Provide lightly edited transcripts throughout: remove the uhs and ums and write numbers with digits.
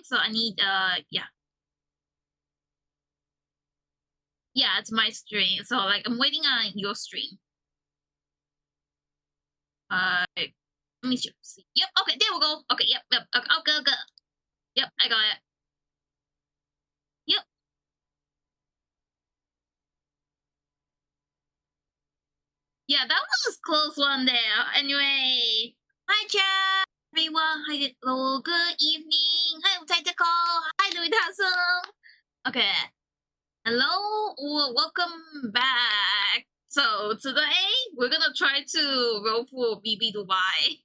so I need yeah, it's my stream. So like I'm waiting on your stream. Let me see. Yep. Okay. There we go. Okay. Yep. Yep. Okay. Okay. Okay. Yep. I got it. Yep. Yeah, that was a close one there. Anyway, hi chat, everyone. Hi, hello. Good evening. Hi, Tactical. Hi, Louis Handsome. Okay. Hello. Welcome back. So today we're gonna try to roll for BB Dubai.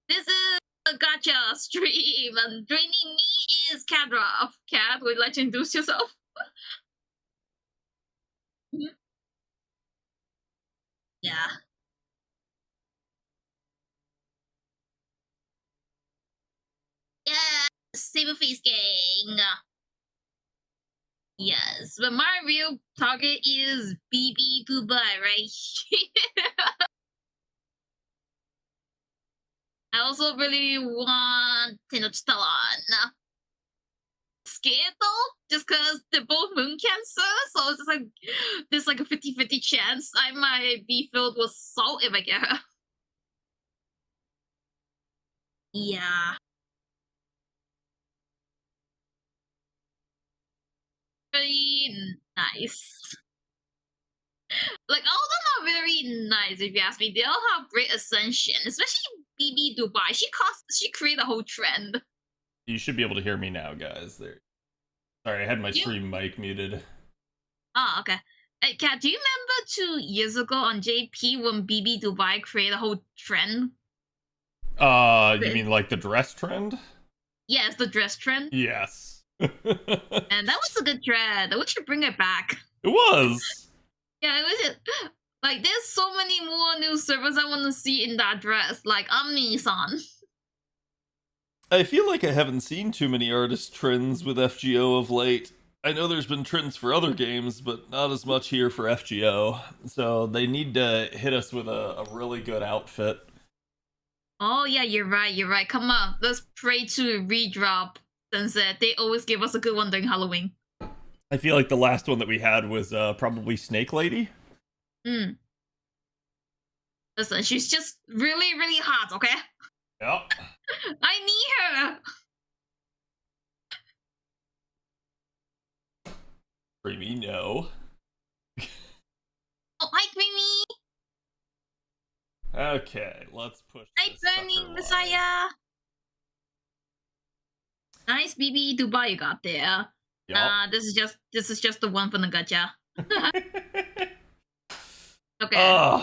This is a gacha stream, and joining me is Kadra. Kat, would you like to introduce yourself? Yeah. Yeah, Saberface Gang. Yes, but my real target is BB Dubai, right? I also really want Tenochtitlan. Scared though, just because they're both moon cancer, so it's just like there's like a 50-50 chance I might be filled with salt if I get her. Yeah. Very nice. Like all of them are very nice if you ask me. They all have great ascension, especially BB Dubai. She created a whole trend. You should be able to hear me now, guys. There. Sorry, I had my stream mic muted. Oh, okay. Hey, Kat, do you remember 2 years ago on JP when BB Dubai created a whole trend? You mean like the dress trend? Yes, the dress trend. Yes. And that was a good trend. We should bring it back. It was. Yeah, it was. Like, there's so many more new servers I want to see in that dress, like Omni-san. I feel like I haven't seen too many artist trends with FGO of late. I know there's been trends for other games, but not as much here for FGO. So they need to hit us with a really good outfit. Oh yeah, you're right. Come on, let's pray to redrop, since they always give us a good one during Halloween. I feel like the last one that we had was probably Snake Lady. Listen, she's just really, really hot, okay? Yep. I need her! Creamy, no. Oh, hi, Creamy! Okay, let's push. Hi, Burning Messiah! Nice BB Dubai you got there. Yep. Nah, this is just the one from the gacha. Okay.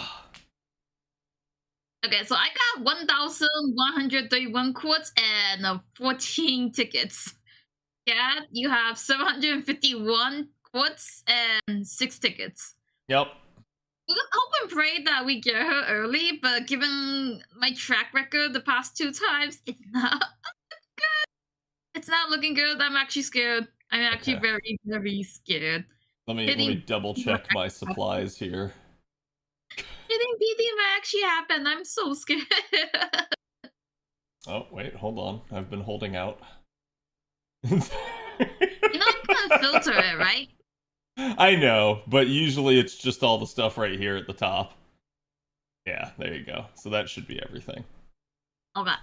Okay, so I got 1,131 quartz and 14 tickets. Yeah, you have 751 quartz and 6 tickets. Yep. We hope and pray that we get her early, but given my track record the past 2 times, it's not good. It's not looking good. I'm actually scared. I'm actually very, very scared. Let me double check my supplies here. Hitting BD might actually happen. I'm so scared. Oh, wait, hold on. I've been holding out. You know, I'm gonna filter it, right? I know, but usually it's just all the stuff right here at the top. Yeah, there you go. So that should be everything. Okay.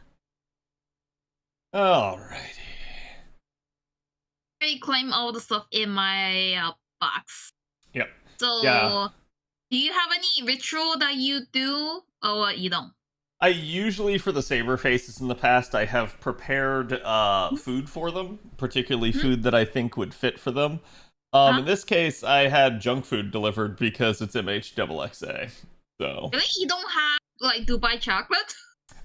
Alrighty. I claim all the stuff in my box. Yep. So, do you have any ritual that you do, or you don't? I usually, for the saber faces in the past, I have prepared food for them, particularly food that I think would fit for them. In this case, I had junk food delivered because it's MHXXA. So really, you don't have like Dubai chocolate?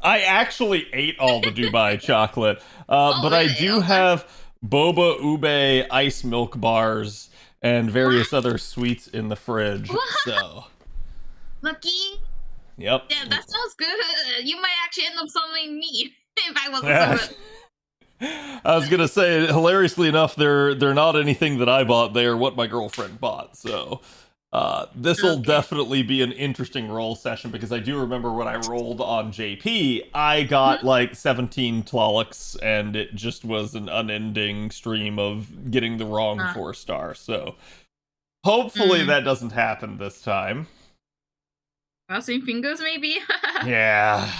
I actually ate all the Dubai chocolate, but really? I do have boba ube ice milk bars and various other sweets in the fridge. So lucky. Yep. Yeah, that sounds good. You might actually end up summoning me if I wasn't so good. I was gonna say, hilariously enough, they're not anything that I bought. They are what my girlfriend bought. So This will Okay. definitely be an interesting roll session because I do remember when I rolled on JP, I got Mhm. like 17 Tlalocs and it just was an unending stream of getting the wrong Uh, 4-star. So hopefully mm, that doesn't happen this time. crossing fingers, maybe. Yeah.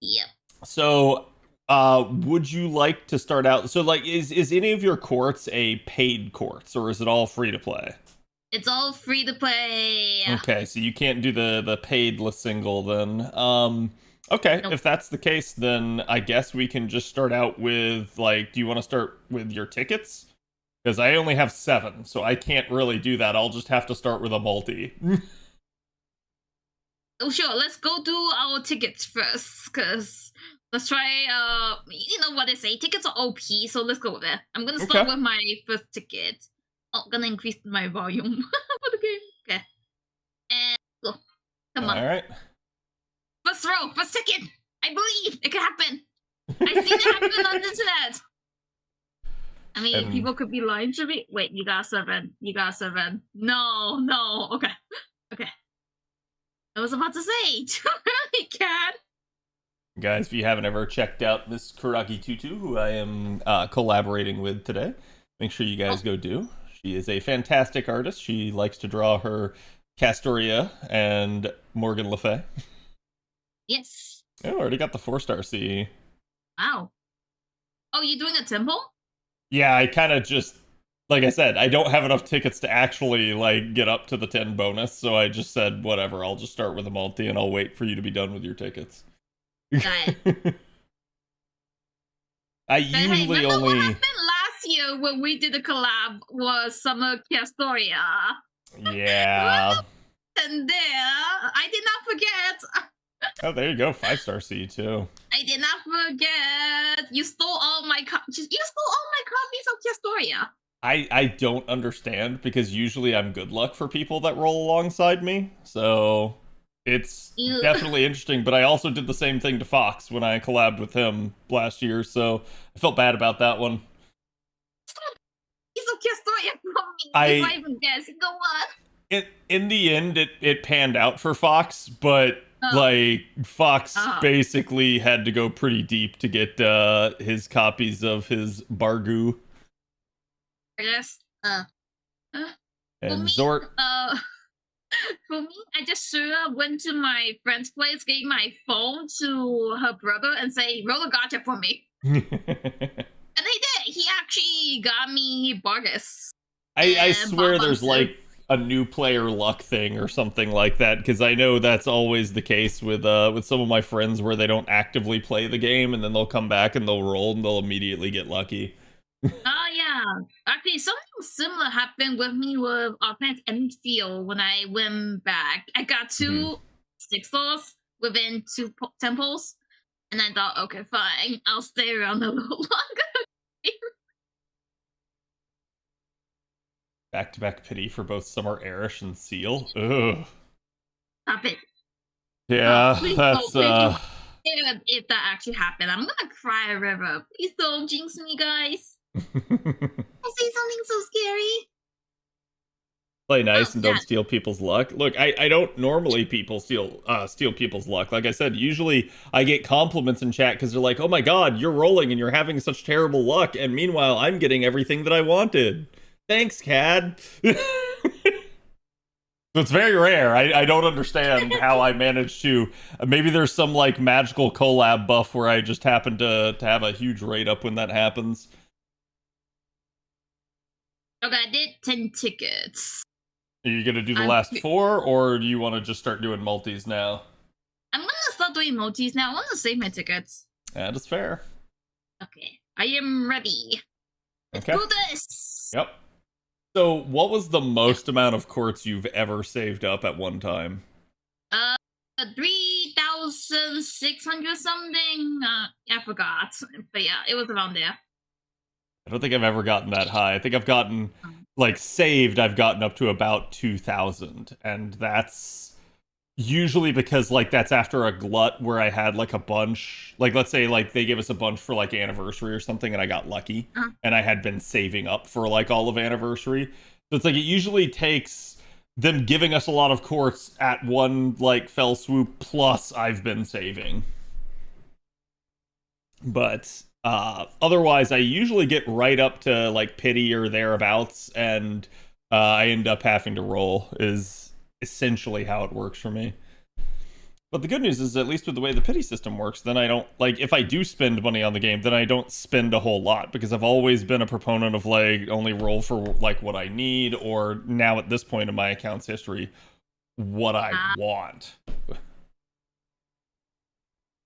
Yep. So would you like to start out? So like is any of your courts a paid courts or is it all free to play? It's all free to play. Okay, so you can't do the paid list single then. Okay, Nope. if that's the case, then I guess we can just start out with like, do you want to start with your tickets? Because I only have 7, so I can't really do that. I'll just have to start with a multi. Oh, sure. Let's go do our tickets first, cause let's try. You know what they say? Tickets are OP, so let's go with it. I'm gonna start Okay. with my first ticket. Oh, gonna increase my volume for the game. Okay, and go. Come All on. right. First row, first ticket. I believe it can happen. I seen it happen on the internet. I mean, And people could be lying to me. Wait, you got 7. You got 7. No, no. Okay, okay. I was about to say, too early, cat. guys, if you haven't ever checked out Miss Kuragi Tutu, who I am collaborating with today, make sure you guys Oh, go do. She is a fantastic artist. She likes to draw her Castoria and Morgan Le Fay. yes. Oh, already got the 4-star CE. Wow. Oh, you doing a temple? Yeah, I kind of just, like I said, I don't have enough tickets to actually like get up to the 10 bonus, so I just said whatever. I'll just start with a multi, and I'll wait for you to be done with your tickets. Got it. I Hey, usually remember what only, happened last year when we did a collab was Summer Castoria? yeah. And there, I did not forget. Oh, there you go, 5-star CE too. I did not forget. You stole all my you stole all my copies of Castoria. I don't understand because usually I'm good luck for people that roll alongside me. So it's You definitely interesting, but I also did the same thing to Fox when I collabed with him last year, so I felt bad about that one. stole piece of Castoria from me before I I even guess. You know what? in the end it panned out for Fox, but Oh, like Fox uh, basically had to go pretty deep to get his copies of his Bargu I guess. Uh, for and me, Zort. uh, for me, I just sort of went to my friend's place, gave my phone to her brother, and say, "Roll a gacha for me." And they did. He actually got me Bargus I and swear there's Bonbonsu. like a new player luck thing or something like that because I know that's always the case with some of my friends where they don't actively play the game and then they'll come back and they'll roll and they'll immediately get lucky. Oh yeah, actually, something similar happened with me with Offense Enfield when I went back. I got Mhm. 2 6 stars within 2 temples, and I thought, okay, fine, I'll stay around a little longer. Back-to-back pity for both Summer Erish and Seal. Ugh. Stop it. No, Yeah, please that's don't. Please don't. If that actually happened, I'm gonna cry a river. Please don't jinx me, guys. I say something so scary. play Oh, nice and don't yeah. steal people's luck. Look, I don't normally people steal people's luck. Like I said, usually I get compliments in chat because they're like, "Oh my god, you're rolling and you're having such terrible luck," and meanwhile I'm getting everything that I wanted. Thanks, Cad. So it's very rare. I don't understand how I managed to. Maybe there's some like magical collab buff where I just happen to have a huge rate up when that happens. Okay, I did 10 tickets. Are you gonna do the I'm last 4, or do you want to just start doing multis now? I'm gonna start doing multis now. I want to save my tickets. That is fair. Okay, I am ready. Let's Okay. do this. Yep. So, what was the most amount of courts you've ever saved up at one time? 3,600 something. I forgot, but yeah, it was around there. I don't think I've ever gotten that high. I think I've gotten, like, saved, I've gotten up to about 2,000. And that's usually because, like, that's after a glut where I had, like, a bunch. Like, let's say, like, they gave us a bunch for, like, anniversary or something, and I got lucky. Uh, And I had been saving up for, like, all of anniversary. So it's like, it usually takes them giving us a lot of quartz at one like fell swoop. Plus, I've been saving, but otherwise, I usually get right up to like pity or thereabouts, and I end up having to roll. Is essentially how it works for me. But the good news is, at least with the way the pity system works, then I don't, like, if I do spend money on the game, then I don't spend a whole lot, because I've always been a proponent of, like, only roll for, like, what I need, or now at this point in my account's history, what I want.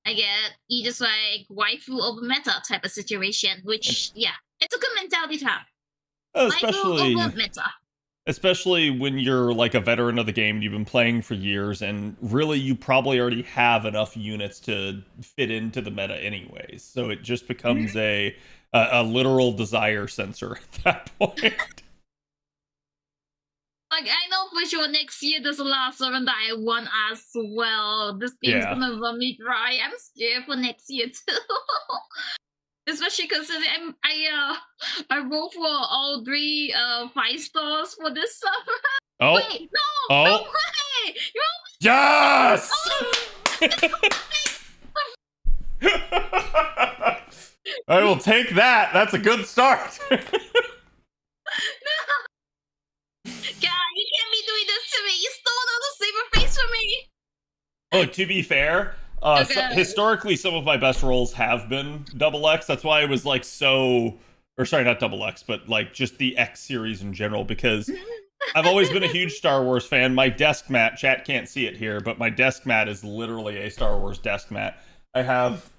I get you just like waifu over meta type of situation, which, yeah, it's a good mentality to have. Especially... Waifu over meta. Especially when you're like a veteran of the game, you've been playing for years, and really you probably already have enough units to fit into the meta anyways. So it just becomes a literal desire sensor at that point. Like, I know for sure next year there's a lot of servant that I want as well. This game's gonna run me dry. I'm scared for next year too. Especially considering I roll for all 3 5 stars for this summer. Oh. Wait, no, no way! Yes! I will take that. That's a good start. No. God, you can't be doing this to me. You stole another saber face from me. Oh, to be fair, historically, some of my best rolls have been double X. That's why I was like or sorry, not double X, but like just the X series in general, because I've always been a huge Star Wars fan. My desk mat, chat can't see it here, but my desk mat is literally a Star Wars desk mat. I have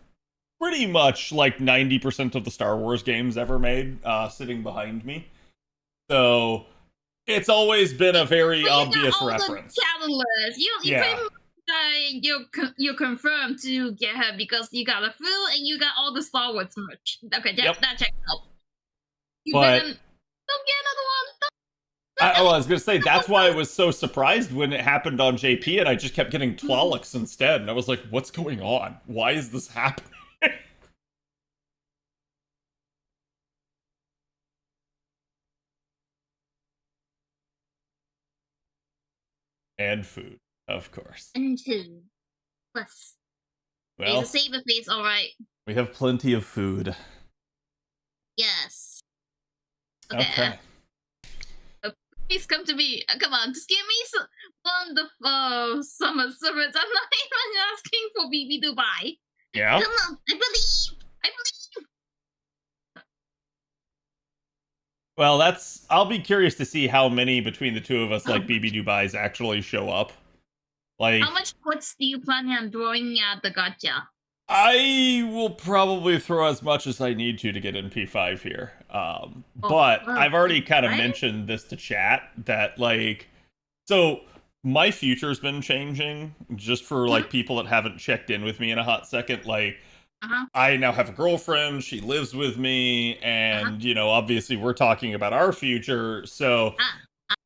pretty much like 90% of the Star Wars games ever made sitting behind me. So it's always been a very obvious reference. You're confirmed to get her because you got a food and you got all the Star Wars merch. Okay, that checks out. You don't get another one. I was gonna say, that's why I was so surprised when it happened on JP, and I just kept getting Twalix instead, and I was like, what's going on? Why is this happening? And food, of course. And food. Plus. Well, it's a saber face, alright. We have plenty of food. Yes. Okay. Please come to me. Come on, just give me one of the summer servants. I'm not even asking for BB Dubai. Yeah? Come on, I believe. Well, I'll be curious to see how many between the two of us, like BB Dubai's, actually show up. Like, how much points do you plan on throwing at the gacha? I will probably throw as much as I need to get in P5 here. But I've already kind of mentioned this to chat that, like, so my future's been changing just for like people that haven't checked in with me in a hot second. Like, I now have a girlfriend, she lives with me, and you know, obviously we're talking about our future, so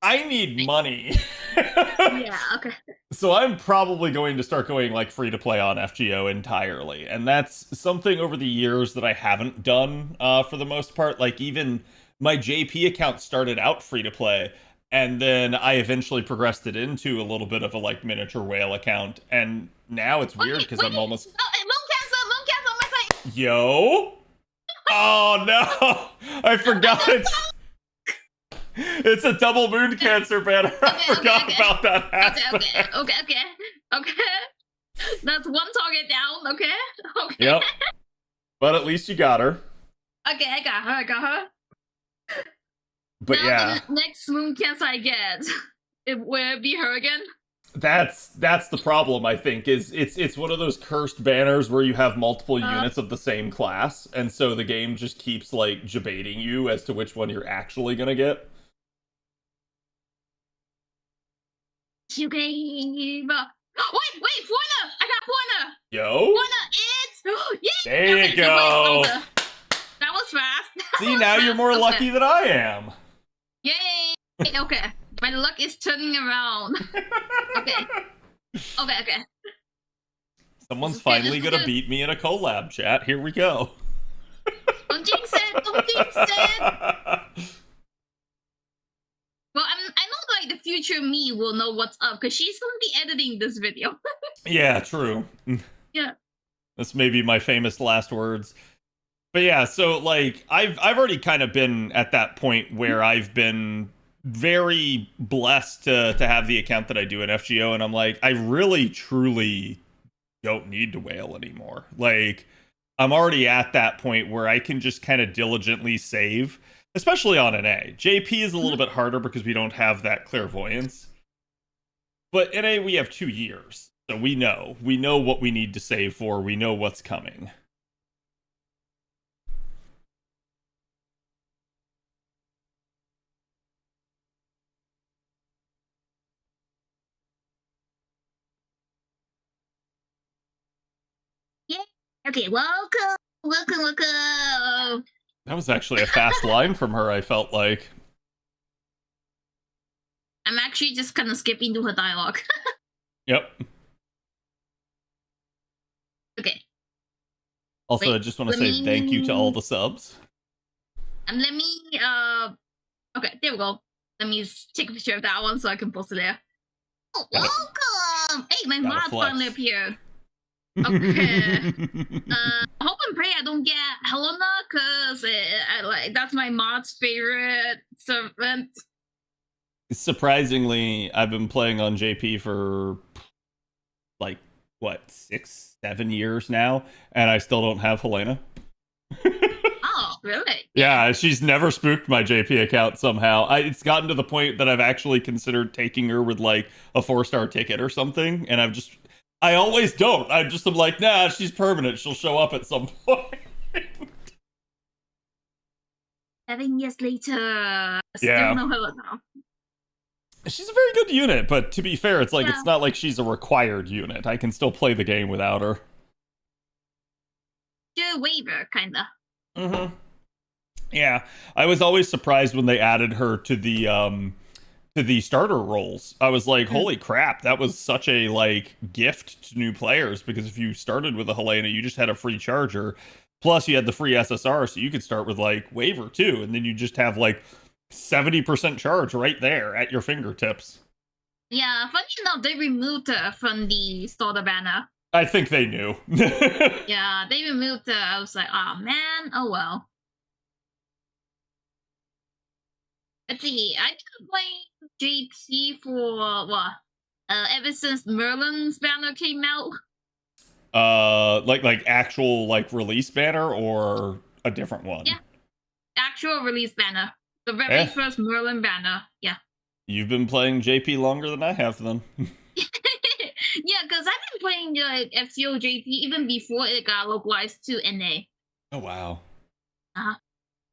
I need money. Yeah, okay. So I'm probably going to start going like free to play on FGO entirely, and that's something over the years that I haven't done for the most part. Like, even my JP account started out free to play, and then I eventually progressed it into a little bit of a like miniature whale account, and now it's weird because I'm almost moon cancer on my side. Yo! Oh no! I forgot it's a double moon cancer banner. I forgot about that aspect. Okay. That's one target down, okay? Yep. But at least you got her. Okay, I got her. But now yeah. The next moon cancer I get, will it be her again? That's the problem, I think, is it's one of those cursed banners where you have multiple units of the same class, and so the game just keeps like debating you as to which one you're actually gonna get. Wait, Foreigner! I got Foreigner! Yo! Foreigner, it's... Yeah! There you go! That was fast. See, now you're more lucky than I am. Yay! Okay, my luck is turning around. Okay. Someone's finally gonna beat me in a collab chat. Here we go. Don't jinx it! Well, I know like the future future me will know what's up because she's gonna be editing this video. Yeah, true. Yeah. That's maybe my famous last words. But yeah, so like I've already kind of been at that point where I've been very blessed to have the account that I do at FGO, and I'm like, I really truly don't need to whale anymore. Like, I'm already at that point where I can just kind of diligently save, especially on an A. JP is a little bit harder because we don't have that clairvoyance. But in A, we have 2 years. So we know what we need to save for. We know what's coming. Yeah. Okay, welcome. That was actually a fast line from her, I felt like. I'm actually just kind of skipping to her dialogue. Yep. Okay. Also, I just want to say thank you to all the subs. Let me, okay, there we go. Let me take a picture of that one so I can post it there. Oh, welcome! Hey, my mod finally appeared. Okay. Hope and pray I don't get Helena, because that's my mod's favorite servant. Surprisingly, I've been playing on JP for like, what, 6-7 years now, and I still don't have Helena. Oh, really? Yeah, she's never spooked my JP account somehow. It's gotten to the point that I've actually considered taking her with like a 4-star ticket or something, and I always don't. I'm like, nah, she's permanent. She'll show up at some point. 7 years later, still no Helena. She's a very good unit, but to be fair, it's like it's not like she's a required unit. I can still play the game without her. She's waiver, kinda. Mm-hmm. Yeah, I was always surprised when they added her to the starter roles. I was like, holy crap, that was such a like gift to new players, because if you started with a Helena, you just had a free charger, plus you had the free SSR, so you could start with like waiver too, and then you just have like 70% charge right there at your fingertips. Yeah, funny enough, they removed her from the starter banner. I think they knew. Yeah, they removed her. I was like, oh man, oh well. Let's see, I've been playing JP for what? Ever since Merlin's banner came out. Like actual like release banner or a different one? Yeah, actual release banner. The very first Merlin banner. Yeah. You've been playing JP longer than I have, then. Yeah, because I've been playing FCO JP even before it got localized to NA. Oh wow.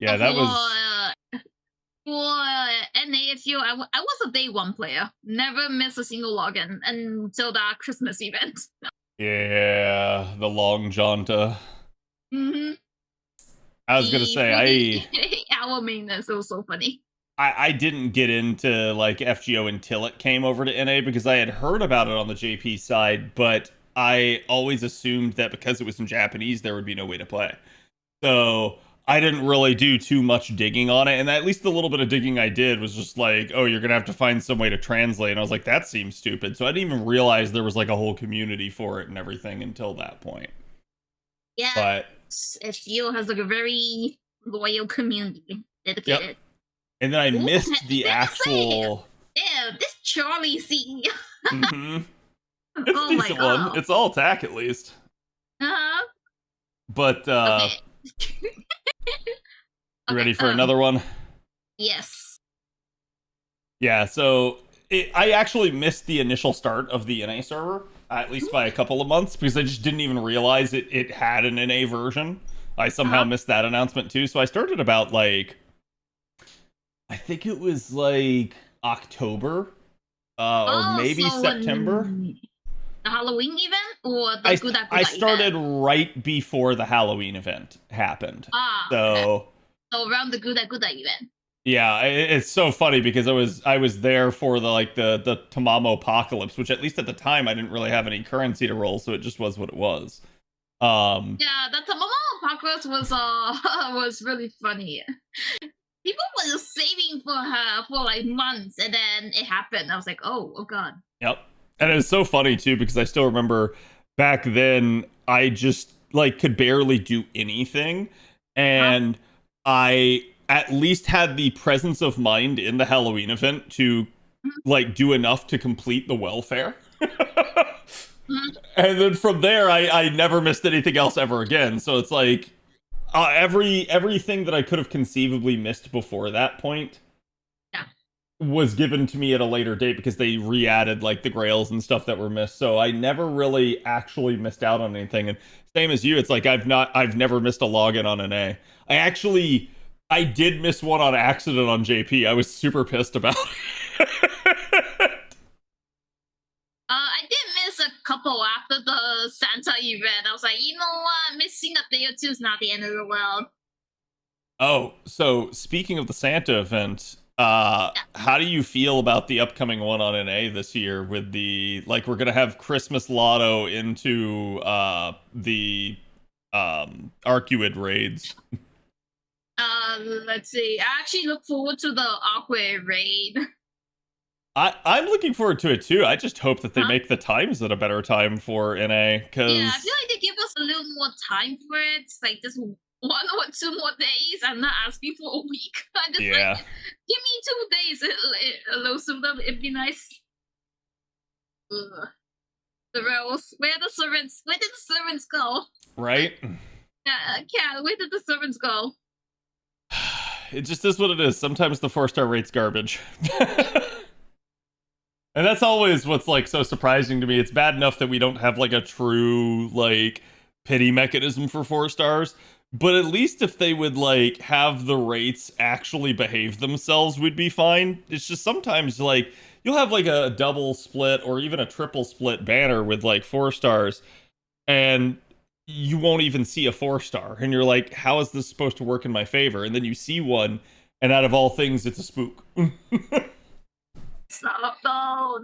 Yeah, that was. For NA FCO, I was a day one player. Never missed a single login until that Christmas event. Yeah, the long jaunta. Mm-hmm. I was gonna say our maintenance was so funny. I didn't get into like FGO until it came over to NA, because I had heard about it on the JP side, but I always assumed that because it was in Japanese, there would be no way to play. So I didn't really do too much digging on it, and at least the little bit of digging I did was just like, oh, you're gonna have to find some way to translate. And I was like, that seems stupid. So I didn't even realize there was like a whole community for it and everything until that point. Yeah, but FGO has like a very loyal community dedicated. Yep. And then I missed the actual. Yeah, this Charlie scene. Mm-hmm. It's a decent one. It's all attack at least. Uh-huh. But okay. You ready for another one? Yes. Yeah, so I actually missed the initial start of the NA server, at least by a couple of months, because I just didn't even realize it had an NA version. I somehow missed that announcement too, so I started about like, I think it was like October, or maybe September. The Halloween event or the Guda I started right before the Halloween event happened. So around the Guda event. Yeah, it's so funny because I was there for the Tamamo Apocalypse, which at least at the time I didn't really have any currency to roll, so it just was what it was. Yeah, the Tamamo Apocalypse was really funny. People were saving for her for like months, and then it happened. I was like, oh god. Yep. And it's so funny too because I still remember back then I just like could barely do anything, and I at least had the presence of mind in the Halloween event to like do enough to complete the welfare. And then from there I never missed anything else ever again. So it's like everything that I could have conceivably missed before that point was given to me at a later date because they re-added like the grails and stuff that were missed. So I never really actually missed out on anything. And same as you, it's like I've never missed a login on an A. I did miss one on accident on JP. I was super pissed about it. I did miss a couple after the Santa event. I was like, you know what? Missing a day or two is not the end of the world. Oh, so speaking of the Santa event, how do you feel about the upcoming one on NA this year with the like we're gonna have Christmas Lotto into the Arcuid raids? Let's see. I actually look forward to the Aqua raid. I'm looking forward to it too. I just hope that they make the times at a better time for NA. Cause yeah, I feel like they give us a little more time for it. It's like just 1 or 2 more days. I'm not asking for a week. I'm just like, give me 2 days. It'll suit them. It'd be nice. Ugh. The rails. Where did the servants go? Right? Yeah, where did the servants go? It just is what it is. Sometimes the 4-star rate's garbage. And that's always what's like so surprising to me. It's bad enough that we don't have like a true like pity mechanism for 4 stars, but at least if they would like have the rates actually behave themselves, we'd be fine. It's just sometimes like you'll have like a double split or even a triple split banner with like 4 stars, and you won't even see a 4-star, and you're like, how is this supposed to work in my favor? And then you see one, and out of all things, it's a spook. Stop! No!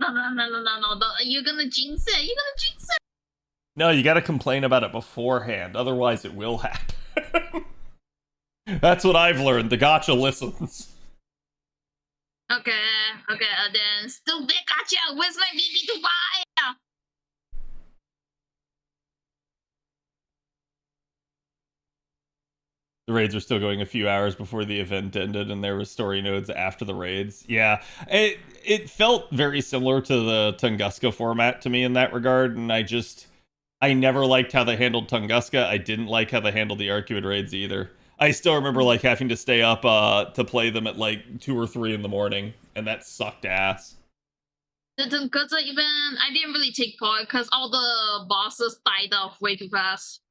You're gonna jinx it. You're gonna jinx it. No, you got to complain about it beforehand. Otherwise, it will happen. That's what I've learned. The gacha listens. Okay. Then stupid gacha. Where's my BB to buy? The raids are still going a few hours before the event ended, and there were story nodes after the raids. Yeah, it felt very similar to the Tunguska format to me in that regard, and I never liked how they handled Tunguska. I didn't like how they handled the Arcuid raids either. I still remember like having to stay up to play them at like 2 or 3 in the morning, and that sucked ass. The Tunguska event, I didn't really take part because all the bosses died off way too fast.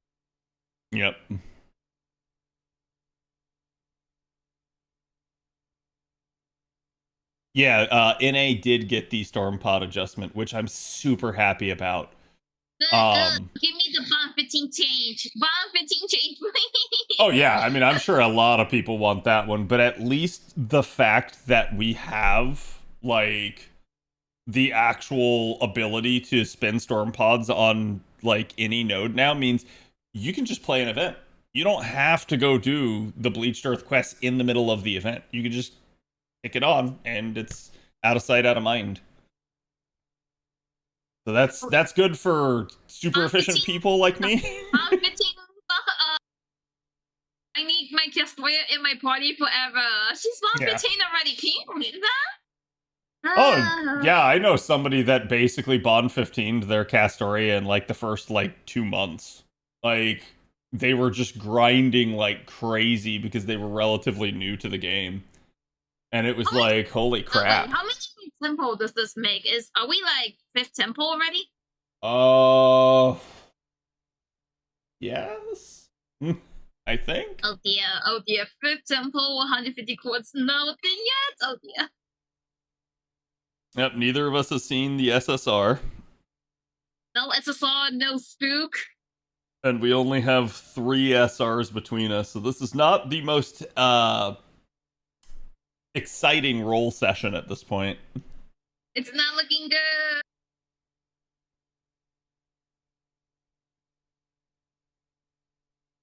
Yep. Yeah, NA did get the Storm Pod adjustment, which I'm super happy about. Give me the bond fitting change. Bond fitting change, please. Oh, yeah. I mean, I'm sure a lot of people want that one, but at least the fact that we have, like, the actual ability to spin Storm Pods on, like, any node now means you can just play an event. You don't have to go do the Bleached Earth quest in the middle of the event. You can just kick it on, and it's out of sight, out of mind. So that's good for super efficient people like me. I need my Castoria in my party forever. She's bomb already. Can you believe that? Oh, yeah, I know somebody that basically bond 15'd their Castoria in like the first like 2 months. Like they were just grinding like crazy because they were relatively new to the game. And it was like, holy crap. How many temple does this make? Are we like 5th temple already? Yes. I think. Oh dear. 5th temple, 150 quartz, nothing yet. Oh dear. Yep, neither of us has seen the SSR. No SSR, no spook. And we only have 3 SRs between us, so this is not the most exciting roll session at this point. It's not looking good.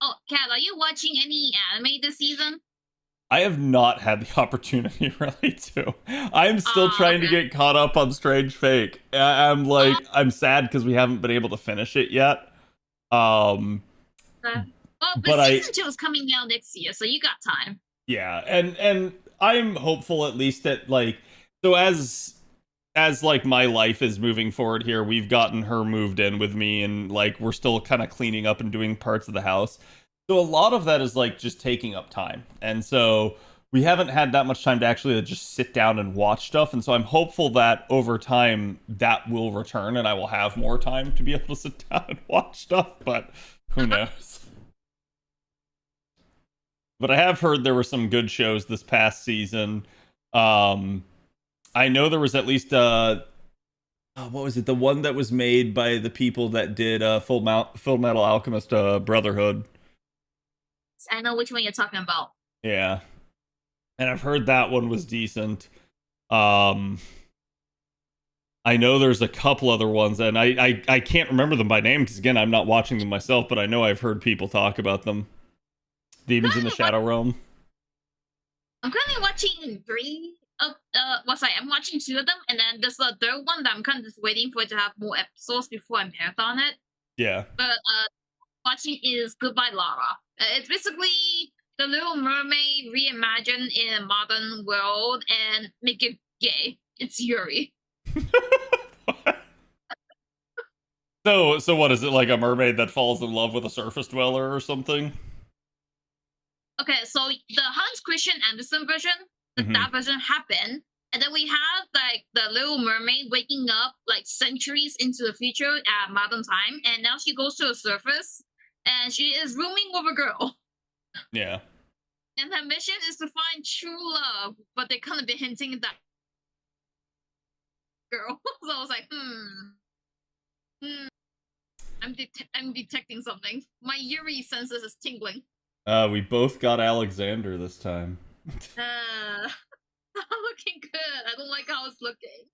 Oh, Kat, are you watching any anime this season? I have not had the opportunity really to. I'm still trying to Okay. get caught up on Strange Fake. I'm Oh, like, I'm sad because we haven't been able to finish it yet. Um, okay. Well, but but I, season two is coming out next year, so you got time. yeah, and I'm hopeful at least that like, so as like my life is moving forward here, we've gotten her moved in with me, and like we're still kind of cleaning up and doing parts of the house. So a lot of that is like just taking up time. And so we haven't had that much time to actually just sit down and watch stuff. And so I'm hopeful that over time that will return and I will have more time to be able to sit down and watch stuff, but who knows. But I have heard there were some good shows this past season. Um I know there was at least what was it? The one that was made by the people that did Full Metal Alchemist Brotherhood. I know which one you're talking about. Yeah. And I've heard that one was decent. Um I know there's a couple other ones, and I can't remember them by name because again I'm not watching them myself, but I know I've heard people talk about them. Demons in the Shadow Realm. I'm currently watching three of I'm watching two of them, and then there's the third one that I'm kind of just waiting for it to have more episodes before I marathon it. Yeah. But watching is Goodbye Lara. It's basically the Little Mermaid reimagined in a modern world and make it gay. It's Yuri. So what is it, like a mermaid that falls in love with a surface dweller or something? Okay, so the Hans Christian Andersen version, Mhm. that version happened, and then we have like the Little Mermaid waking up like centuries into the future at modern time, and now she goes to the surface, and she is rooming with a girl. Yeah. And her mission is to find true love, but they kind of been hinting at that girl. So I was like, I'm detecting something. My Yuri senses is tingling. We both got Alexander this time. Looking good. I don't like how it's looking.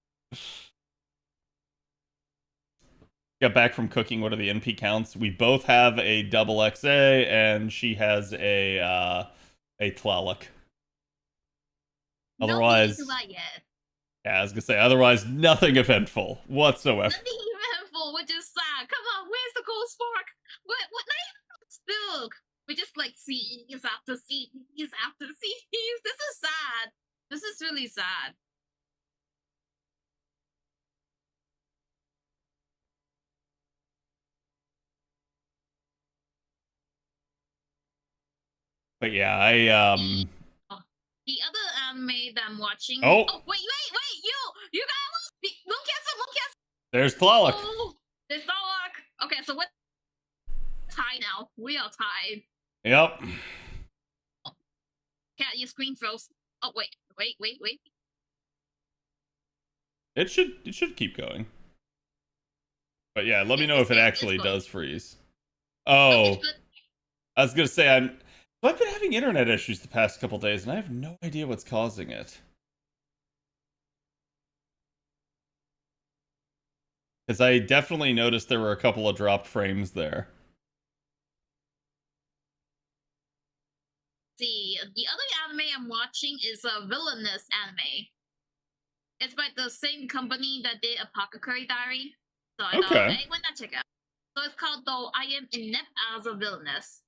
Got back from cooking. What are the NP counts? We both have a double XA, and she has a Tlaloc. Otherwise, no that yet. Yeah, I was gonna say otherwise nothing eventful whatsoever. Nothing eventful, which is sad. Come on, where's the gold spark? What spill? We just like seas after seas after seas. This is sad. This is really sad. But yeah, The other anime that I'm watching. Oh, wait! You guys, Mooncastle. There's Tlaloc. Oh, there's Tlaloc. Okay, so what? Tied now. We are tied. Yep. Cat, your screen froze. Oh wait. It should keep going. But yeah, let me know if it actually does freeze. Oh, I was gonna say I've been having internet issues the past couple days, and I have no idea what's causing it. Because I definitely noticed there were a couple of dropped frames there. See, the other anime I'm watching is a villainous anime. It's by the same company that did Apothecary Diary. So I thought, hey, why not check it out? So it's called Though I Am Inept as a Villainess.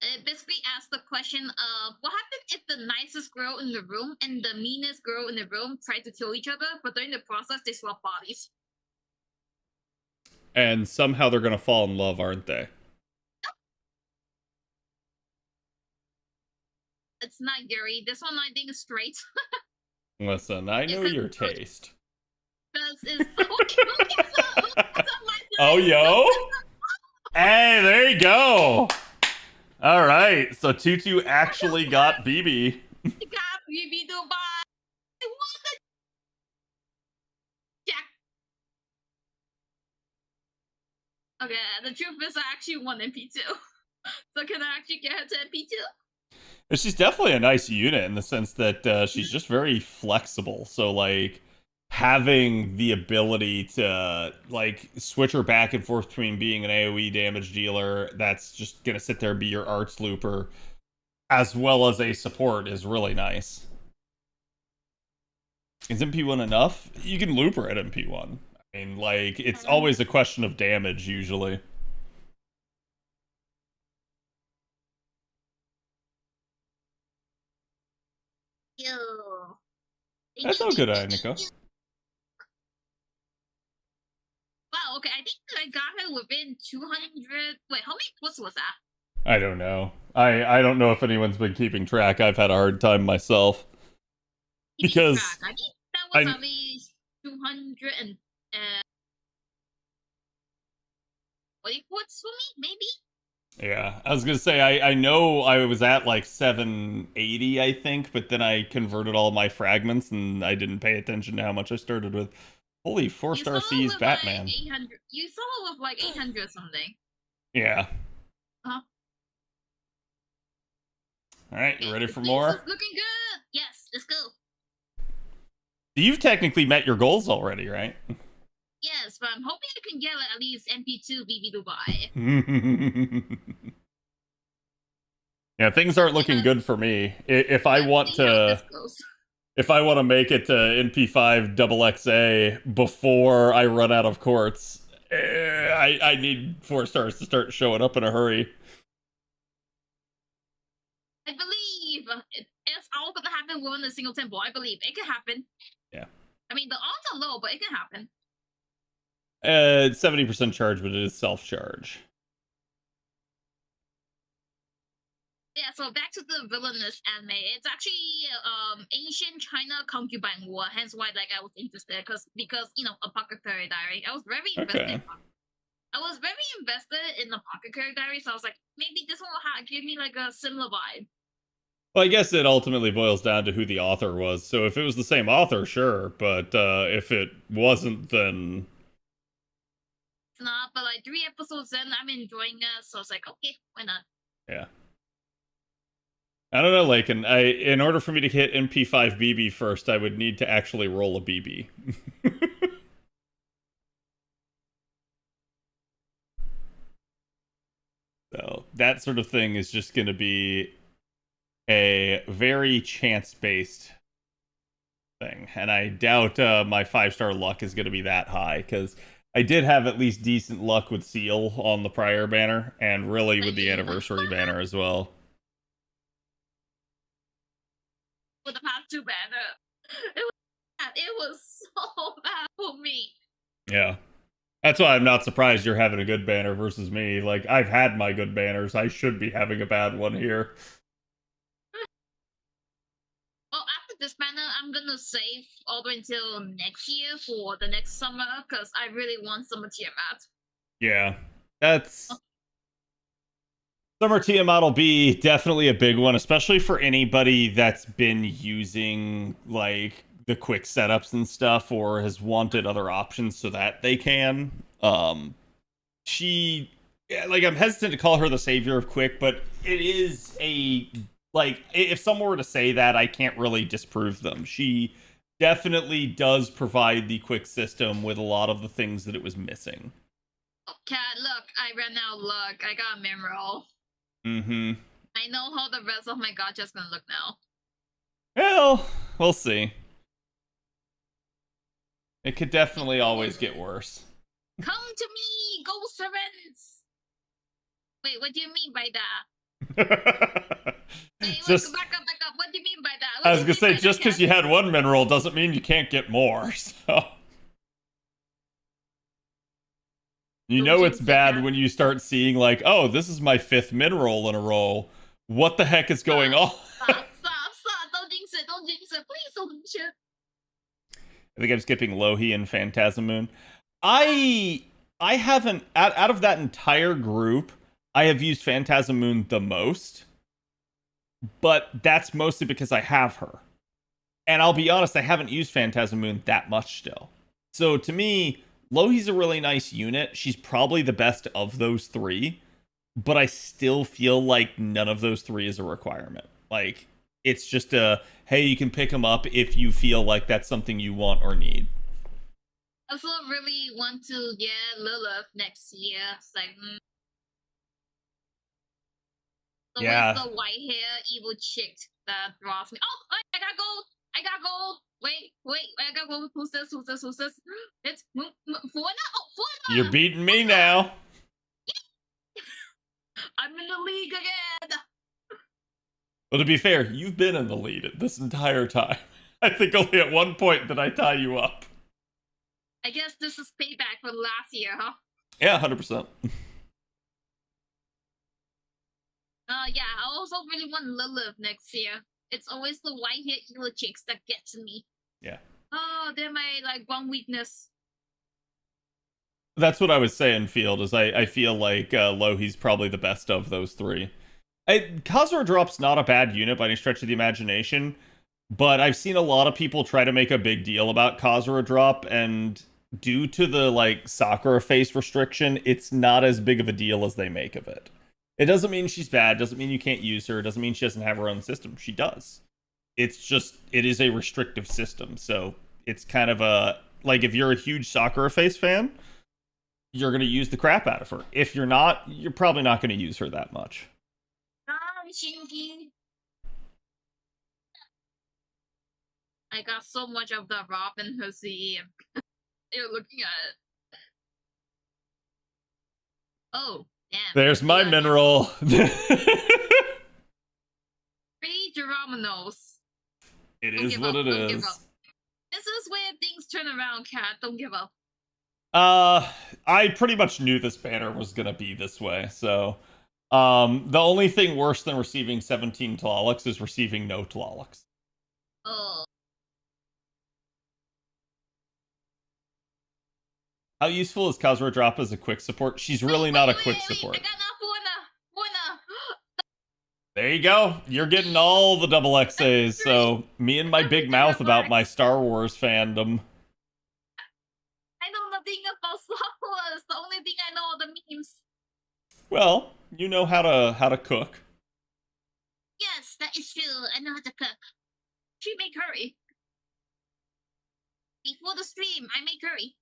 It basically asks the question of what happens if the nicest girl in the room and the meanest girl in the room try to kill each other, but during the process they swap bodies. And somehow they're gonna fall in love, aren't they? It's not Yuri. This one I think is straight. Listen, I know your taste. Oh, yo! Hey, there you go! Alright, so Tutu actually got BB. Got BB Dubai! I want the Jack. Okay, the truth is I actually won MP2. So can I actually get her to MP2? She's definitely a nice unit in the sense that she's just very flexible. So, like, having the ability to, like, switch her back and forth between being an AoE damage dealer that's just gonna sit there and be your arts looper. as well as a support is really nice. Is MP1 enough? You can loop her at MP1. I mean, like, it's always a question of damage, usually. Ew. That's all good, Nico. Wow, okay, I think I got her within 200. Wait, how many plus was that? I don't know. I don't know if anyone's been keeping track. I've had a hard time myself. Because I think that was at least 200 and 40 quarts for me, maybe? Yeah, I was gonna say I know I was at like 780, I think, but then I converted all my fragments and I didn't pay attention to how much I started with. Holy 4-star C's Batman! Like 800. You saw it with like 800 something. Yeah. Huh? All right, you ready for more? This is looking good. Yes, let's go. You've technically met your goals already, right? Yes, but I'm hoping I can get like, at least MP2 BB Dubai. Yeah, things aren't looking good for me. If I want to make it to NP5 XXA before I run out of quartz, I need 4 stars to start showing up in a hurry. I believe it's all gonna happen within a single temple. I believe it can happen. Yeah. I mean, the odds are low, but it can happen. It's 70% charge, but it is self-charge. Yeah, so back to the villainous anime. It's actually ancient China concubine war, hence why like I was interested because you know, Apothecary Diary. I was very invested. I was very invested in Apothecary Diary, so I was like, maybe this one will give me like a similar vibe. Well, I guess it ultimately boils down to who the author was. So if it was the same author, sure, but if it wasn't, then it's not. But like 3 episodes in, I'm enjoying it, so it's like, okay, why not? Yeah. I don't know, like, in order for me to hit MP5 BB first, I would need to actually roll a BB. So that sort of thing is just going to be a very chance-based thing, and I doubt my 5-star luck is going to be that high, because I did have at least decent luck with Seal on the prior banner, and really with the anniversary banner as well. With the past 2 banner, it was so bad for me. Yeah. That's why I'm not surprised you're having a good banner versus me. Like, I've had my good banners. I should be having a bad one here. Well, after this banner, I'm gonna save all the way until next year for the next summer, because I really want Summer Tiamat. Yeah. That's... Summer Tiamat will be definitely a big one, especially for anybody that's been using, like, the quick setups and stuff, or has wanted other options so that they can. She, like, I'm hesitant to call her the savior of quick, but it is a, like, if someone were to say that, I can't really disprove them. She definitely does provide the quick system with a lot of the things that it was missing. Oh, cat, look, I ran out of luck. I got a mineral. Mm-hmm. I know how the rest of my gacha's gonna look now. Well, we'll see. It could definitely always get worse. Come to me, ghost servants! Wait, what do you mean by that? Wait, just back up. What do you mean by that? I was gonna say, just because you had one mineral doesn't mean you can't get more, so... You know it's bad when you start seeing, like, oh, this is my 5th mineral in a row. What the heck is going on? Stop. Don't jinx it. Please don't jinx it. I think I'm skipping Lohi and Phantasm Moon. I haven't, out of that entire group, I have used Phantasm Moon the most. But that's mostly because I have her. And I'll be honest, I haven't used Phantasm Moon that much still. So to me... Lohi's a really nice unit. She's probably the best of those 3, but I still feel like none of those 3 is a requirement. Like, it's just a, hey, you can pick them up if you feel like that's something you want or need. I also really want to get Lilith next year. It's like, Yeah. Always the white hair evil chick that draws me. Oh, I got gold. I got gold. Wait, I got gold. Who's this? It's Fuana. Oh, Fuana. You're beating me now. I'm in the league again. Well, to be fair, you've been in the lead this entire time. I think only at one point did I tie you up. I guess this is payback for last year, huh? Yeah, 100%. Yeah, I also really want Lilith next year. It's always the white-haired evil chicks that get to me. Yeah. Oh, they're my one weakness. That's what I was saying, Field, is I feel like Lohi's probably the best of those three. Khazra Drop's not a bad unit by any stretch of the imagination, but I've seen a lot of people try to make a big deal about Khazra Drop, and due to the Sakura face restriction, it's not as big of a deal as they make of it. It doesn't mean she's bad, doesn't mean you can't use her, doesn't mean she doesn't have her own system. She does. It's just, it is a restrictive system, so it's kind of a, if you're a huge Sakura face fan, you're going to use the crap out of her. If you're not, you're probably not going to use her that much. Shinky. I got so much of the Robin Hussey. You're looking at it. Oh, damn. There's my mineral. 3 Geraminos. It is what it is. This is where things turn around, Cat. Don't give up. I pretty much knew this banner was gonna be this way, so the only thing worse than receiving 17 Tlalocs is receiving no Tlalocs. Oh. How useful is Khazra Drop as a quick support? She's really not a quick support. I got Fuana. There you go. You're getting all the double XAs, so me and my big mouth about my Star Wars fandom. I know nothing about Star Wars. The only thing I know are the memes. Well, you know how to cook. Yes, that is true. I know how to cook. She make curry. Before the stream, I make curry.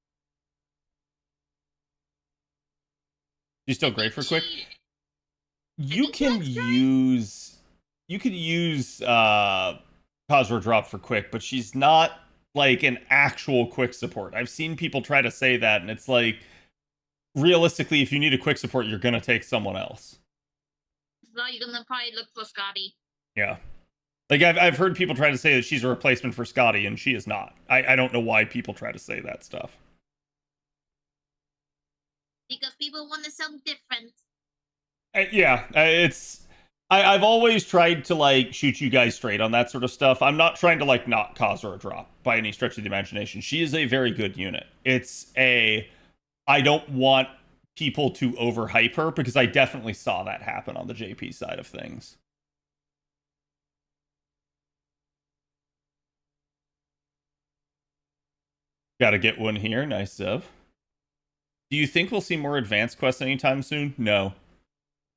She's still great for quick. You can use Khazra Drop for quick, but she's not an actual quick support. I've seen people try to say that, and it's realistically, if you need a quick support, you're gonna take someone else. So you're gonna probably look for Scotty. Yeah. I've heard people try to say that she's a replacement for Scotty, and she is not. I don't know why people try to say that stuff. Because people want to sound different. I've always tried to shoot you guys straight on that sort of stuff. I'm not trying to not Khazra Drop by any stretch of the imagination. She is a very good unit. I don't want people to overhype her, because I definitely saw that happen on the JP side of things. Gotta get one here. Nice, Zev. Do you think we'll see more advanced quests anytime soon? No.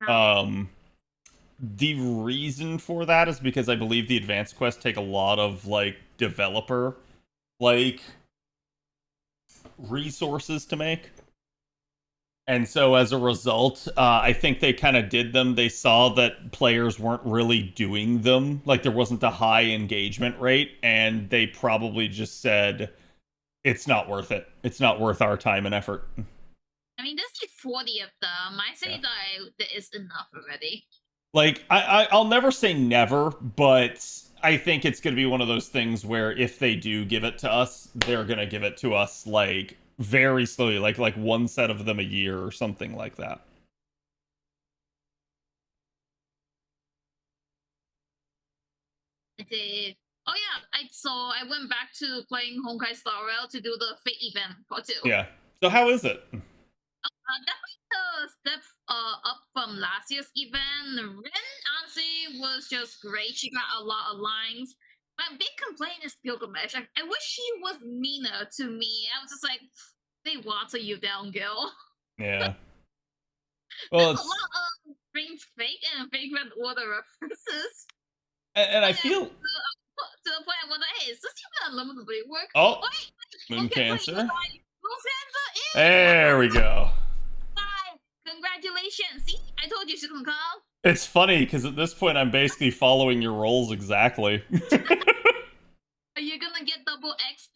The reason for that is because I believe the advanced quests take a lot of developer resources to make. And so as a result, I think they kind of did them. They saw that players weren't really doing them. There wasn't a high engagement rate, and they probably just said, it's not worth it. It's not worth our time and effort. I mean, there's 40 of them. I say that is enough already. I'll never say never, but I think it's going to be one of those things where if they do give it to us, they're going to give it to us very slowly, like one set of them a year or something like that. I did. Oh yeah, I went back to playing Honkai Star Rail to do the Fate event part 2. Yeah. So how is it? Definitely a step up from last year's event. Rin, honestly, was just great. She got a lot of lines. My big complaint is Gilgamesh. I wish she was meaner to me. I was just like, they water you down, Gil. Yeah. Well, there's a lot of strange fake and Vagrant Order references. And I feel... To the point I wonder, hey, is this even unlimitedly work? Oh, wait, Moon Cancer. Moon Cancer is... There we go. Congratulations. See, I told you she can come. It's funny because at this point I'm basically following your roles exactly. Are you gonna get double X?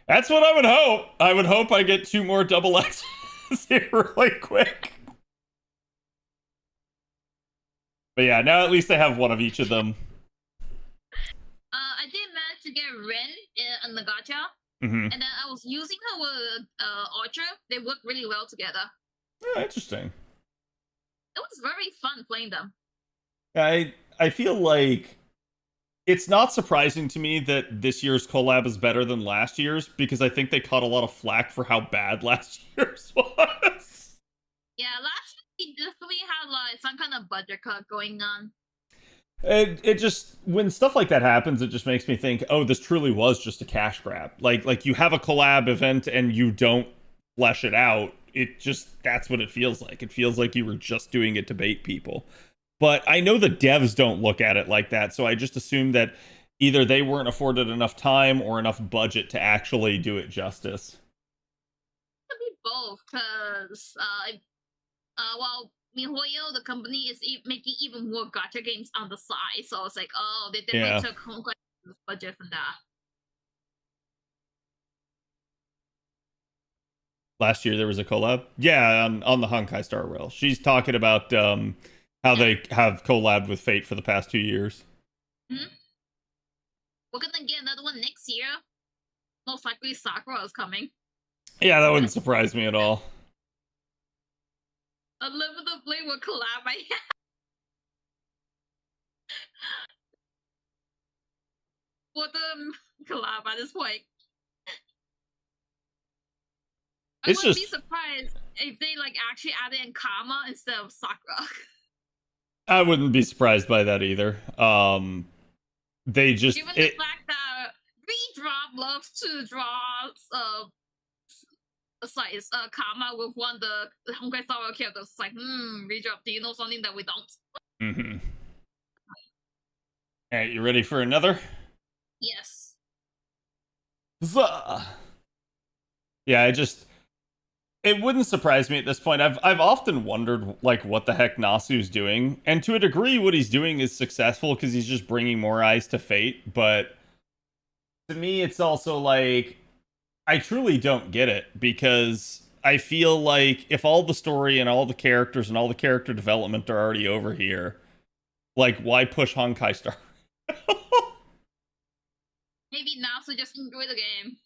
That's what I would hope. I would hope I get 2 more double X's here really quick. But yeah, now at least I have one of each of them. I did manage to get Ren in the gacha, Mm-hmm. and then I was using her with Archer. They work really well together. Oh, interesting. It was very fun playing them. I feel like it's not surprising to me that this year's collab is better than last year's because I think they caught a lot of flack for how bad last year's was. Yeah, last week we definitely had like some kind of budget cut going on. It just when stuff like that happens, it just makes me think, oh, this truly was just a cash grab. Like you have a collab event and you don't flesh it out. It just that's what it feels like. It feels like you were just doing it to bait people. But I know the devs don't look at it like that, so I just assume that either they weren't afforded enough time or enough budget to actually do it justice. It could be both, because well, MiHoYo, the company, is making even more gacha games on the side, so it's like, oh, they definitely took home budget from that. Last year there was a collab. Yeah, on the Honkai Star Rail. She's talking about how they have collabed with Fate for the past 2 years. Mm-hmm. We're gonna get another one next year. Most likely Sakura is coming. Yeah, that wouldn't surprise me at all. A Live with the Blade will collab. What the collab at this point? I wouldn't be surprised if they like actually added in Kama instead of Sakura. I wouldn't be surprised by that either. They just given the fact that Redrop loves to draw size Kama with one of the Honkai Star Rail characters. It's like, Redrop, do you know something that we don't? Mm-hmm. Alright, you ready for another? Yes. Yeah, it wouldn't surprise me at this point. I've often wondered like what the heck Nasu's doing, and to a degree, what he's doing is successful because he's just bringing more eyes to Fate. But to me, it's also like I truly don't get it because I feel like if all the story and all the characters and all the character development are already over here, like why push Honkai Star? Maybe Nasu just enjoy the game.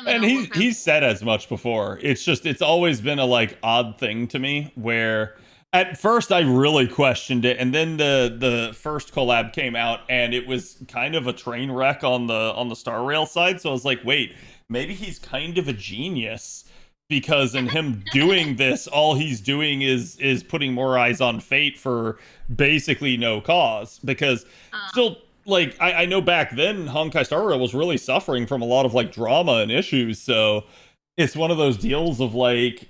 And he's said as much before. It's always been a like odd thing to me where at first I really questioned it, and then the first collab came out and it was kind of a train wreck on the Star Rail side. So I was like, wait, maybe he's kind of a genius because in him doing this, all he's doing is putting more eyes on Fate for basically no cause. Because still, like I know back then Honkai Star Rail was really suffering from a lot of like drama and issues, so it's one of those deals of like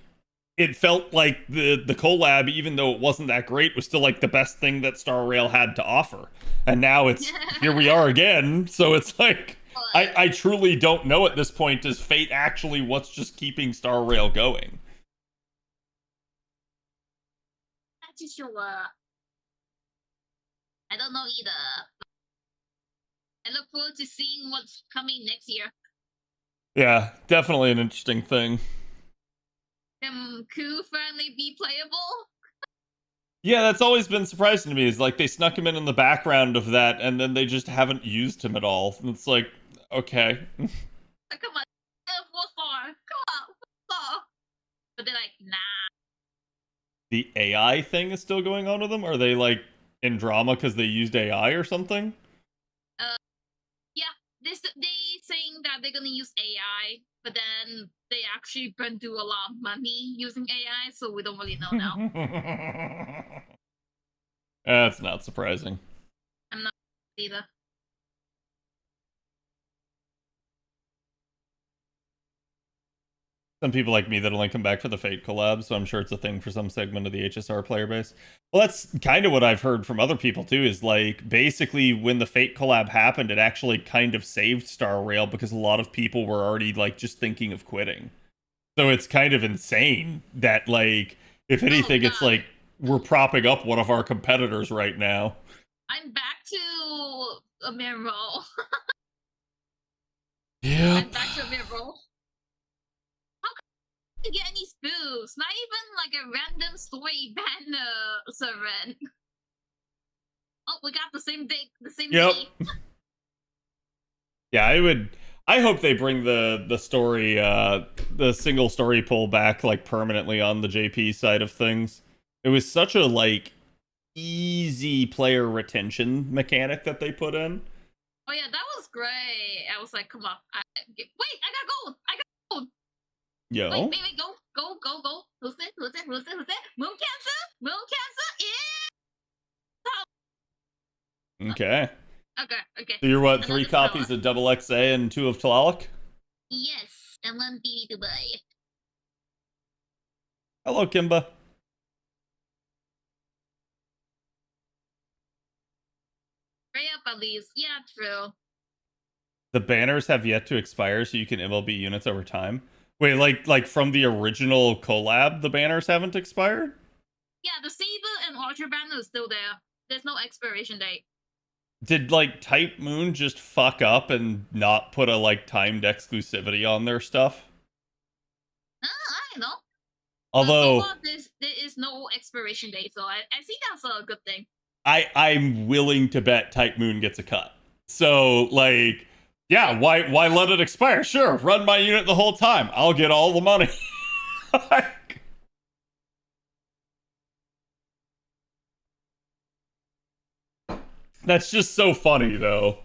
it felt like the collab, even though it wasn't that great, was still like the best thing that Star Rail had to offer. And now it's here we are again, so it's like I truly don't know at this point, is Fate actually what's just keeping Star Rail going? Not too sure. I don't know either. I look forward to seeing what's coming next year. Yeah, definitely an interesting thing. Can Ku finally be playable? Yeah, that's always been surprising to me, is like they snuck him in the background of that and then they just haven't used him at all. And it's like, okay. Come on, 4-star. Come on, 4-star. But they're like, nah. The AI thing is still going on with them? Are they like in drama because they used AI or something? Yeah, they saying that they're gonna use AI, but then they actually burn through a lot of money using AI, so we don't really know now. That's not surprising. I'm not either. Some people like me that only come back for the Fate collab, so I'm sure it's a thing for some segment of the HSR player base. Well, that's kind of what I've heard from other people too, is like basically when the Fate collab happened, it actually kind of saved Star Rail because a lot of people were already like just thinking of quitting. So it's kind of insane that like, if anything, it's like we're propping up one of our competitors right now. I'm back to a mirror roll. Yep. I'm back to a mirror roll. How can you get any spoofs? Not even like a random story banner servant. Oh, we got the same thing, the same Yep. city. Yeah, I hope they bring the story the single story pull back like permanently on the JP side of things. It was such a like easy player retention mechanic that they put in. Oh yeah, that was great. I was like, come on. Wait, I got gold. I got gold. Yo. Wait, go. Who's it? Moon Cancer? Moon Cancer? Yeah. Okay. Okay. So you're what, Another 3 copies of Double XA and 2 of Tlaloc? Yes, and 1 BB Dubai. Hello, Kimba. Right up at least. Yeah, true. The banners have yet to expire, so you can MLB units over time. Wait, like from the original collab, the banners haven't expired? Yeah, the Saber and Ultra banner is still there. There's no expiration date. Did like Type Moon just fuck up and not put a like timed exclusivity on their stuff? I don't know. Although so far, there is no expiration date, so I think that's a good thing. I'm willing to bet Type Moon gets a cut. So like, yeah, why let it expire? Sure, run my unit the whole time. I'll get all the money. That's just so funny though.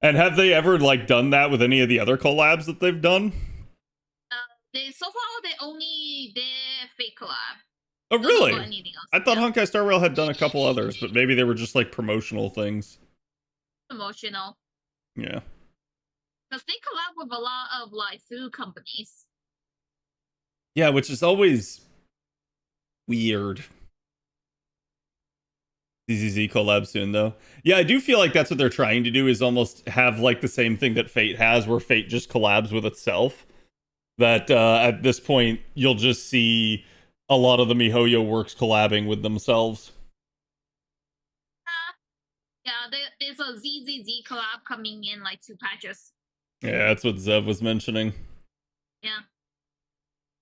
And have they ever like done that with any of the other collabs that they've done? So far they only their fake collab. Oh really? I thought yeah. Honkai Star Rail had done a couple others, but maybe they were just like promotional things. Promotional. Yeah. Because they collab with a lot of like food companies. Yeah, which is always weird. ZZZ collab soon though. Yeah, I do feel like that's what they're trying to do, is almost have like the same thing that Fate has, where Fate just collabs with itself. That at this point you'll just see a lot of the MiHoYo works collabing with themselves. Yeah, there's a ZZZ collab coming in like 2 patches. Yeah, that's what Zev was mentioning. Yeah.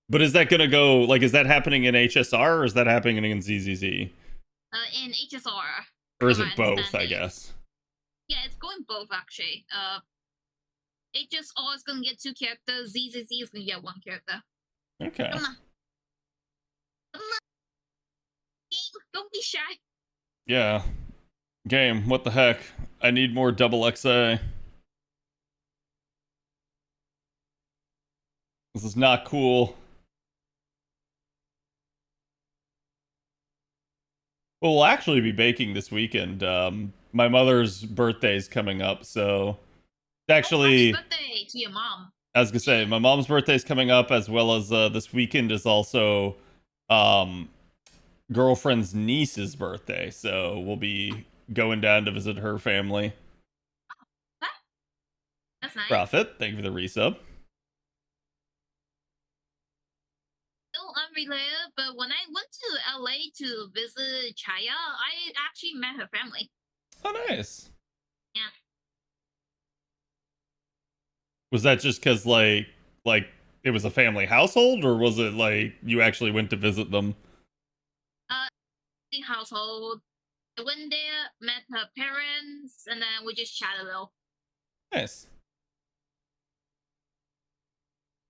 But is that gonna go, like, is that happening in HSR or is that happening in ZZZ? In HSR. Or is it both, I guess? Yeah, it's going both actually. HSR is gonna get 2 characters, ZZZ is gonna get 1 character. Okay. Come on. Game, don't be shy. Yeah. Game, what the heck? I need more Double XA. This is not cool. Well, we'll actually be baking this weekend. My mother's birthday's coming up, so actually, happy birthday to your mom. I was gonna say, my mom's birthday's coming up, as well as this weekend is also girlfriend's niece's birthday, so we'll be going down to visit her family. That's nice. Profit, thank you for the resub. Still unrelated, but when I went to LA to visit Chaya, I actually met her family. Oh, nice. Yeah. Was that just because like it was a family household, or was it like you actually went to visit them? Household. I went there, met her parents, and then we just chatted a little. Nice.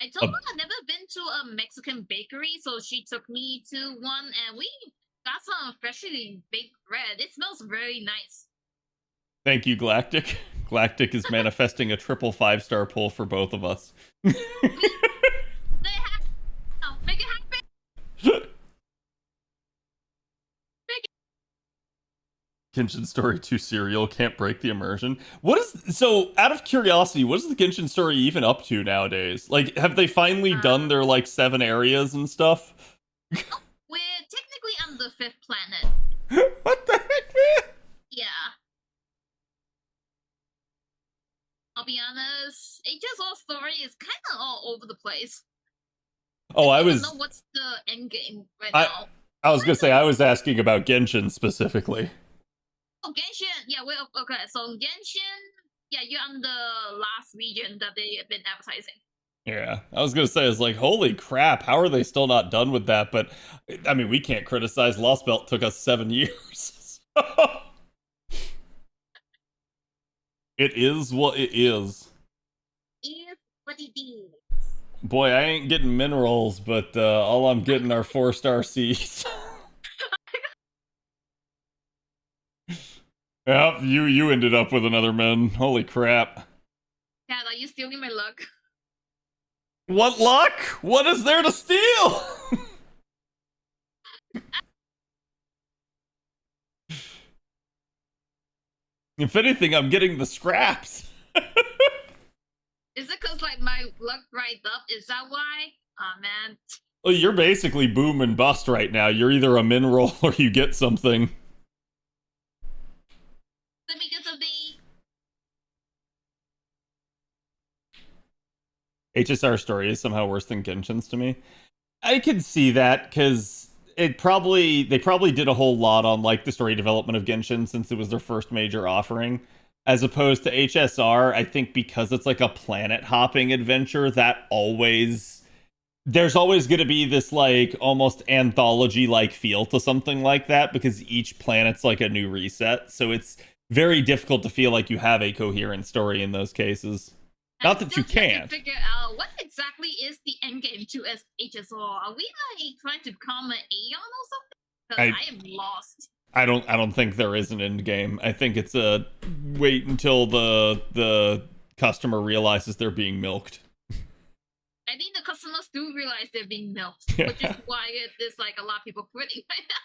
I told her I'd never been to a Mexican bakery, so she took me to one, and we got some freshly baked bread. It smells very nice. Thank you, Galactic. Galactic is manifesting a triple 5-star pull for both of us. Make it happen. Genshin Story 2 serial can't break the immersion. What is, so out of curiosity, what is the Genshin Story even up to nowadays? Like, have they finally done their like 7 areas and stuff? We're technically on the 5th planet. What the heck, man? Yeah. I'll be honest, HSR story is kind of all over the place. Oh, I don't was. know what's the end game right now. I was gonna say I was asking about Genshin specifically. Oh, Genshin. Yeah, well, okay. So Genshin, yeah, you're on the last region that they have been advertising. Yeah, I was gonna say, it's like, holy crap, how are they still not done with that? But I mean, we can't criticize. Lost Belt took us 7 years. It is what it is. Is what it is. Boy, I ain't getting minerals, but all I'm getting are 4-star seeds. Yep, you ended up with another men. Holy crap. Cat, are you stealing my luck? What luck? What is there to steal? If anything, I'm getting the scraps. Is it because like my luck dried up? Is that why? Oh man. Well, you're basically boom and bust right now. You're either a mineral or you get something. Let me get something. HSR story is somehow worse than Genshin's to me. I can see that because they probably did a whole lot on like the story development of Genshin since it was their first major offering, as opposed to HSR. I think because it's like a planet hopping adventure, that always there's always going to be this like almost anthology like feel to something like that because each planet's like a new reset. So it's very difficult to feel like you have a coherent story in those cases. Not that you can't. To figure out what exactly is the end game to HSR. Are we like trying to become an Aeon or something? Because I am lost. I don't think there is an end game. I think it's a wait until the customer realizes they're being milked. I think the customers do realize they're being milked, which is why there's like a lot of people quitting right now.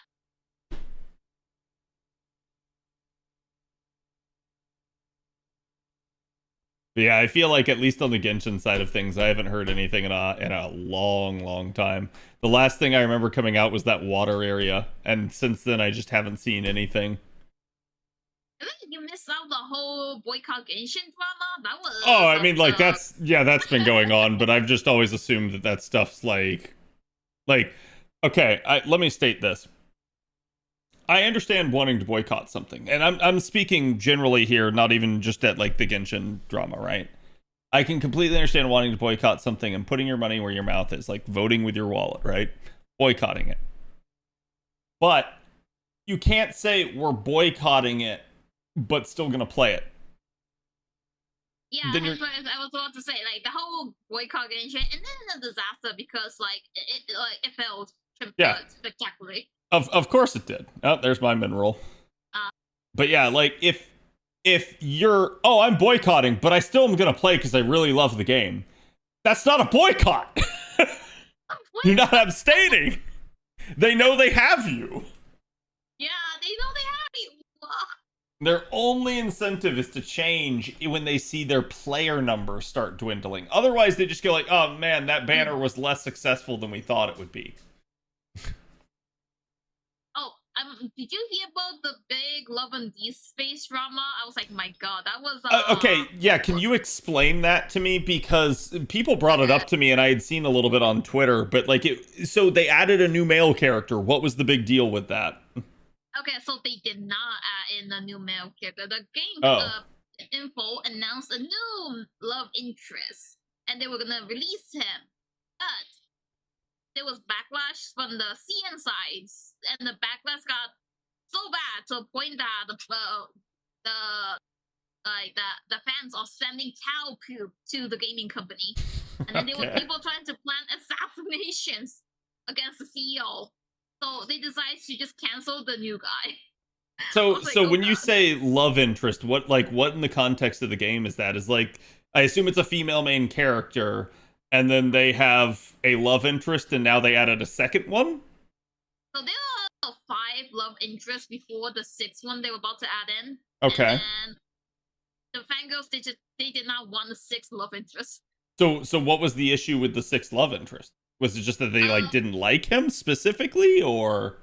But yeah, I feel like at least on the Genshin side of things, I haven't heard anything in a long time. The last thing I remember coming out was that water area, and since then I just haven't seen anything. I think you missed out the whole boycott Genshin drama. That was. Oh, I mean, like that's been going on, but I've just always assumed that stuff's like, okay. Let me state this. I understand wanting to boycott something, and I'm speaking generally here, not even just at like the Genshin drama, right? I can completely understand wanting to boycott something and putting your money where your mouth is, like voting with your wallet, right? Boycotting it. But you can't say we're boycotting it, but still gonna play it. Yeah, I was about to say like the whole boycott Genshin, and then the disaster because like it failed spectacularly. Of course it did. Oh, there's my mineral. But yeah, like if you're I'm boycotting, but I still am gonna play because I really love the game. That's not a boycott. You're not abstaining. They know they have you. Yeah, they know they have you. Their only incentive is to change when they see their player numbers start dwindling. Otherwise, they just go like, "Oh man, that banner was less successful than we thought it would be." Did you hear about the big Love and Deep Space drama? I was like, my god, that was okay, yeah, can you explain that to me? Because people brought it up to me and I had seen a little bit on Twitter, but like so they added a new male character. What was the big deal with that? Okay, so they did not add in a new male character. The game info announced a new love interest and they were gonna release him. But there was backlash from the CN sides, and the backlash got so bad to a point that the fans are sending cow poop to the gaming company, and then there were people trying to plan assassinations against the CEO. So they decided to just cancel the new guy. So when you say love interest, what in the context of the game is that? Is like, I assume it's a female main character, and then they have a love interest, and now they added a second one? So there were 5 love interests before the 6th one they were about to add in. Okay. And the fangirls, they did not want the 6th love interest. So what was the issue with the 6th love interest? Was it just that they didn't like him specifically, or?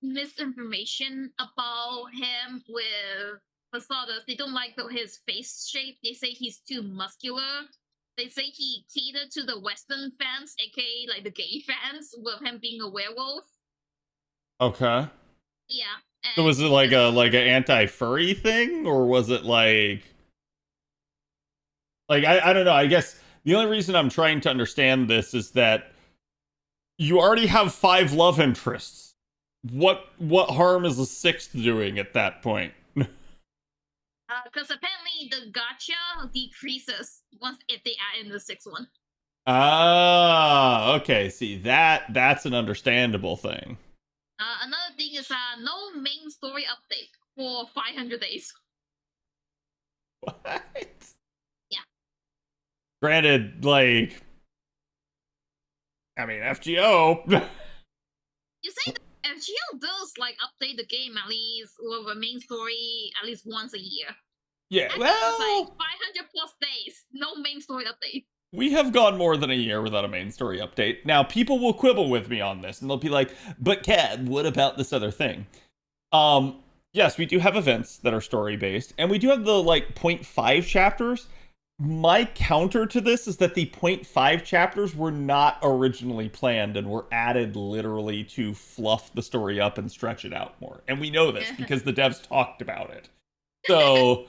Misinformation about him with Fasadas. They don't like his face shape. They say he's too muscular. they say he catered to the Western fans, aka like the gay fans, with him being a werewolf. Okay. Yeah. So was it like an anti-furry thing, or was it like I don't know. I guess the only reason I'm trying to understand this is that you already have 5 love interests. What harm is the 6th doing at that point? Because apparently the gacha decreases once if they add in the 6th one. Ah, okay. See, that's an understandable thing. Another thing is no main story update for 500 days. What? Yeah. Granted, like, I mean, FGO. You say that FGO does like update the game at least with a main story at least once a year. Yeah, It's well, like 500 plus days, no main story update. we have gone more than a year without a main story update. Now, people will quibble with me on this, and they'll be like, "But Cad, what about this other thing?" Yes, we do have events that are story based, and we do have the like 0.5 chapters. My counter to this is that the 0.5 chapters were not originally planned and were added literally to fluff the story up and stretch it out more. And we know this because the devs talked about it. So,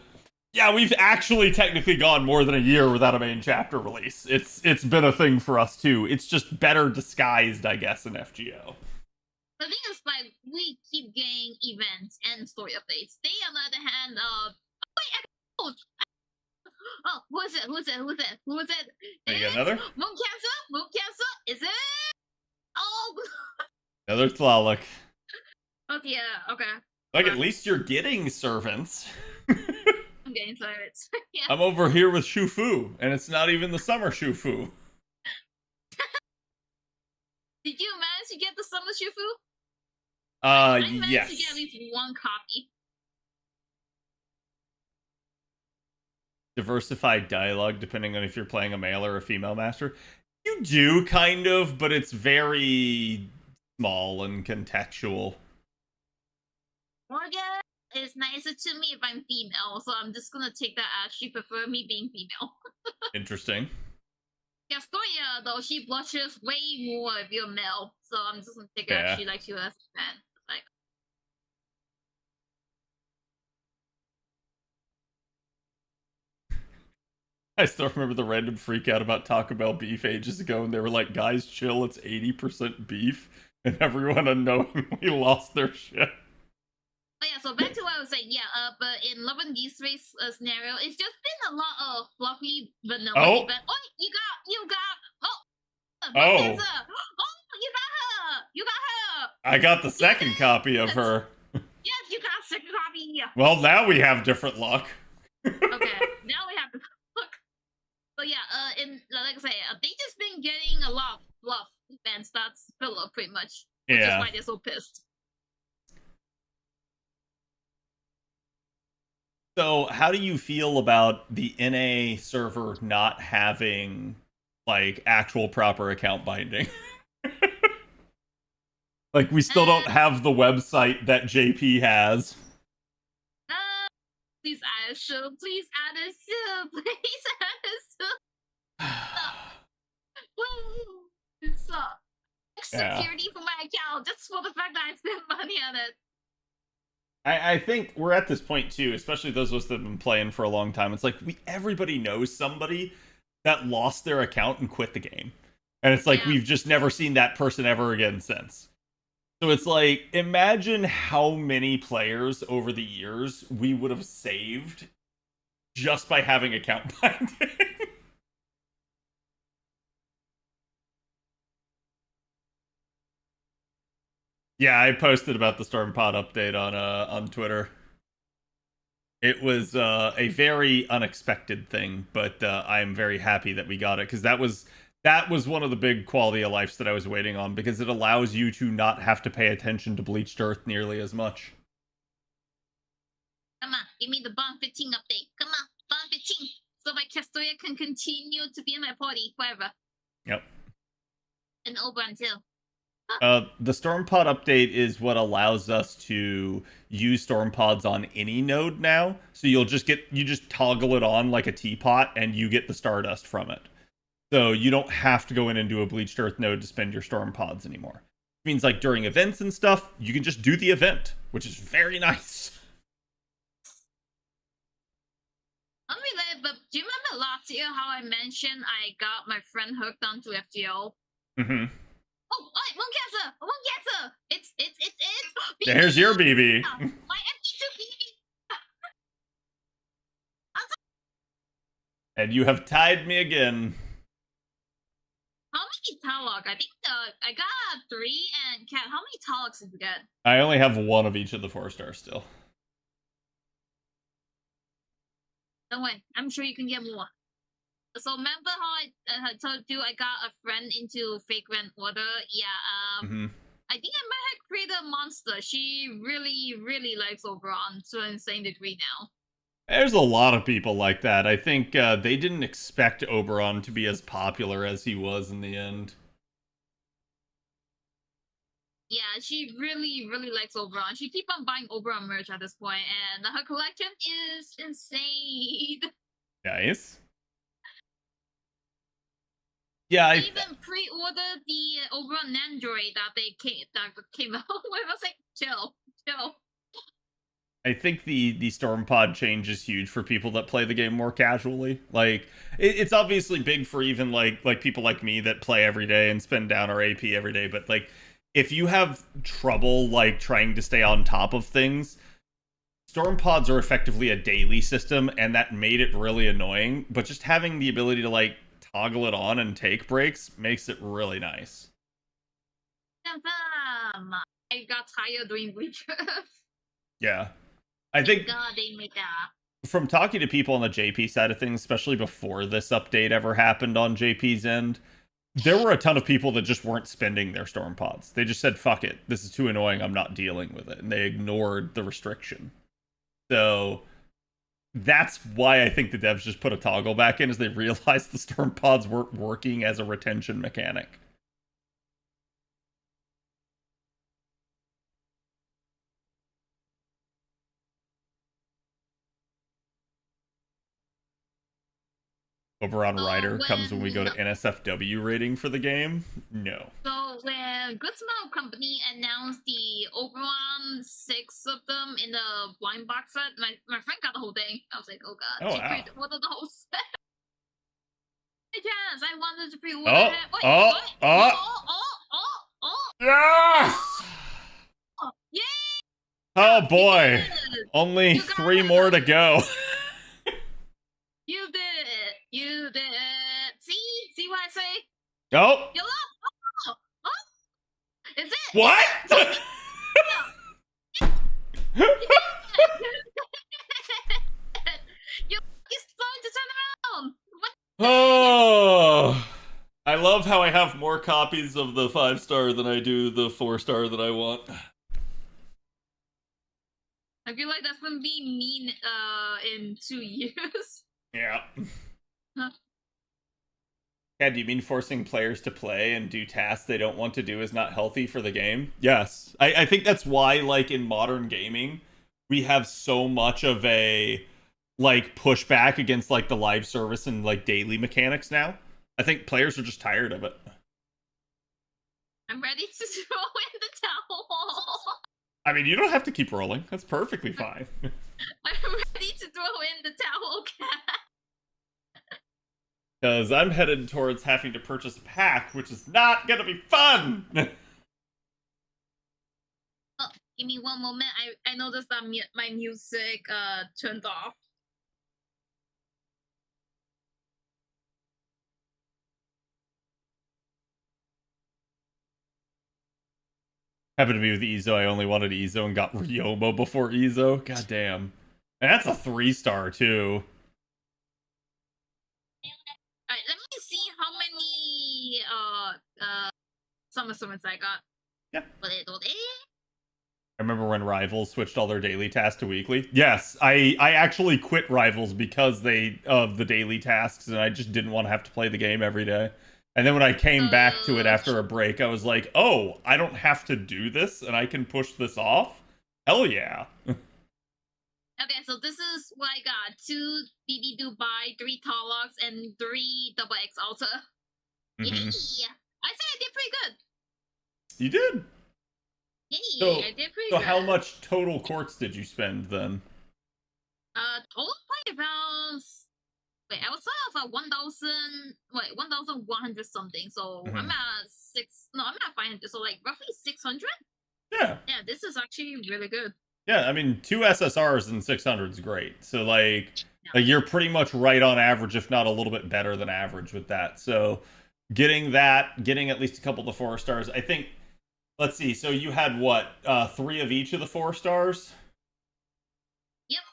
yeah, we've actually technically gone more than a year without a main chapter release. It's been a thing for us too. It's just better disguised, I guess, in FGO. The thing is, like, we keep getting events and story updates. They, on the other hand, oh, who is it? Who is it? Who is it? Who is it? You got another? Moon Cancer? Moon Cancer? Is it? Oh! Another Tlaloc. Oh, yeah, okay. Like, at least you're getting servants. I'm getting servants. Yeah. I'm over here with Shufu, and it's not even the summer Shufu. Did you manage to get the summer Shufu? I managed yes. to get at least one copy. Diversified dialogue, depending on if you're playing a male or a female master. You do, kind of, but it's very small and contextual. Morgan is nicer to me if I'm female, so I'm just gonna take that as she prefer me being female. Interesting. Castoria, though, she blushes way more if you're male, so I'm just gonna take it as she likes you as a man. Like, I still remember the random freak out about Taco Bell beef ages ago, and they were like, "Guys, chill, it's 80% beef," and everyone unknowingly lost their shit. But yeah, so back to what I was saying, but in Love and These Race scenario, it's just been a lot of fluffy vanilla event. Oh, you got you got her! I got the second copy of her. Yes, you got a second copy. Well, now we have different luck. Okay, now we have different luck. But yeah, like I say, they just been getting a lot of fluff events. That's filler, pretty much. Which is why they're so pissed. So, how do you feel about the NA server not having, like, actual proper account binding? Like, we still don't have the website that JP has. Please add us soon. Please add us soon. Please add us soon. It's security for my account, just for the fact that I spent money on it. I think we're at this point too, especially those of us that have been playing for a long time. It's like everybody knows somebody that lost their account and quit the game. And it's like we've just never seen that person ever again since. So it's like, imagine how many players over the years we would have saved just by having account binding. Yeah, I posted about the Stormpod update on Twitter. It was a very unexpected thing, but I'm very happy that we got it, because that was one of the big quality of lives that I was waiting on, because it allows you to not have to pay attention to Bleached Earth nearly as much. Come on, give me the Bond 15 update. Come on, Bond 15, so my Castoria can continue to be in my party forever. Yep. And over until. The Stormpod update is what allows us to use Stormpods on any node now. So you just toggle it on like a teapot, and you get the Stardust from it. So you don't have to go in and do a Bleached Earth node to spend your storm pods anymore. It means like during events and stuff, you can just do the event, which is very nice. Unrelated, but do you remember last year how I mentioned I got my friend hooked onto FGO? Mm-hmm. Oh, Mooncaster! It's There's your BB. My FG2 BB. And you have tied me again. How many Talok? I think I got 3, and Cat, how many Taloks did you get? I only have one of each of the 4-stars still. Don't worry, I'm sure you can get more. So remember how I told you I got a friend into Vagrant Order? Yeah, I think I might have created a monster. She really likes Oberon to an insane degree now. There's a lot of people like that. I think they didn't expect Oberon to be as popular as he was in the end. Yeah, she really likes Oberon. She keeps on buying Oberon merch at this point, and her collection is insane. Nice. Yeah, I even pre-ordered the Oberon Android that came out with. I was like, chill. I think the Storm Pod change is huge for people that play the game more casually. Like, it's obviously big for even like people like me that play every day and spend down our AP every day. But like, if you have trouble like trying to stay on top of things, Storm Pods are effectively a daily system, and that made it really annoying. But just having the ability to like toggle it on and take breaks makes it really nice. I got tired doing Bleachers. Yeah. I think God, they made that. From talking to people on the JP side of things, especially before this update ever happened on JP's end, there were a ton of people that just weren't spending their storm pods. They just said, fuck it, this is too annoying, I'm not dealing with it. And they ignored the restriction. So that's why I think the devs just put a toggle back in, as they realized the storm pods weren't working as a retention mechanic. Oberon Rider comes when we go to NSFW rating for the game? No. So when Good Smile Company announced the Oberon 6 of them in the blind box set, my friend got the whole thing. I was like, oh god, she created one of the whole set. Yes, I wanted to pre-order it. Yes! Yay! Oh boy, only 3 more to go. You did it. See what I say? Oh. Is it? What? You're starting to turn around. Oh, I love how I have more copies of the 5-star than I do the 4-star that I want. I feel like that's gonna be mean in 2 years. Yeah. Huh. Yeah, do you mean forcing players to play and do tasks they don't want to do is not healthy for the game? Yes. I think that's why, like, in modern gaming, we have so much of a, like, pushback against, like, the live service and, like, daily mechanics now. I think players are just tired of it. I'm ready to throw in the towel. I mean, you don't have to keep rolling. That's perfectly fine. I'm ready to throw in the towel, Cat. Because I'm headed towards having to purchase a pack, which is not going to be fun! Oh, give me one moment. I noticed that my music turned off. Happened to be with Izo. I only wanted Izo and got Ryomo before Izo. God damn. And that's a 3-star, too. Alright, let me see how many summer summons I got. Yeah. I remember when Rivals switched all their daily tasks to weekly. Yes, I actually quit Rivals because of the daily tasks, and I just didn't want to have to play the game every day. And then when I came back to it after a break, I was like, oh, I don't have to do this, and I can push this off? Hell yeah. Okay, so this is what I got. 2 BB Dubai, 3 Talox, and 3 XX Alta. Yay! Mhm. I said I did pretty good. You did. Yay! I did pretty So good. how much total quartz did you spend then? Total probably around. Wait, I was sort of at 1,000. Wait, 1,100 something. So Mhm. I'm at six. No, I'm at 500. So like roughly 600. Yeah. Yeah, this is actually really good. Yeah, I mean, 2 SSRs and 600 is great. So like you're pretty much right on average, if not a little bit better than average with that. So getting at least a couple of the 4 stars, I think. Let's see. So you had what? 3 of each of the 4 stars? Yep.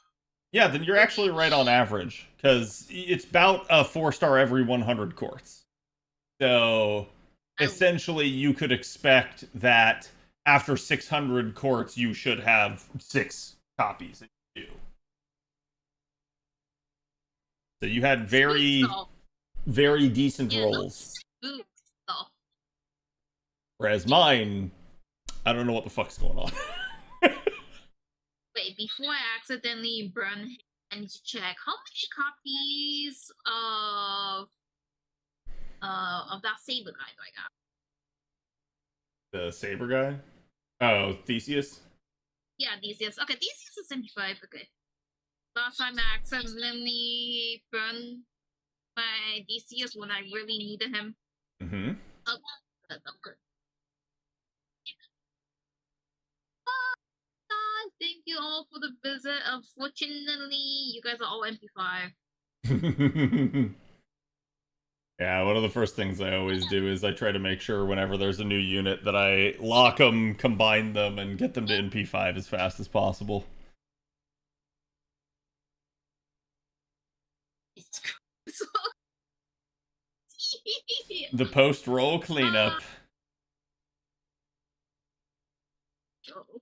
Yeah, then you're actually right on average because it's about a 4 star every 100 quartz. So essentially, you could expect that after 600 quartz, you should have 6 copies. So you had very decent rolls. Whereas mine, I don't know what the fuck's going on. Wait, before I accidentally burn, I need to check how many copies of that saber guy do I got? The saber guy? Oh, Theseus? Yeah, Theseus. Okay, Theseus is 75. Okay. Last time I accidentally burned my Theseus when I really needed him. Mm-hmm. Oh, that's not good. Thank you all for the visit. Unfortunately, you guys are all MP5. Yeah, one of the first things I always do is I try to make sure whenever there's a new unit that I lock them, combine them, and get them to NP5 as fast as possible. The post-roll cleanup.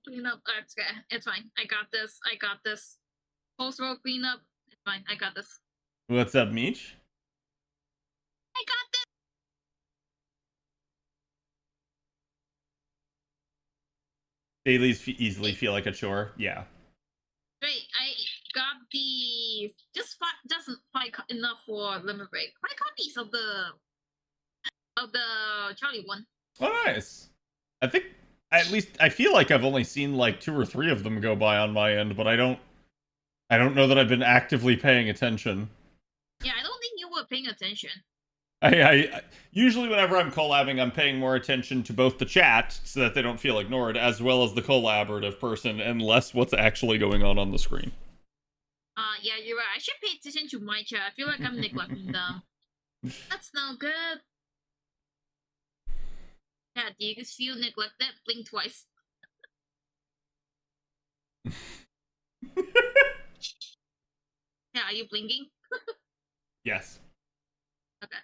Cleanup. It's okay. It's fine. I got this. I got this. Post-roll cleanup. It's fine. I got this. What's up, Meech? I got this. Dailies easily feel like a chore. Yeah. Great. I got the just five enough for limit break. 5 copies of the Charlie one. Oh, nice. I think at least I feel like I've only seen like 2 or 3 of them go by on my end, but I don't know that I've been actively paying attention. Yeah, I don't think you were paying attention. I usually whenever I'm collabing, I'm paying more attention to both the chat so that they don't feel ignored, as well as the collaborative person, and less what's actually going on the screen. Yeah, you're right. I should pay attention to my chat. I feel like I'm neglecting them. That's no good. Yeah, do you guys feel neglected? Blink twice. Yeah, are you blinking? Yes. Okay.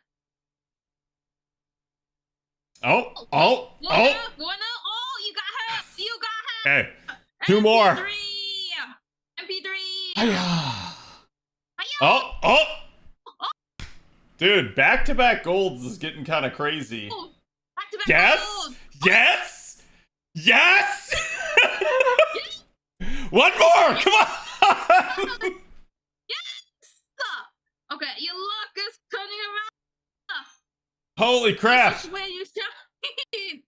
Oh! You got her! You got her! Hey, 2 more! MP3! Oh! Dude, back-to-back golds is getting kind of crazy. Back-to-back yes! gold. Yes! Yes! One more! Come on! Yes! Okay, your luck is turning around. Holy crap! This is where you shine.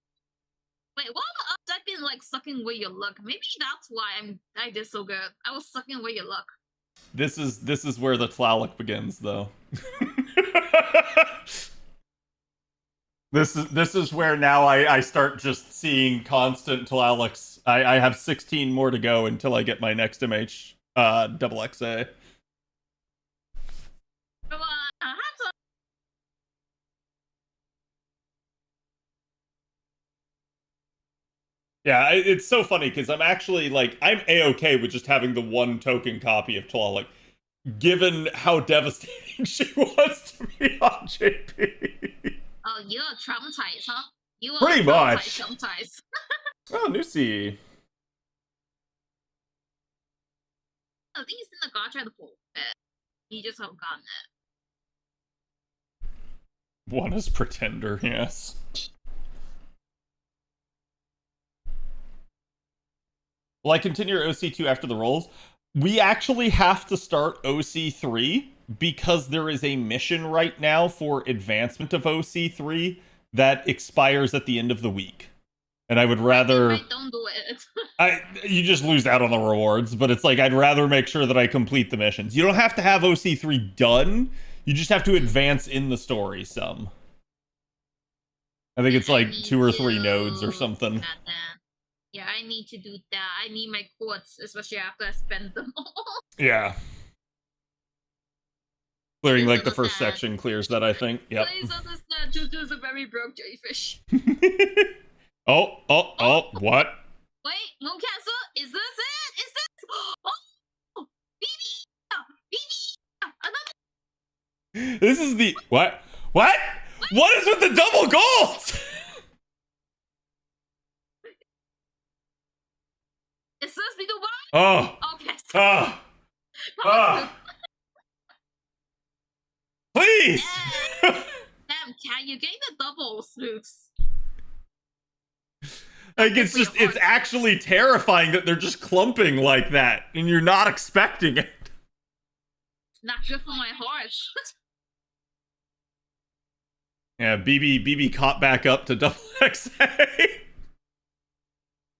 Wait, what I've been like sucking away your luck. Maybe that's why I did so good. I was sucking away your luck. This is where the Tlaloc begins, though. This is where now I start just seeing constant Tlalocs. I have 16 more to go until I get my next MHXXA. Yeah, it's so funny because I'm actually like I'm a-okay with just having the 1 token copy of Tlaloc, given how devastating she was to me on JP. Oh, you're traumatized, huh? You are pretty much. Sometimes. Oh, Nusi. I think it's in the gacha the full bit. You just haven't gotten it. One is Pretender, yes. Will I continue OC2 after the rolls? We actually have to start OC3 because there is a mission right now for advancement of OC3 that expires at the end of the week. And I would rather don't do it. you just lose out on the rewards, but it's like I'd rather make sure that I complete the missions. You don't have to have OC3 done. You just have to advance in the story some. I think it's like 2 or 3 nodes or something. Yeah, I need to do that. I need my quartz, especially after I spend them all. Yeah. Clearing like the first section clears that, I think. Yep. Please understand, Juju is a very broke jellyfish. Oh, what? Wait, Moon Castle? Is this it? Is this? Oh! BB! Another. This is the. What? What? What is with the double gold? Is this be the one? Oh. Okay. Please! Damn, Cat, you're getting the double smooths. Like, it's actually terrifying that they're just clumping like that, and you're not expecting it. It's not good for my horse. Yeah, BB caught back up to double XA.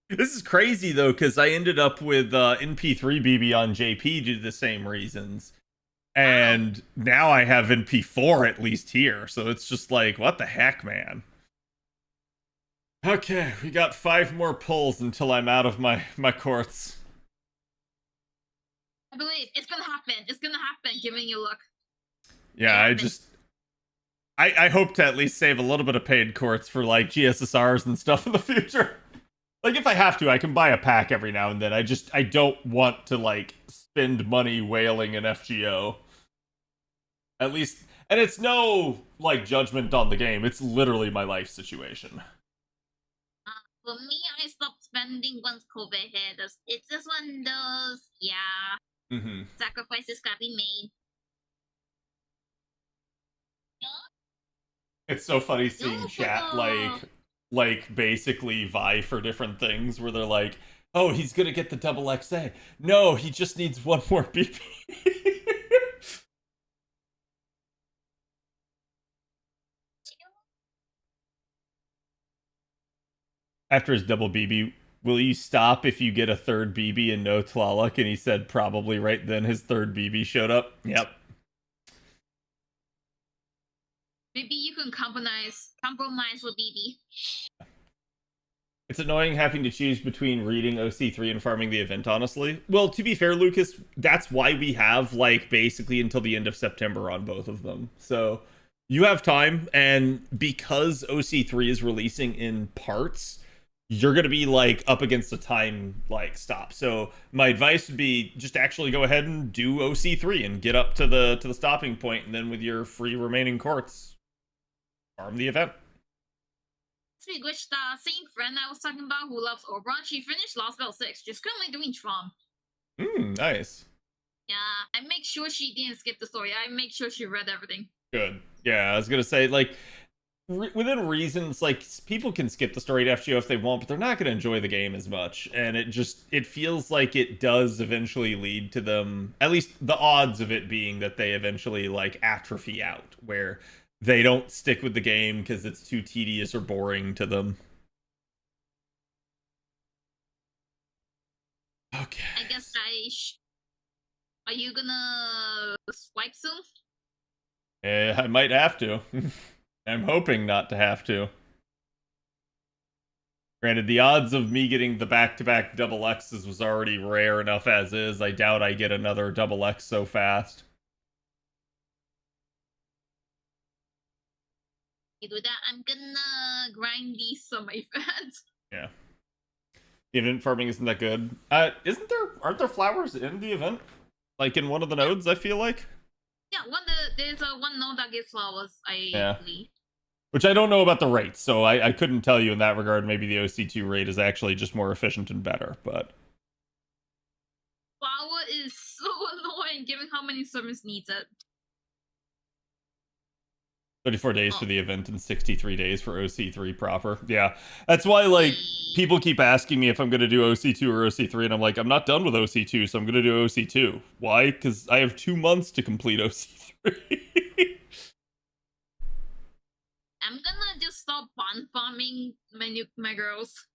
This is crazy, though, because I ended up with NP3 BB on JP due to the same reasons. And now I have NP4 at least here, so it's just like, what the heck, man? Okay, we got 5 more pulls until I'm out of my quartz. I believe it's gonna happen. It's gonna happen, giving you luck. Yeah, I hope to at least save a little bit of paid quartz for like GSSRs and stuff in the future. Like, if I have to, I can buy a pack every now and then. I don't want to like spend money whaling an FGO. At least, and it's no like judgment on the game. It's literally my life situation. For me, I stopped spending once COVID hit. It's just one of those, sacrifices gotta be made. It's so funny seeing chat like basically vie for different things where they're like, oh, he's gonna get the double XA. No, he just needs one more BP. After his double BB, will you stop if you get a third BB and no Tlaloc? And he said probably right then his third BB showed up. Yep. Maybe you can compromise with BB. It's annoying having to choose between reading OC3 and farming the event, honestly. Well, to be fair, Lucas, that's why we have, like, basically until the end of September on both of them. So, you have time, and because OC3 is releasing in parts, you're going to be, like, up against a time, like, stop. So, my advice would be just actually go ahead and do OC3 and get up to the stopping point, and then with your free remaining quartz, farm the event. Speak which, the same friend I was talking about who loves Oberon, she finished Lost Belt 6. She's currently doing Trom. Nice. Yeah, I make sure she didn't skip the story. I make sure she read everything. Good. Yeah, I was gonna say, like, within reasons, like, people can skip the story to FGO if they want, but they're not gonna enjoy the game as much. And it feels like it does eventually lead to them, at least the odds of it being that they eventually, like, atrophy out, where they don't stick with the game because it's too tedious or boring to them. Okay. I guess are you gonna swipe soon? I might have to. I'm hoping not to have to. Granted, the odds of me getting the back-to-back double X's was already rare enough as is. I doubt I get another double X so fast. With that, I'm gonna grind these summer events. Yeah. The event farming isn't that good. Aren't there flowers in the event? Like in one of the nodes, I feel like? Yeah, there's one node that gives flowers, I believe. Which I don't know about the rates, so I couldn't tell you in that regard. Maybe the OC2 rate is actually just more efficient and better, but... Flower is so annoying given how many summers needs it. 34 days for Oh, the event and 63 days for OC3 proper. Yeah. That's why, like, people keep asking me if I'm going to do OC2 or OC3, and I'm like, I'm not done with OC2, so I'm going to do OC2. Why? Because I have 2 months to complete OC3. I'm gonna just stop bond farming my girls.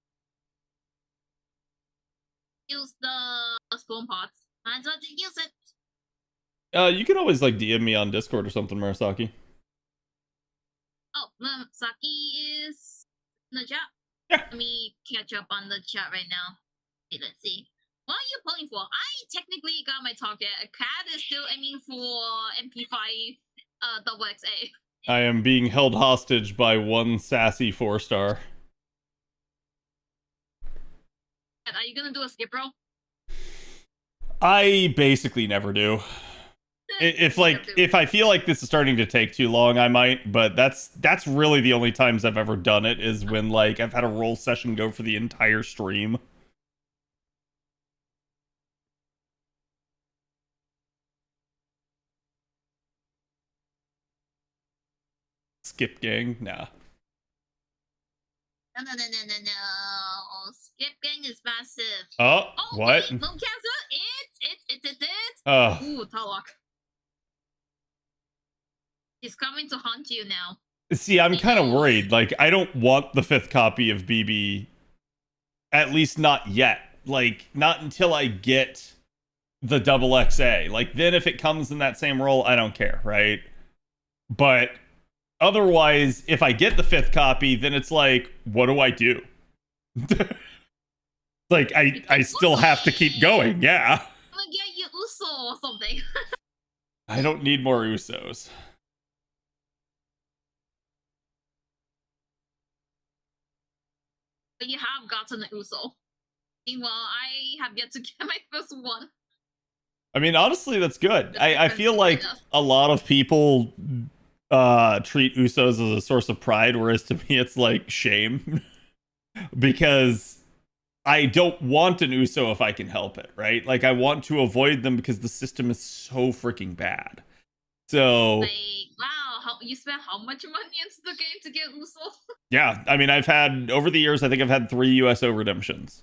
Use the spawn pots. Might as well just use it. You can always, like, DM me on Discord or something, Murasaki. Oh, Saki is in the chat. Yeah. Let me catch up on the chat right now. Okay, let's see. What are you pulling for? I technically got my target. Cat is still aiming for MP5 double XA. I am being held hostage by one sassy 4-star. Are you gonna do a skip roll? I basically never do. If I feel like this is starting to take too long, I might, but that's really the only times I've ever done it is when, like, I've had a roll session go for the entire stream. Skip gang? Nah. No. Skip gang is massive. Oh, what? Wait, Moon Cancer? It. Oh. Ooh, Talok. He's coming to haunt you now. See, I'm kind of worried. Like, I don't want the 5th copy of BB. At least not yet. Like, not until I get the double XA. Like, then if it comes in that same role, I don't care, right? But otherwise, if I get the 5th copy, then it's like, what do I do? Like, I still have to keep going, yeah. I'm gonna get you Uso or something. I don't need more Usos. But you have gotten an Uso. Meanwhile, I have yet to get my first one. I mean, honestly, that's good. I feel like a lot of people treat Usos as a source of pride, whereas to me it's like shame. Because I don't want an Uso if I can help it, right? Like, I want to avoid them because the system is so freaking bad. So, like, wow, you spent how much money into the game to get Uso? Yeah, I mean, I've had, over the years, I think I've had 3 USO redemptions.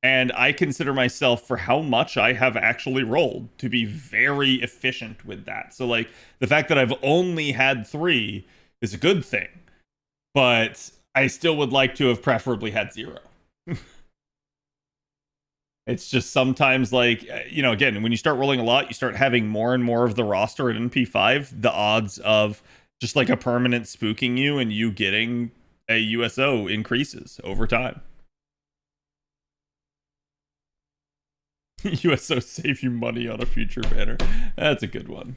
And I consider myself, for how much I have actually rolled, to be very efficient with that. So, like, the fact that I've only had 3 is a good thing. But I still would like to have preferably had 0. It's just sometimes, like, you know, again, when you start rolling a lot, you start having more and more of the roster at NP5. The odds of just like a permanent spooking you and you getting a USO increases over time. USO save you money on a future banner. That's a good one.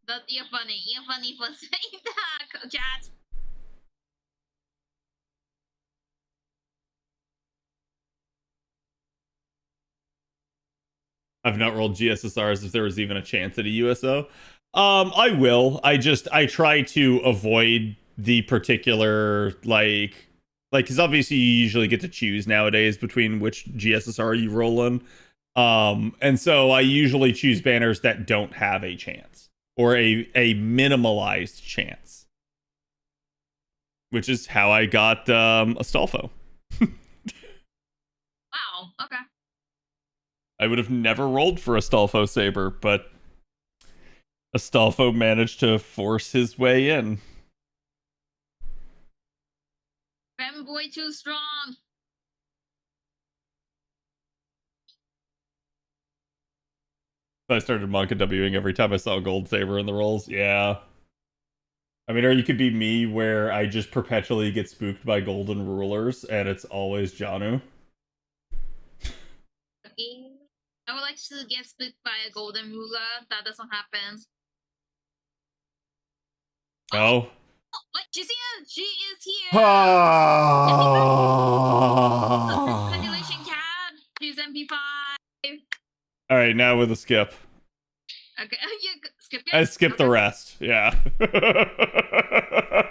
But you're funny. You're funny for saying that, chat. I've not rolled GSSRs if there was even a chance at a USO. I will. I try to avoid the particular, like, because obviously you usually get to choose nowadays between which GSSR you roll in. And so I usually choose banners that don't have a chance or a minimalized chance, which is how I got Astolfo. Wow, okay. I would have never rolled for Astolfo Saber, but Astolfo managed to force his way in. Femboy too strong. I started Monka Wing every time I saw Gold Saber in the rolls. Yeah. I mean, or you could be me, where I just perpetually get spooked by golden rulers, and it's always Janu. Okay. I would like to get spooked by a golden ruler. That doesn't happen. Oh. What? She's here! She is here! Congratulations, Cat! She's MP5! Alright, now with a skip. Okay, you skip it? I skipped the rest, yeah. Okay.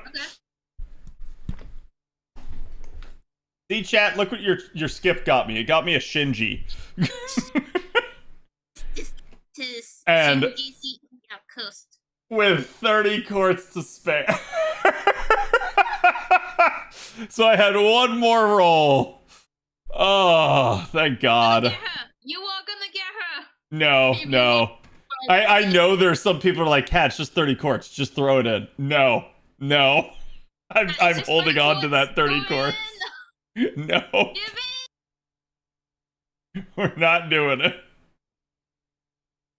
See, chat, look what your skip got me. It got me a Shinji. And cursed. with 30 quarts to spare. So I had one more roll. Oh, thank God. Get her. You are gonna get her. No, no. I know there's some people who are like, Cat, it's just 30 quarts. Just throw it in. No, no. I'm holding on to that 30 quarts. No. Give it. We're not doing it.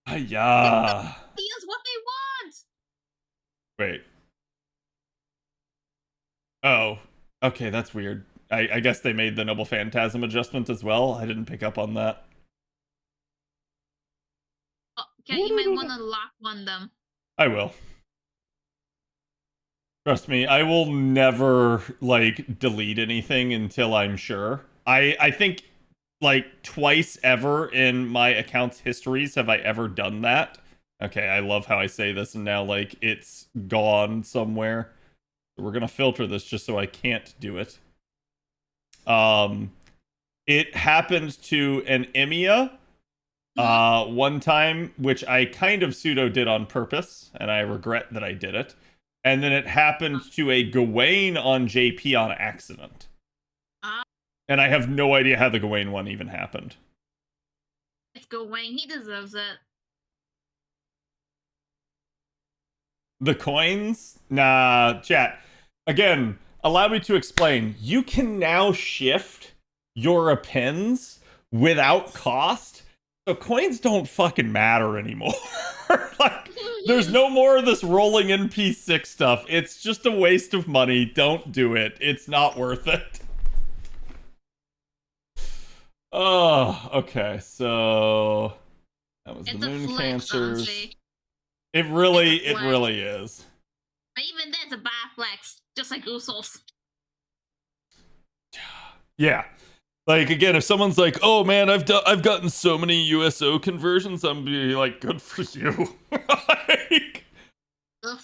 Yeah. Here's what they want. Wait. Oh. Okay, that's weird. I guess they made the Noble Phantasm adjustment as well. I didn't pick up on that. Oh, okay, you might want to lock on them. I will. Trust me, I will never, like, delete anything until I'm sure. I think, like, twice ever in my account's histories have I ever done that. Okay, I love how I say this, and now, like, it's gone somewhere. We're gonna filter this just so I can't do it. It happened to an Emiya one time, which I kind of pseudo did on purpose, and I regret that I did it. And then it happened to a Gawain on JP on accident. And I have no idea how the Gawain one even happened. It's Gawain, he deserves it. The coins? Nah, chat. Again, allow me to explain. You can now shift your appends without cost, so coins don't fucking matter anymore. Like, there's no more of this rolling NP6 stuff. It's just a waste of money. Don't do it. It's not worth it. Oh, okay. So that was the moon cancers. It really is. But even that's a bad flex, just like Usos. Yeah. Like, again, if someone's like, "Oh man, I've gotten so many USO conversions," I'm be like, "Good for you." Like,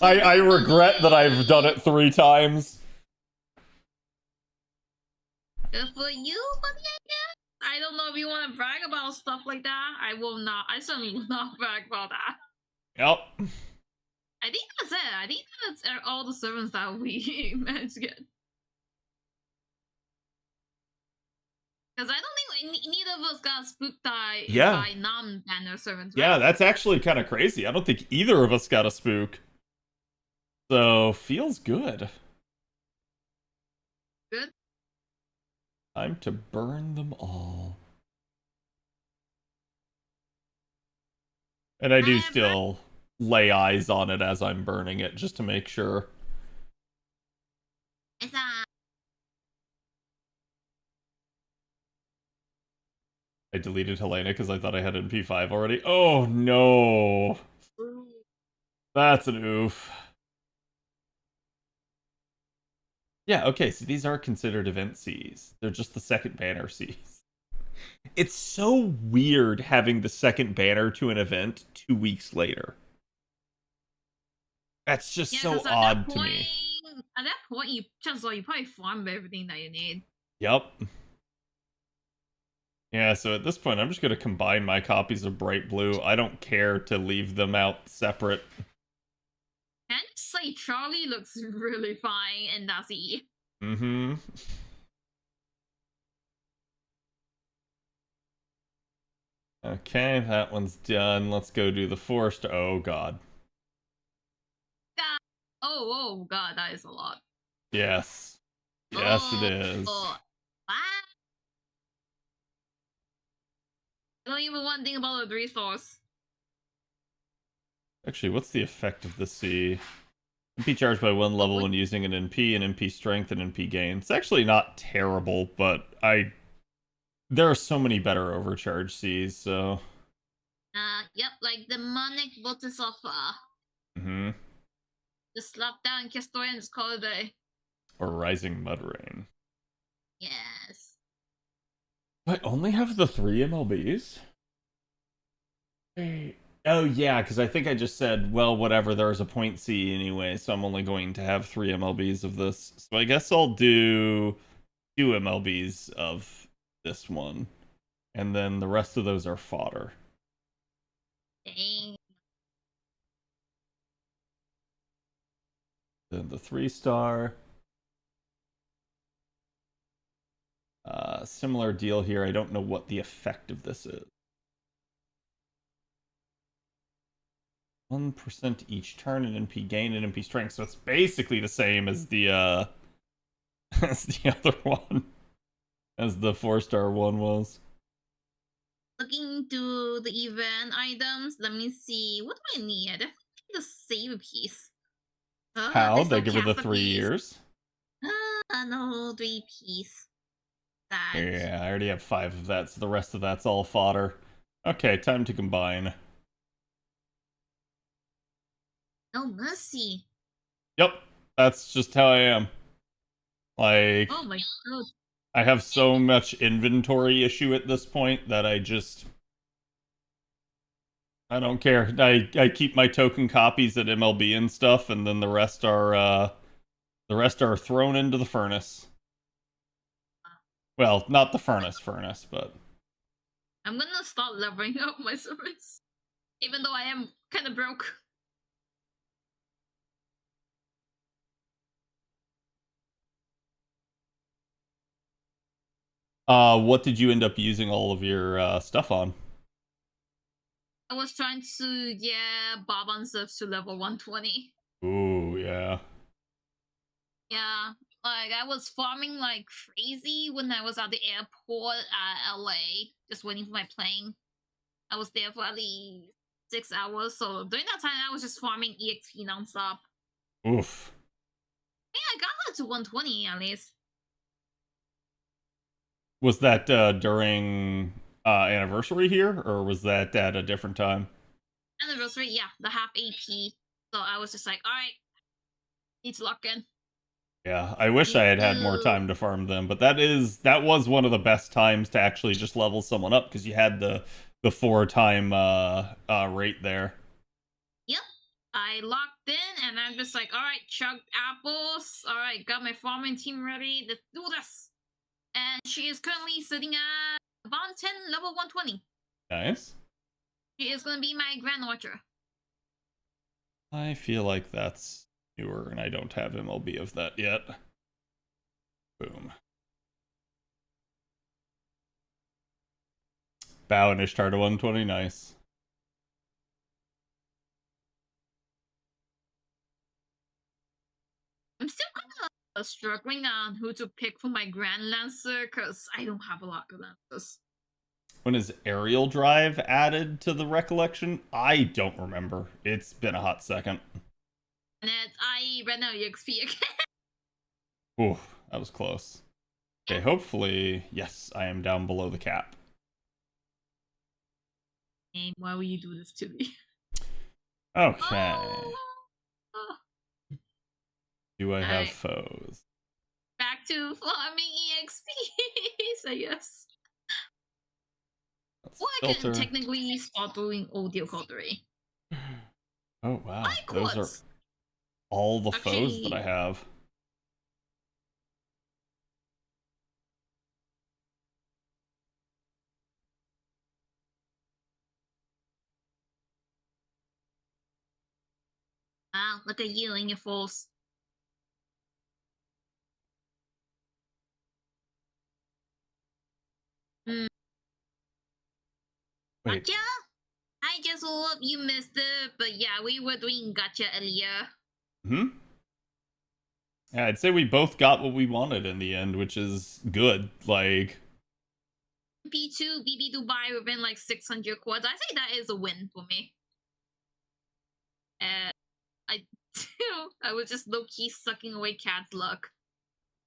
I regret that I've done it 3 times. Good for you, buddy. I don't know if you want to brag about stuff like that. I will not. I certainly will not brag about that. Yep. I think that's it. I think that's all the servants that we managed to get. Because I don't think neither of us got spooked by non-banner servants, right? Yeah, that's actually kind of crazy. I don't think either of us got a spook. So, feels good. Good. Time to burn them all. And I do still lay eyes on it as I'm burning it, just to make sure. I deleted Helena because I thought I had it in P5 already. Oh no! That's an oof. Yeah, okay, so these are considered event Cs. They're just the second banner Cs. It's so weird having the second banner to an event 2 weeks later. That's just so odd to me. At that point, chances are you probably farmed everything that you need. Yep. Yeah, so at this point, I'm just going to combine my copies of Bright Blue. I don't care to leave them out separate. And say Charlie looks really fine in that E. Mm-hmm. Okay, that one's done. Let's go do the forest. Oh, God. Oh, God, that is a lot. Yes. Yes, it is. Wow. I don't even want to think about the resource. Actually, what's the effect of the C? NP charged by 1 level when using an NP, and NP strength, and NP gain. It's actually not terrible, but there are so many better overcharge Cs, so... Yep, like demonic Bodhisattva. Mm-hmm. Just slap down Kestori and just call it a day. Or Rising Mud Rain. Yes. I only have the 3 MLBs? Oh, yeah, because I think I just said, well, whatever, there's a point C anyway, so I'm only going to have 3 MLBs of this. So I guess I'll do 2 MLBs of this one. And then the rest of those are fodder. Dang. the 3-star. Similar deal here. I don't know what the effect of this is. 1% each turn and NP gain and NP strength. So it's basically the same as the as the other one. As the 4-star one was. Looking into the event items, let me see. What do I need? I definitely need the save piece. How? There's They no give her the caster 3 piece. years? No 3 piece. That. Yeah, I already have 5 of that, so the rest of that's all fodder. Okay, time to combine. No mercy. Yep, that's just how I am. Like, Oh my god. I have so much inventory issue at this point that I don't care. I keep my token copies at MLB and stuff, and then the rest are thrown into the furnace. Well, not the furnace, but I'm gonna start leveling up my servants, even though I am kind of broke. what did you end up using all of your stuff on? I was trying to get Bob on serves to level 120. Ooh, yeah. Yeah, like I was farming like crazy when I was at the airport at LA, just waiting for my plane. I was there for at least 6 hours, so during that time I was just farming EXP nonstop. Oof. Yeah, I got her to 120 at least. Was that during anniversary here, or was that at a different time? Anniversary, yeah, the half AP. So I was just like, alright, need to lock in. Yeah, I wish I had had more time to farm them, but that was one of the best times to actually just level someone up because you had the 4-time rate there. Yep. I locked in and I'm just like, alright, chugged apples. Alright, got my farming team ready. Let's do this. And she is currently sitting at Von 10 level 120. Nice. She is gonna be my Grand Watcher. I feel like that's newer, and I don't have MLB of that yet. Boom. Bow and Ishtar to 120, nice. I'm still kind of struggling on who to pick for my Grand Lancer because I don't have a lot of Lancers. When is Aerial Drive added to the recollection? I don't remember. It's been a hot second. And I ran out EXP again. Ooh, that was close. Okay, hopefully, yes, I am down below the cap. And why would you do this to me? Okay. Oh. Do I have foes? Back to farming EXP. So yes. Well, I can technically start doing audio cautery. Oh wow, those are all the foes that I have. Wow, look at you and your foes. Wait. Gotcha? I just hope you missed it, but yeah, we were doing gotcha earlier. Yeah, I'd say we both got what we wanted in the end, which is good. Like P2, BB Dubai within like 600 quads. I say that is a win for me. I was just low-key sucking away Cat's luck.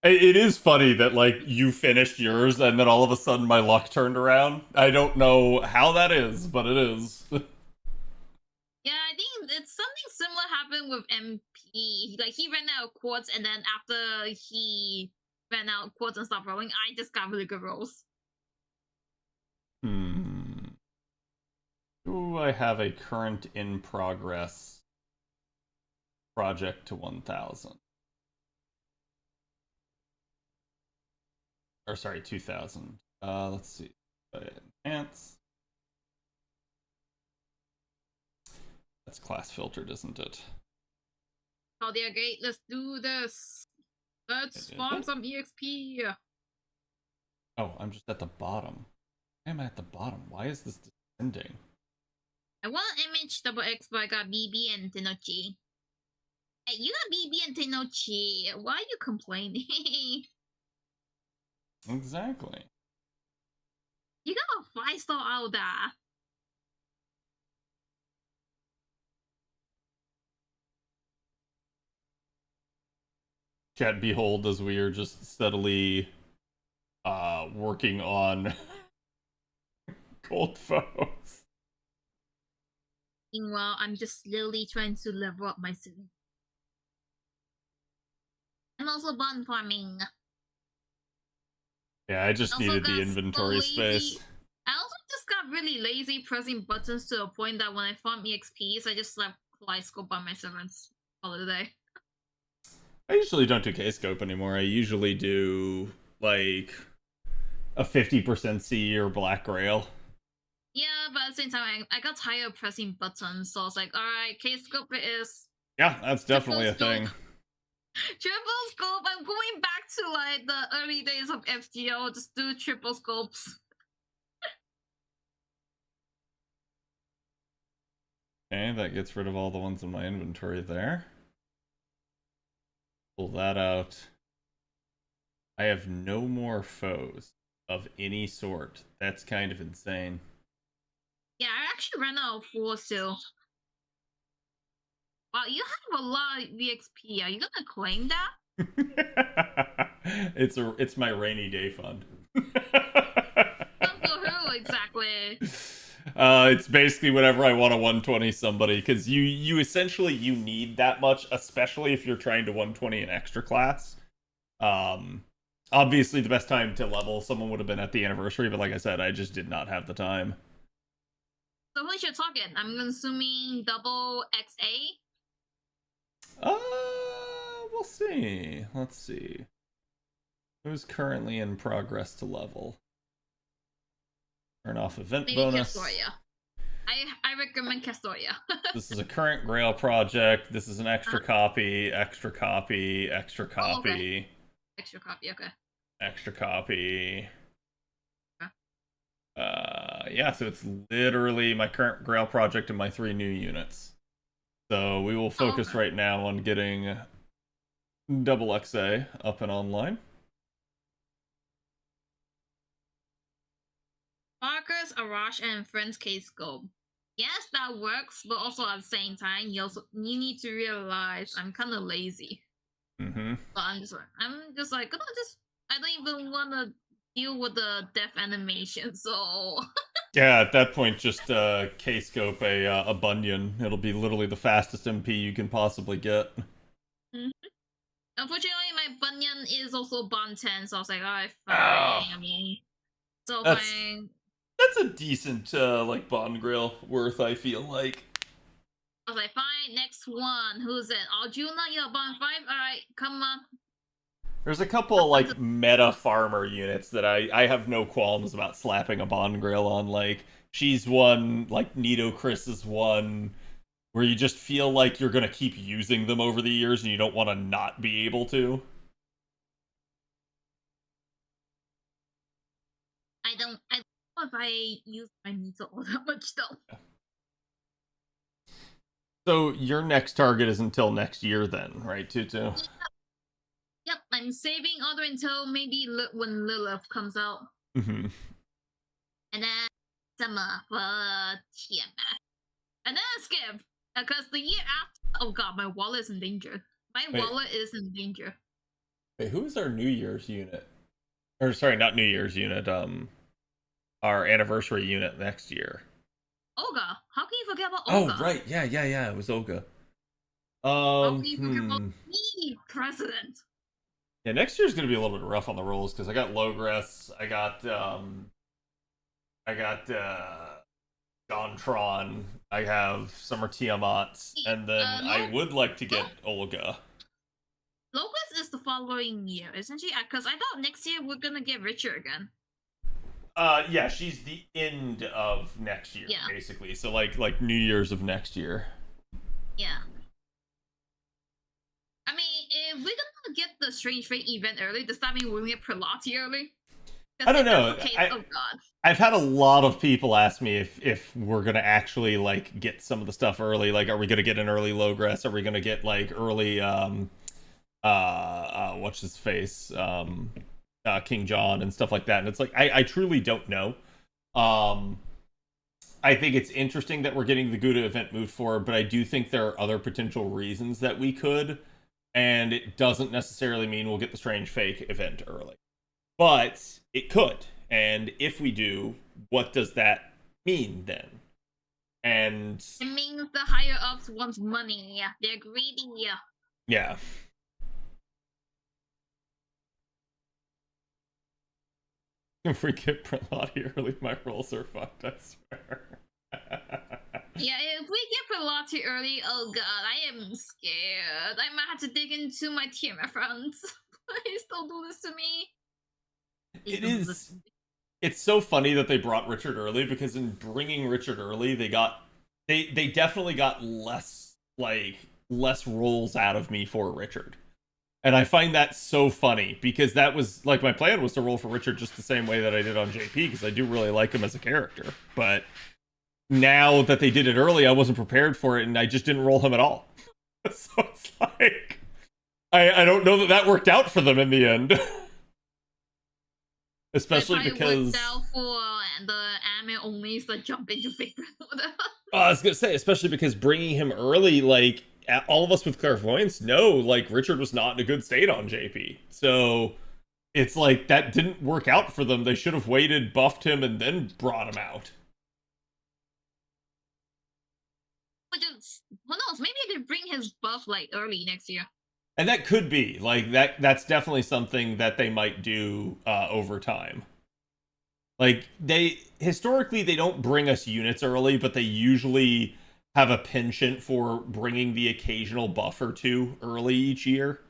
It is funny that like you finished yours and then all of a sudden my luck turned around. I don't know how that is, but it is. Yeah, I think it's something similar happened with MP. Like he ran out of quartz, and then after he ran out of quartz and stopped rolling, I just got really good rolls. Do I have a current in progress project to 1,000? Or sorry, 2,000. Let's see. Enhance. That's class filtered, isn't it? Oh, they're great. Let's do this. Let's farm some EXP. Oh, I'm just at the bottom. Why am I at the bottom? Why is this descending? I want MHXXA, but I got BB and Tenochi. Hey, you got BB and Tenochi. Why are you complaining? Exactly. You got a 5-star Alda. Chat, behold, as we are just steadily working on gold foes. Meanwhile, I'm just slowly trying to level up my city. I'm also bond farming. Yeah, I just needed the inventory space. I also just got really lazy pressing buttons to a point that when I farm EXPs, I just like Kaleidoscope by my servants all the day. I usually don't do K-Scope anymore. I usually do, like, a 50% C or Black Grail. Yeah, but at the same time, I got tired of pressing buttons, so I was like, alright, K-Scope it is. Yeah, that's definitely a thing. Triple scope. I'm going back to like the early days of FGO. Just do triple scopes. Okay, that gets rid of all the ones in my inventory there. Pull that out. I have no more foes of any sort. That's kind of insane. Yeah, I actually ran out of 4 still. Wow, you have a lot of EXP. Are you gonna claim that? It's my rainy day fund. Fund for who exactly? It's basically whenever I want to 120 somebody, because you essentially you need that much, especially if you're trying to 120 an extra class. Obviously the best time to level someone would have been at the anniversary, but like I said, I just did not have the time. So who's your target? I'm assuming double XA. We'll see. Let's see. Who's currently in progress to level? Turn off event Maybe bonus. Castoria. I recommend Castoria. This is a current Grail project. This is an extra copy, extra copy, extra copy. Oh, okay. Extra copy, okay. Extra copy. Yeah, so it's literally my current Grail project and my 3 new units. So we will focus right now on getting double XA up and online. Marcus, Arash, and Friends K-Scope. Yes, that works, but also at the same time, you need to realize I'm kind of lazy. Mm-hmm. But I'm just like, I don't even want to deal with the death animation, so. Yeah, at that point, just K-Scope a Bunyan. It'll be literally the fastest MP you can possibly get. Mm-hmm. Unfortunately, my Bunyan is also Bond 10, so I was like, alright, fine. Oh. I mean, so That's, fine. That's a decent, like, Bond Grill worth, I feel like. I was like, fine, next one. Who's it? Arjuna, you're Bond 5? Alright, come on. There's a couple, like, meta farmer units that I have no qualms about slapping a Bond Grill on. Like, she's one, like, Nito Chris is one, where you just feel like you're gonna keep using them over the years and you don't want to not be able to. I don't know if I use my Nito all that much, though. Yeah. So, your next target is until next year then, right, Tutu? Yep, I'm saving other until maybe when Lilith comes out. Mm-hmm. And then summer for TMS. And then skip. Because the year after, oh god, my wallet is in danger. Wallet is in danger. Wait, who is our New Year's unit? Or, sorry, not New Year's unit, our anniversary unit next year. Olga. How can you forget about Olga? Oh, right, yeah, it was Olga. How can you forget about me, President? Yeah, next year's gonna be a little bit rough on the rolls because I got Logress, I got Jontron, I have Summer Tiamats, and then I would like to get Olga. Logress is the following year, isn't she? Because I thought next year we're gonna get richer again. Yeah, she's the end of next year, basically. So like New Year's of next year. Yeah. we're gonna get the Strange Fate event early. Does that mean we're gonna get Prelati early? I don't know. Case, oh god. I've had a lot of people ask me if we're gonna actually like get some of the stuff early. Like, are we gonna get an early Logress? Are we gonna get like early what's his face? King John and stuff like that. And it's like I truly don't know. I think it's interesting that we're getting the Gouda event moved forward, but I do think there are other potential reasons that we could, and it doesn't necessarily mean we'll get the Strange Fake event early. But it could, and if we do, what does that mean then? And it means the higher ups want money. They're greedy. Yeah. If we get Prelati early, my rolls are fucked, I swear. Yeah, if we get Prelati early, oh god, I am scared. I might have to dig into my TMF friends. Please don't do this to me. It's so funny that they brought Richard early, because in bringing Richard early, they definitely got less rolls out of me for Richard. And I find that so funny, because that was, like, my plan was to roll for Richard just the same way that I did on JP, because I do really like him as a character. But now that they did it early, I wasn't prepared for it, and I just didn't roll him at all. So it's like, I don't know that worked out for them in the end. Especially because worked out for the anime onlys that jump into favorite order. I was gonna say, especially because bringing him early, like, all of us with clairvoyance know, like, Richard was not in a good state on JP. So it's like that didn't work out for them. They should have waited, buffed him, and then brought him out. But just, who knows? Maybe they bring his buff like early next year. And that could be like that's definitely something that they might do over time. Like, historically they don't bring us units early, but they usually have a penchant for bringing the occasional buff or two early each year.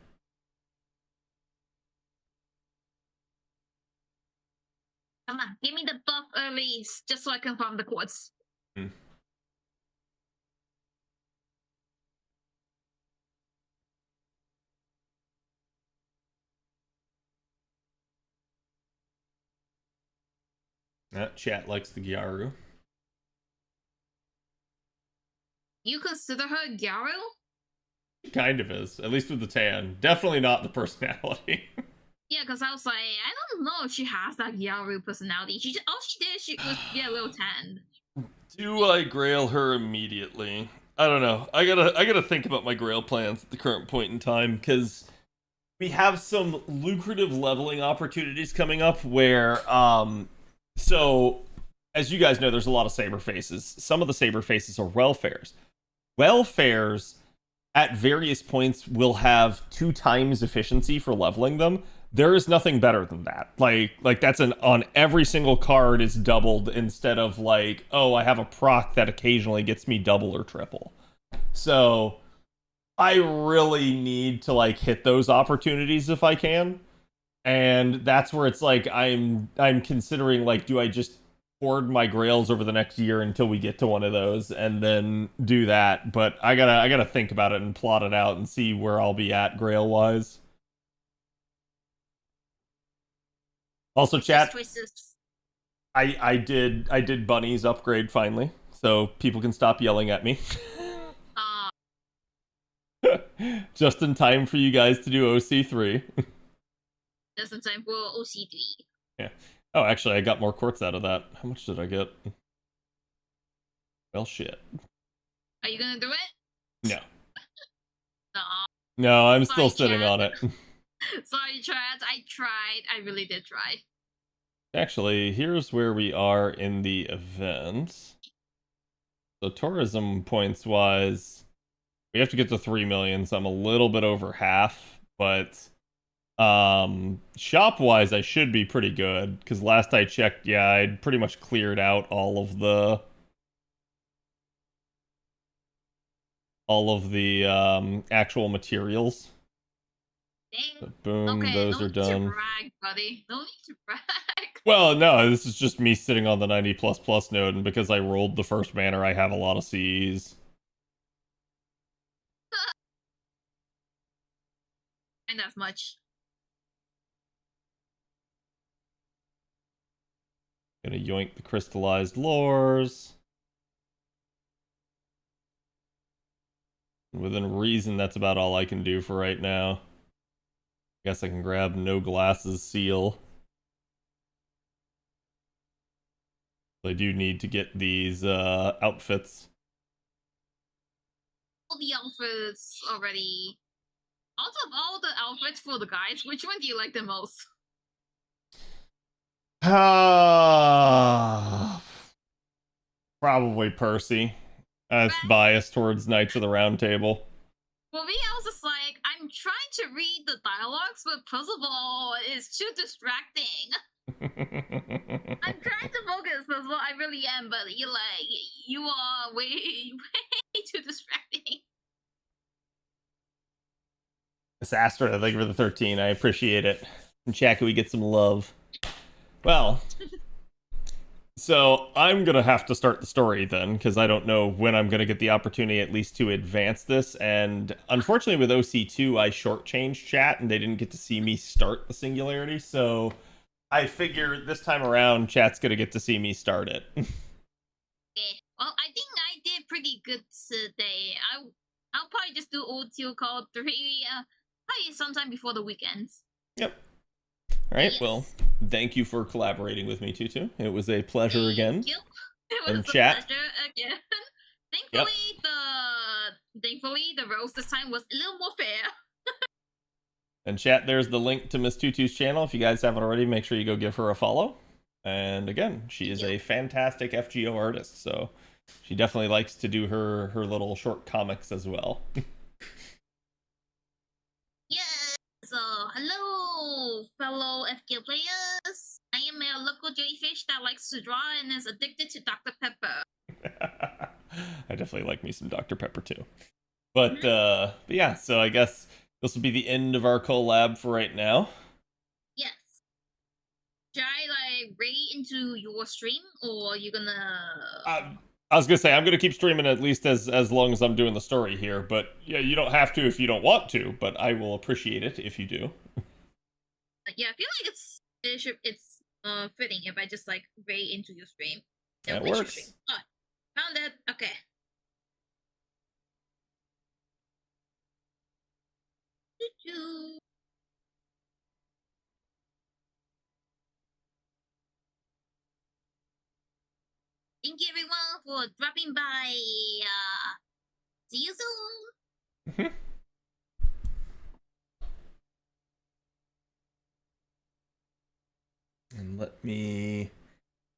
Come on, give me the buff early, just so I can farm the quartz. Chat likes the Gyaru. You consider her Gyaru? Kind of is, at least with the tan. Definitely not the personality. Yeah, because I was like, I don't know if she has that Gyaru personality. All she did was get a little tanned. Do I grail her immediately? I don't know. I gotta think about my grail plans at the current point in time, because we have some lucrative leveling opportunities coming up where so, as you guys know, there's a lot of saber faces. Some of the saber faces are welfares. Welfares, at various points, will have 2 times efficiency for leveling them. There is nothing better than that. Like that's on every single card is doubled, instead of like, oh, I have a proc that occasionally gets me double or triple. So I really need to like hit those opportunities if I can. And that's where it's like I'm considering, like, do I just hoard my grails over the next year until we get to one of those and then do that? But I gotta think about it and plot it out and see where I'll be at grail wise. Also, chat, I did Bunny's upgrade finally, so people can stop yelling at me. Just in time for you guys to do OC3. Just in time for OC3. Yeah. Oh, actually, I got more quartz out of that. How much did I get? Well, shit. Are you gonna do it? No. No, I'm still sitting on it. Sorry, Chad. I tried. I really did try. Actually, here's where we are in the event. So tourism points wise, we have to get to 3 million, so I'm a little bit over half, but shop wise I should be pretty good, because last I checked, yeah, I'd pretty much cleared out all of the actual materials. Dang. So boom, okay, those no are need done. To brag, buddy. No need to brag. Well, no, this is just me sitting on the 90++ node, and because I rolled the first banner, I have a lot of Cs. And as much. Gonna yoink the crystallized lores. Within reason, that's about all I can do for right now. Guess I can grab no glasses seal. I do need to get these outfits. All the outfits already. Out of all the outfits for the guys, which one do you like the most? Probably Percy. That's biased towards Knights of the Round Table. For me, I was just like, I'm trying to read the dialogues, but Percival is too distracting. I'm trying to focus, Percival. I really am, but you are way too distracting. Miss Astra, thank you for the 13. I appreciate it. And chat, can we get some love? Well, so I'm gonna have to start the story then, because I don't know when I'm gonna get the opportunity at least to advance this. And unfortunately, with OC2, I shortchanged chat, and they didn't get to see me start the Singularity. So I figure this time around, chat's gonna get to see me start it. Okay. Well, I think I did pretty good today. I'll probably just do OT call 3. Probably sometime before the weekends. Yep. All right. Yes. Well, thank you for collaborating with me, Tutu. It was a pleasure again. Thank you. It was And a chat. pleasure again. Thankfully, the roast this time was a little more fair. And chat, there's the link to Miss Tutu's channel. If you guys haven't already, make sure you go give her a follow. And again, she is a fantastic FGO artist, so she definitely likes to do her little short comics as well. Yes. So, hello, fellow FGO players. I am a local jellyfish that likes to draw and is addicted to Dr. Pepper. I definitely like me some Dr. Pepper too. But yeah, so I guess this will be the end of our collab for right now. Yes. Should I raid into your stream, or are you gonna? I was gonna say I'm gonna keep streaming at least as long as I'm doing the story here. But yeah, you don't have to if you don't want to. But I will appreciate it if you do. Yeah, I feel like it's fitting if I just raid into your stream. That works. Stream. Oh, found it. Okay. Thank you everyone for dropping by. See you soon. And let me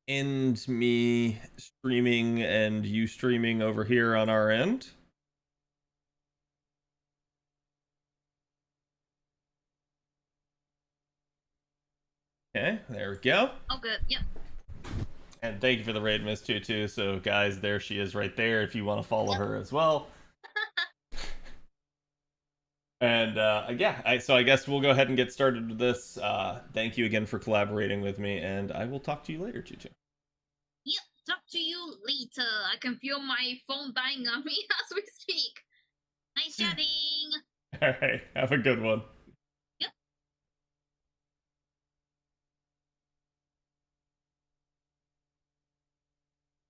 end me streaming and you streaming over here on our end. Okay, there we go. Oh, good. Yep. And thank you for the raid, Miss Tutu. So, guys, there she is right there if you want to follow her as well. And, yeah, so I guess we'll go ahead and get started with this. Thank you again for collaborating with me, and I will talk to you later, Tutu. Yep, talk to you later. I can feel my phone dying on me as we speak. Nice chatting. All right, have a good one. Yep.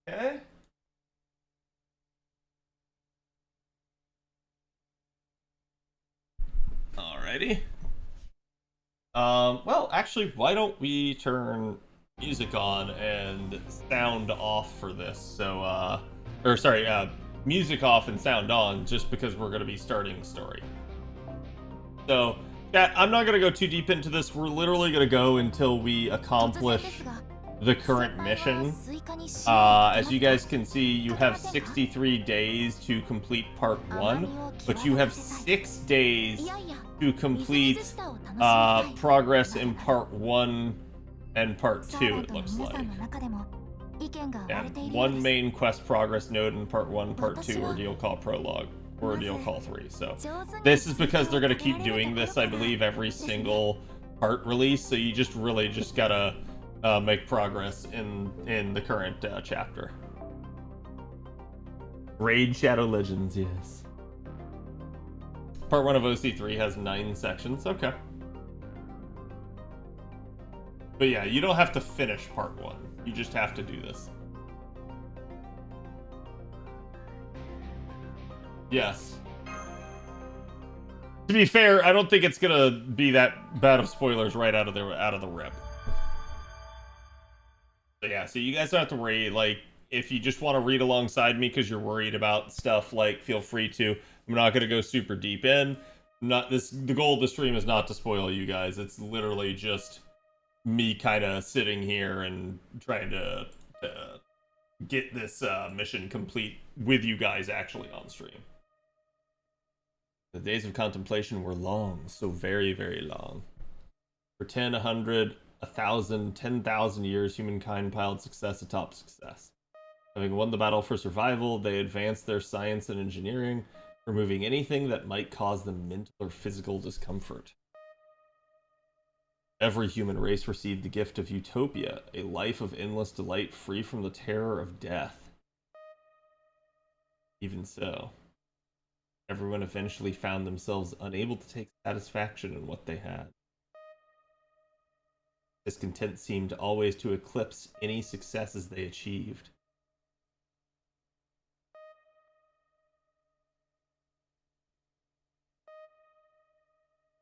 Okay. Alrighty. Well, actually, why don't we turn music on and sound off for this? So, music off and sound on, just because we're going to be starting the story. So, chat, I'm not going to go too deep into this. We're literally going to go until we accomplish the current mission. As you guys can see, you have 63 days to complete part 1, but you have 6 days to complete progress in part 1 and part 2, it looks like. Yeah, 1 main quest progress node in part 1, part 2, Ordeal Call Prologue, or Ordeal Call 3. So this is because they're going to keep doing this, I believe, every single part release, so you just gotta make progress in the current chapter. Raid Shadow Legends, yes. Part 1 of OC3 has 9 sections. Okay. But yeah, you don't have to finish part 1. You just have to do this. Yes. To be fair, I don't think it's gonna be that bad of spoilers right out of the rip. So yeah, so you guys don't have to worry. Like, if you just want to read alongside me because you're worried about stuff, like, feel free to. I'm not gonna go super deep in. The goal of the stream is not to spoil you guys. It's literally just me kind of sitting here and trying to get this mission complete with you guys actually on stream. The days of contemplation were long, so very, very long. For 10, 100, 1,000, 10,000 years, humankind piled success atop success. Having won the battle for survival, they advanced their science and engineering, removing anything that might cause them mental or physical discomfort. Every human race received the gift of utopia, a life of endless delight free from the terror of death. Even so, everyone eventually found themselves unable to take satisfaction in what they had. Discontent seemed always to eclipse any successes they achieved.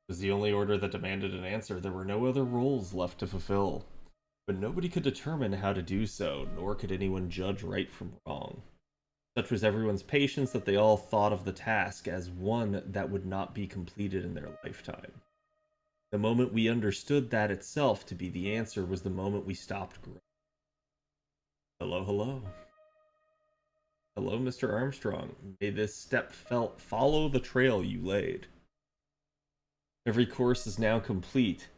It was the only order that demanded an answer. There were no other roles left to fulfill. But nobody could determine how to do so, nor could anyone judge right from wrong. Such was everyone's patience that they all thought of the task as one that would not be completed in their lifetime. The moment we understood that itself to be the answer was the moment we stopped growing. Hello, hello. Hello, Mr. Armstrong. May this step follow the trail you laid. Every course is now complete.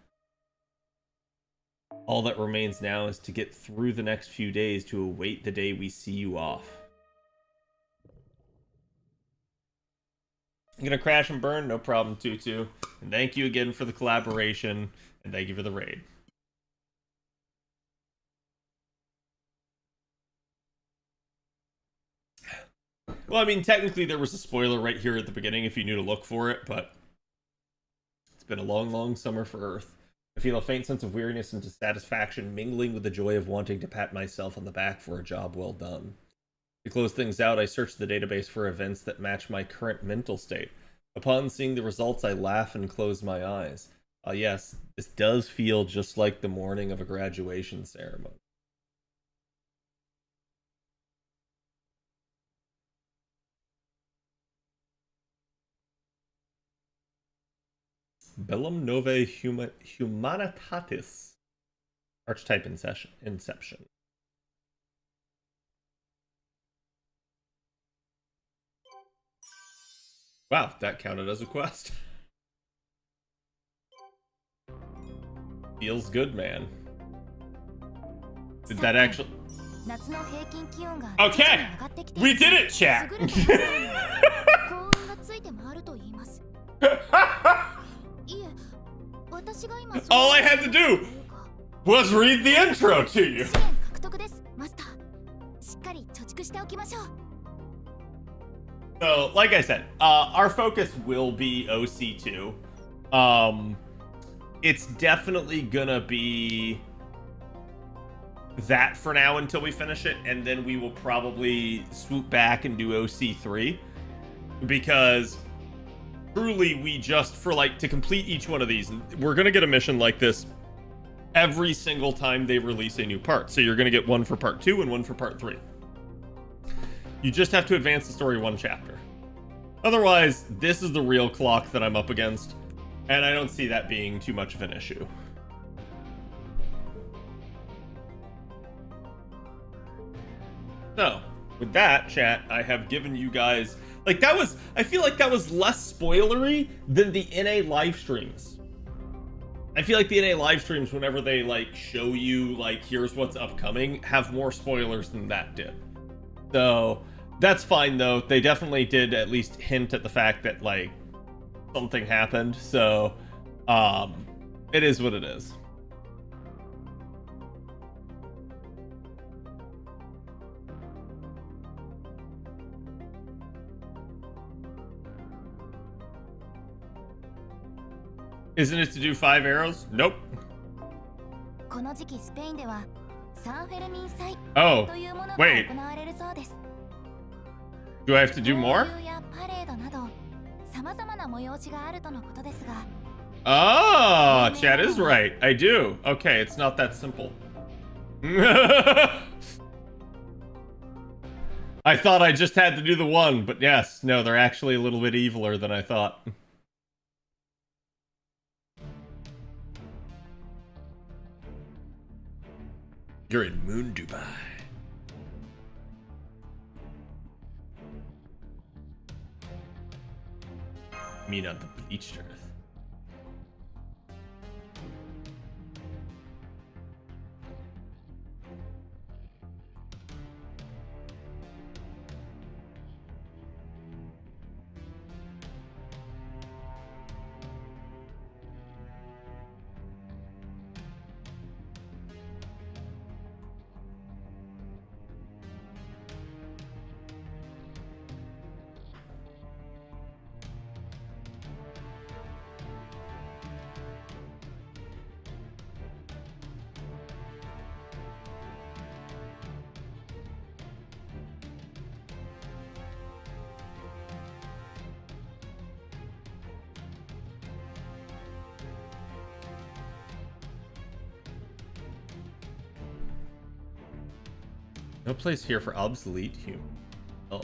All that remains now is to get through the next few days to await the day we see you off. I'm gonna crash and burn, no problem, Tutu. And thank you again for the collaboration, and thank you for the raid. Well, I mean, technically there was a spoiler right here at the beginning if you knew to look for it, but it's been a long, long summer for Earth. I feel a faint sense of weariness and dissatisfaction mingling with the joy of wanting to pat myself on the back for a job well done. To close things out, I searched the database for events that match my current mental state. Upon seeing the results, I laugh and close my eyes. Yes, this does feel just like the morning of a graduation ceremony. Bellum Novae Humanitatis. Archetype Inception. Wow, that counted as a quest. Feels good, man. Did that actually... Okay! We did it, chat! All I had to do was read the intro to you. So, like I said, our focus will be OC2. It's definitely gonna be that for now until we finish it, and then we will probably swoop back and do OC3, because truly we just, for like, to complete each one of these, we're gonna get a mission like this every single time they release a new part. So you're gonna get one for part 2 and one for part 3. You just have to advance the story one chapter. Otherwise, this is the real clock that I'm up against, and I don't see that being too much of an issue. So, with that, chat, I have given you guys... Like, that was... I feel like that was less spoilery than the NA live streams. I feel like the NA live streams, whenever they, like, show you, like, here's what's upcoming, have more spoilers than that did. So, that's fine, though. They definitely did at least hint at the fact that, like, something happened. So, it is what it is. Isn't it to do 5 arrows? Nope. この時期スペインではサンフェルミン祭 Oh, というものが wait. 行われるそうです。 Do I have to do more? 交流やパレードなど様々な催しがあるとのことですが、 Oh, Chad is right. I do. Okay, it's not that simple. I thought I just had to do the one, but yes, no, they're actually a little bit eviler than I thought. You're in Moon Dubai. I mean on the bleached earth. No place here for obsolete human. Oh.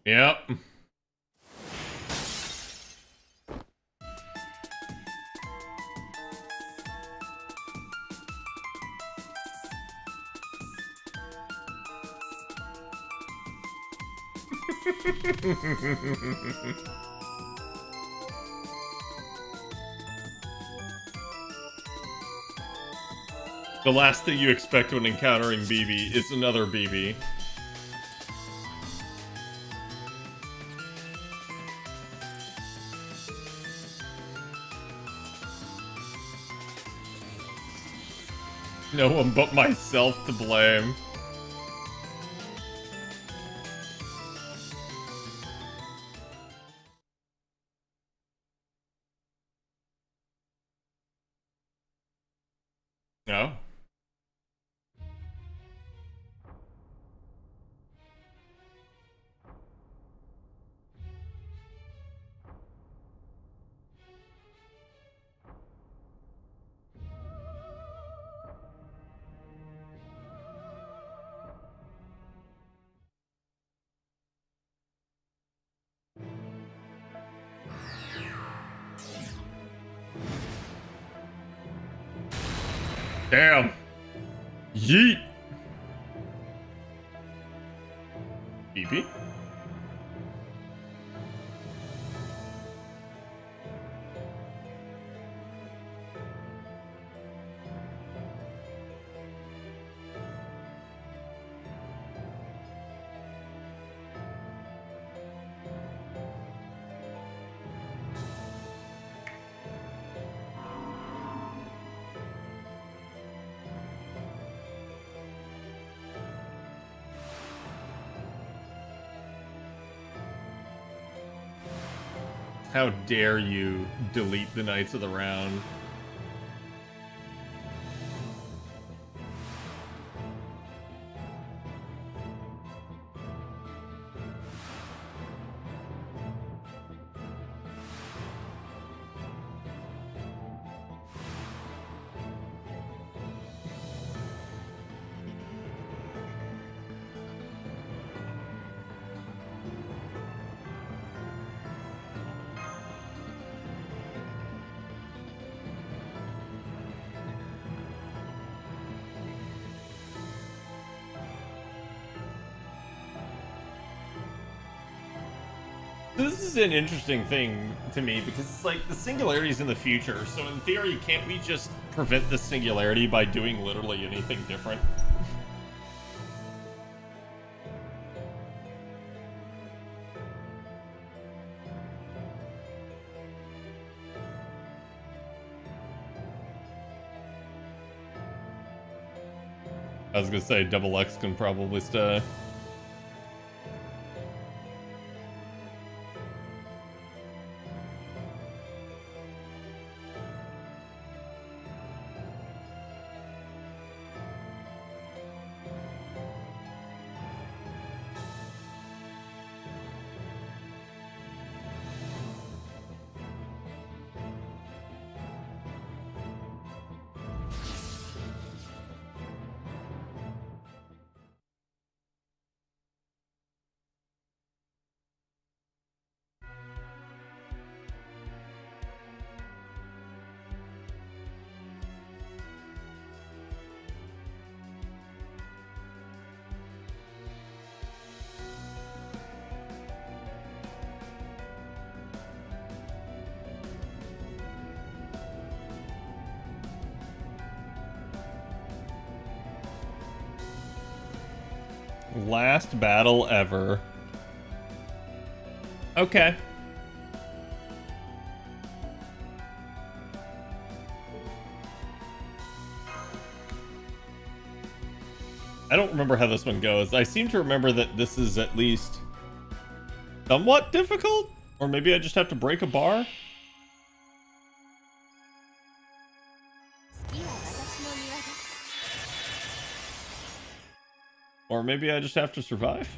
Yep. The last thing you expect when encountering BB is another BB. No one but myself to blame. No. Damn. Yeet. BB? How dare you delete the Knights of the Round? This is an interesting thing to me because it's like the singularity's in the future, so in theory, can't we just prevent the singularity by doing literally anything different? I was gonna say double X can probably stay. Last battle ever. Okay. I don't remember how this one goes. I seem to remember that this is at least somewhat difficult, or maybe I just have to break a bar. Or maybe I just have to survive.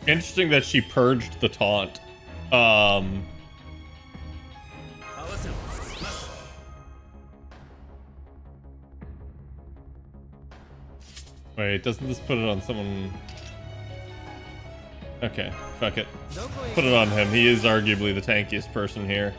Interesting that she purged the taunt. Wait, doesn't this put it on someone? Okay, fuck it. Put it on him. He is arguably the tankiest person here.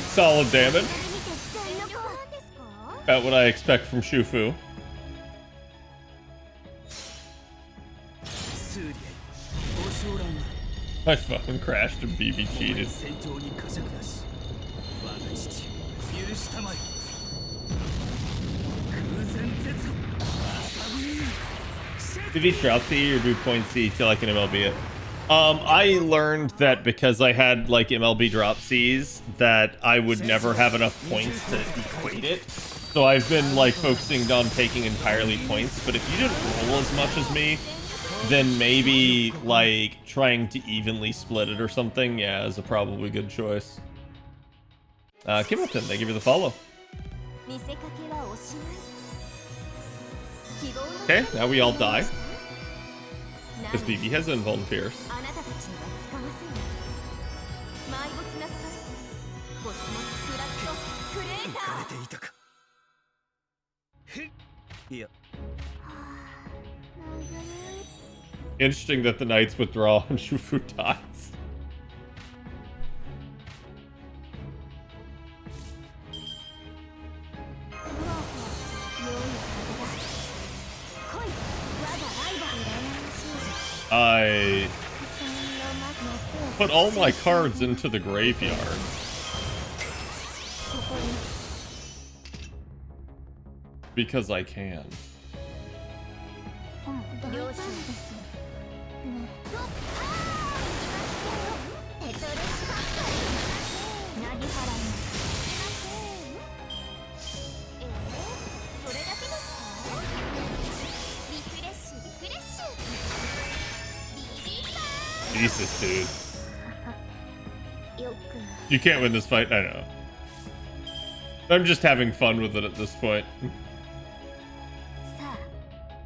Solid damage. About what I expect from Shufu. I fucking crashed and BB cheated. Did he drop C or do point C till I can MLB it? I learned that because I had like MLB drop Cs that I would never have enough points to equate it. So I've been like focusing on taking entirely points, but if you didn't roll as much as me, then maybe like trying to evenly split it or something, yeah, is a probably good choice. Kim Upton, thank you for the follow. Okay, now we all die. Because BB has invuln Pierce. Interesting that the knights withdraw and Shufu dies. I put all my cards into the graveyard. Because I can. Jesus, dude. You can't win this fight, I know. I'm just having fun with it at this point. さあ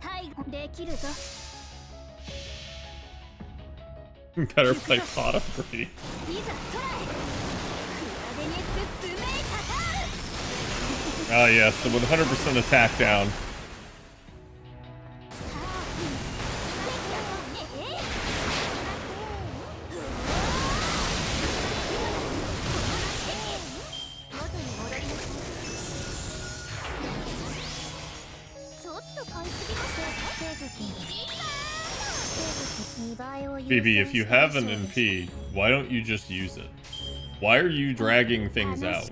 対応できるぞ Better play Pot of Greedy. いざ空へ船出に包めたか Ah, yes, the 100% attack down. ちょっと買いすぎました BB, if you have an NP, why don't you just use it? Why are you dragging things out?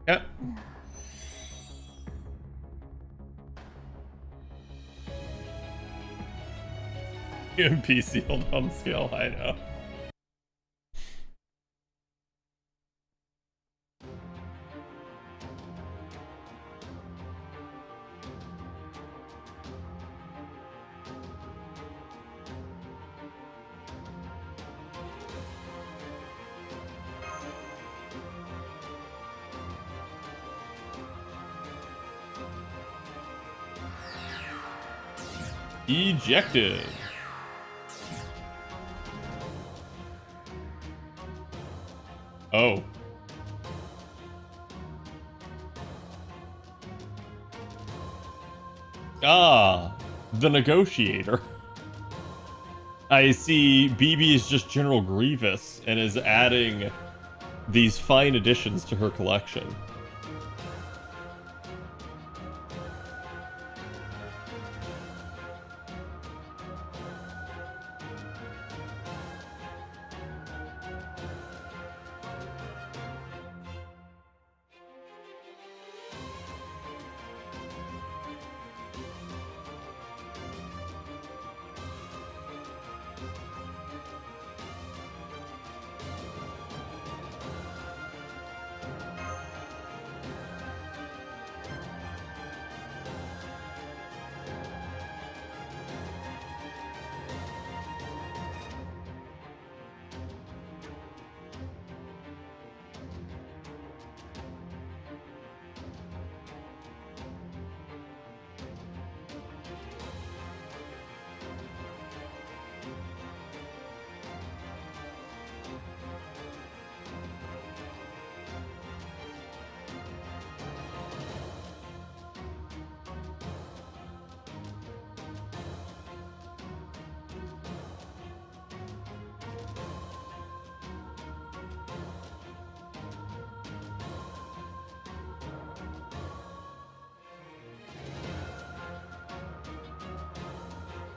Yep. UMP sealed on scale, I know. Ejected. Oh. Ah, the negotiator. I see BB is just General Grievous and is adding these fine additions to her collection.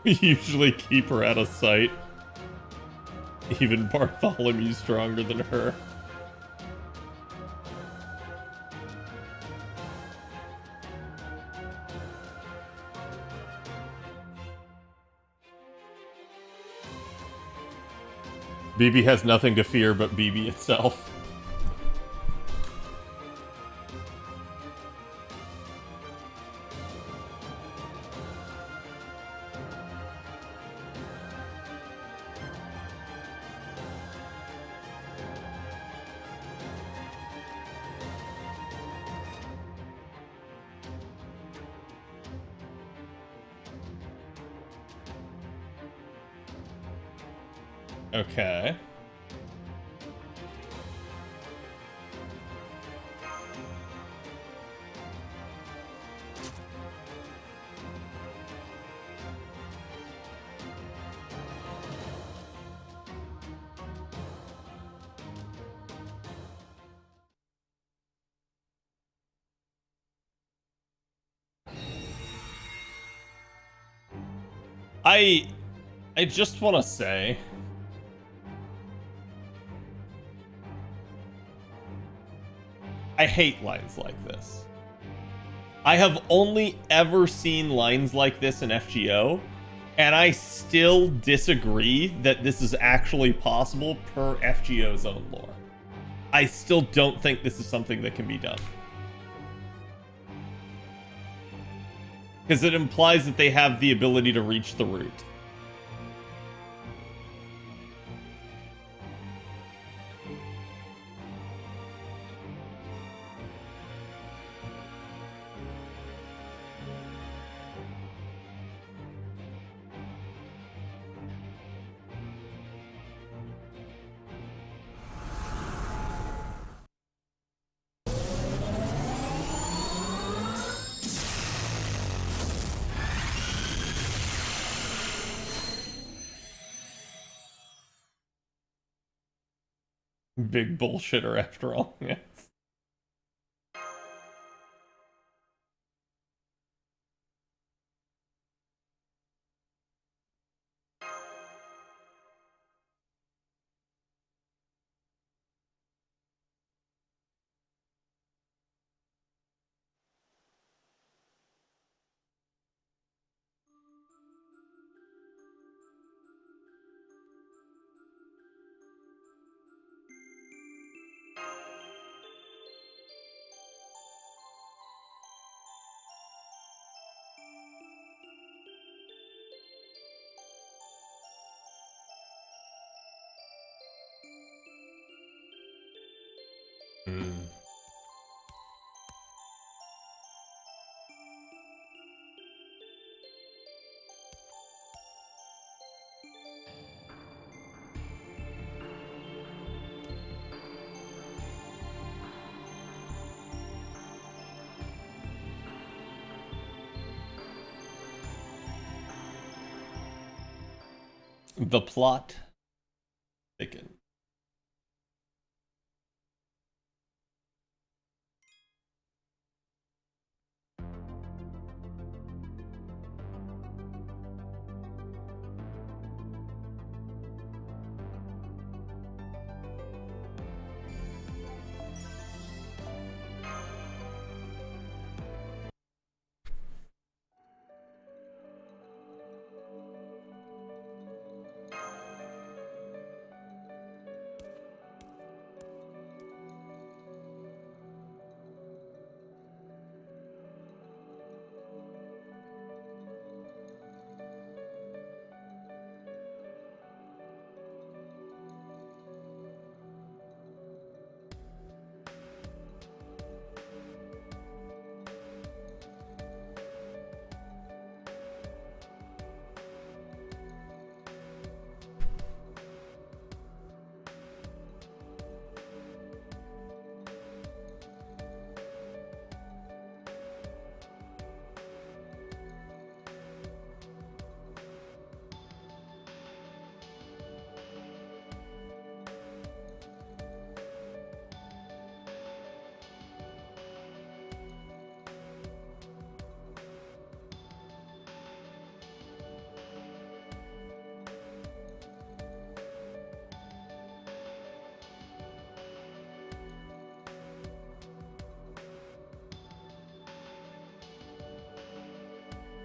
We usually keep her out of sight. Even Bartholomew's stronger than her. BB has nothing to fear but BB itself. Okay. I just want to say, I hate lines like this. I have only ever seen lines like this in FGO, and I still disagree that this is actually possible per FGO's own lore. I still don't think this is something that can be done. Because it implies that they have the ability to reach the root. Big bullshitter after all. Yes. Hmm. The plot thickens.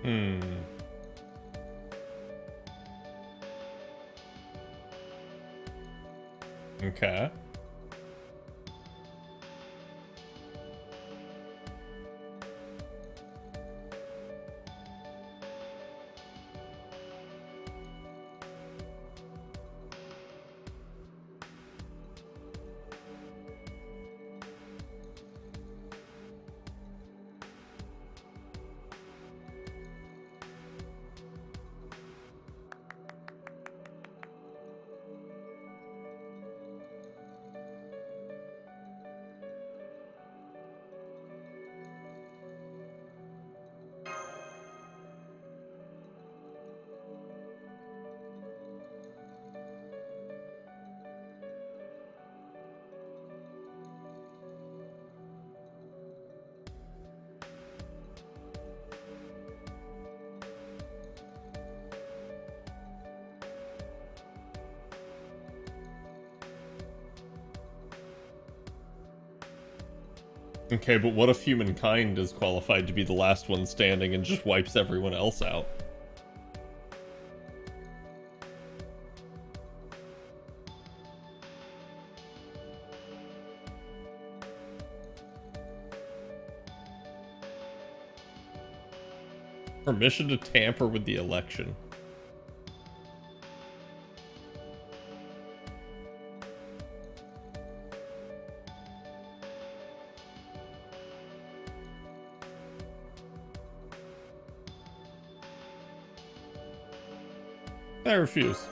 Hmm. Okay. Okay, but what if humankind is qualified to be the last one standing and just wipes everyone else out? Permission to tamper with the election. I refuse.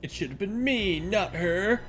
It should have been me, not her.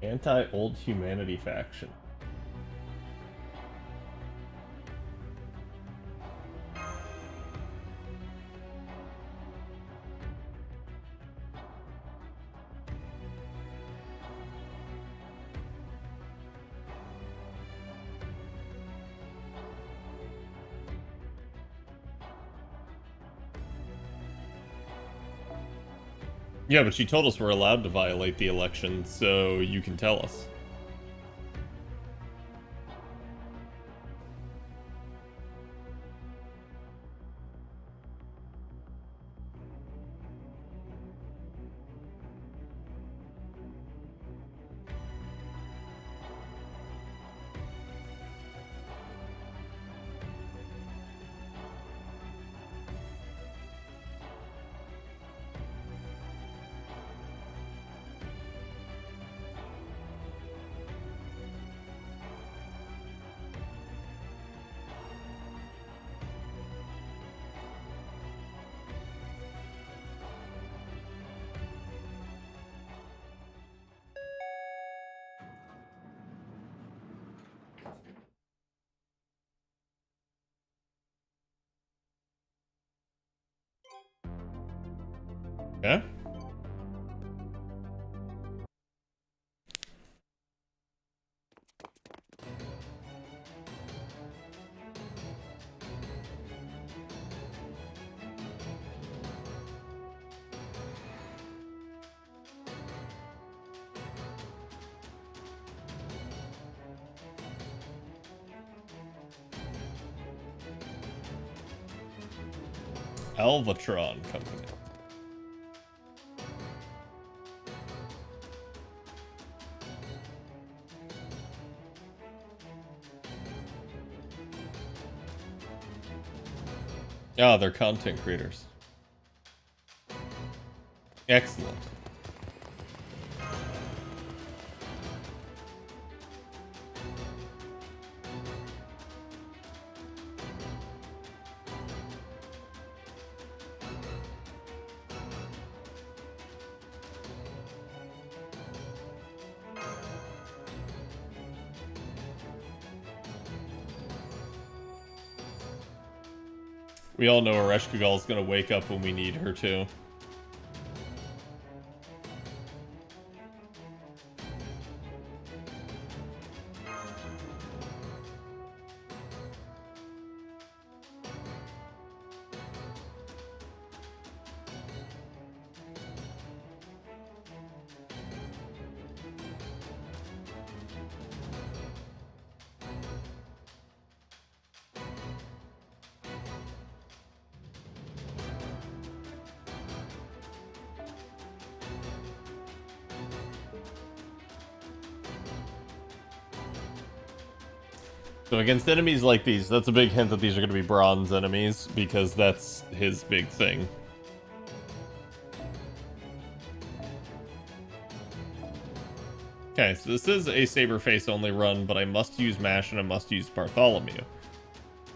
Anti-old humanity faction. Yeah, but she told us we're allowed to violate the election, so you can tell us. Yeah? Alvatron Company. Ah, they're content creators. Excellent. We all know Ereshkigal is gonna wake up when we need her to. So against enemies like these, that's a big hint that these are going to be bronze enemies, because that's his big thing. Okay, so this is a Saberface only run, but I must use Mash and I must use Bartholomew.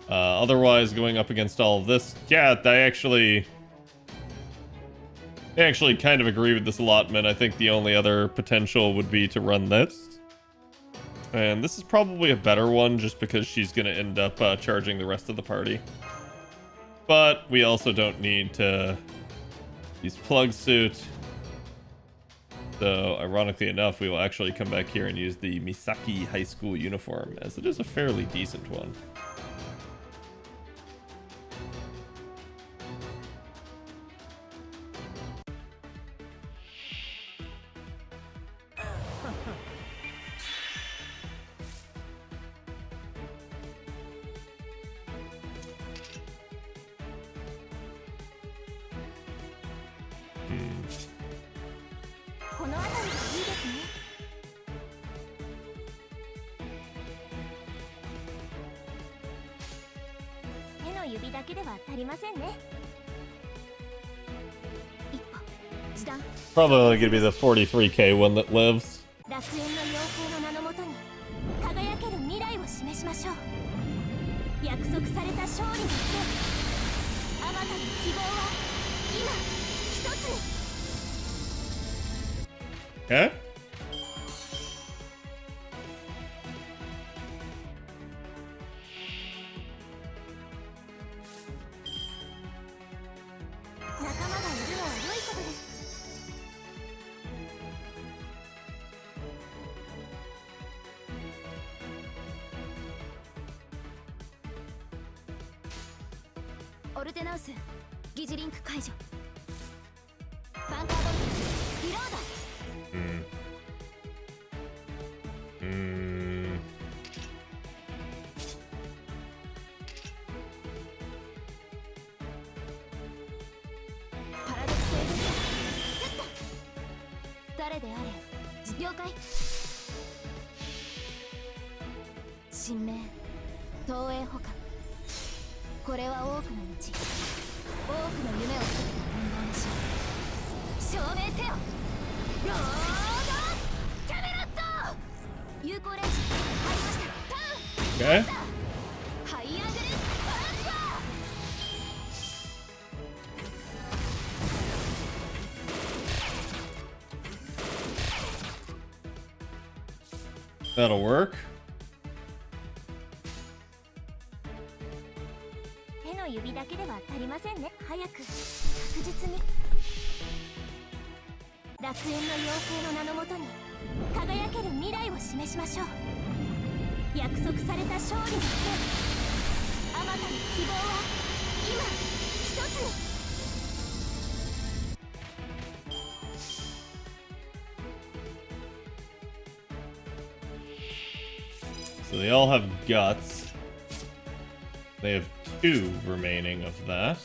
Otherwise, going up against all of this, yeah, I actually kind of agree with this allotment. I think the only other potential would be to run this. And this is probably a better one, just because she's going to end up charging the rest of the party. But we also don't need to use Plug Suit. So, ironically enough, we will actually come back here and use the Misaki High School uniform, as it is a fairly decent one. Probably only gonna be the 43k one that lives. Okay. Okay. That'll work. So they all have guts. They have 2 remaining of that.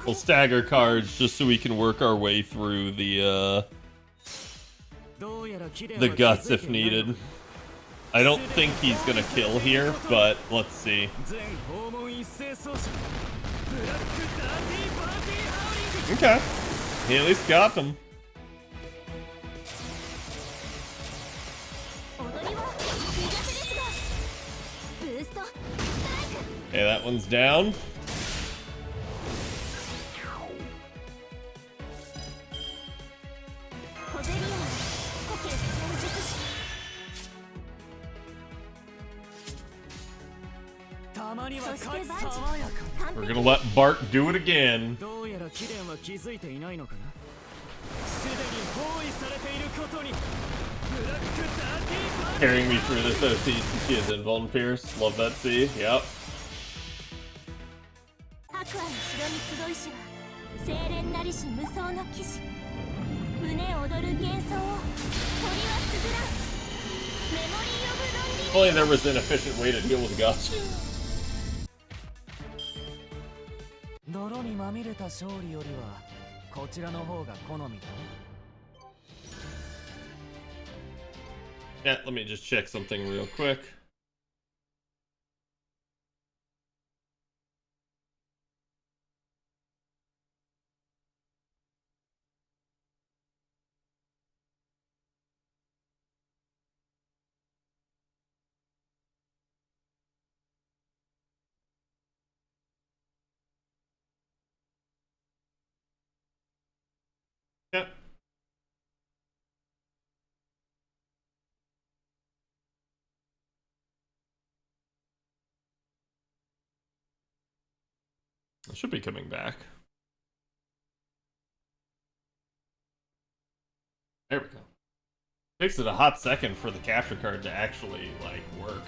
We'll stagger cards just so we can work our way through the guts if needed. I don't think he's gonna kill here, but let's see. Okay. He at least got them. Okay, that one's down. We're gonna let Bart do it again. Carrying me through this OC since he has Invuln Pierce. Love that C. Yep. If only there was an efficient way to deal with guts. Yeah, let me just check something real quick. Yeah. I should be coming back. There we go. Takes it a hot second for the capture card to actually, like, work.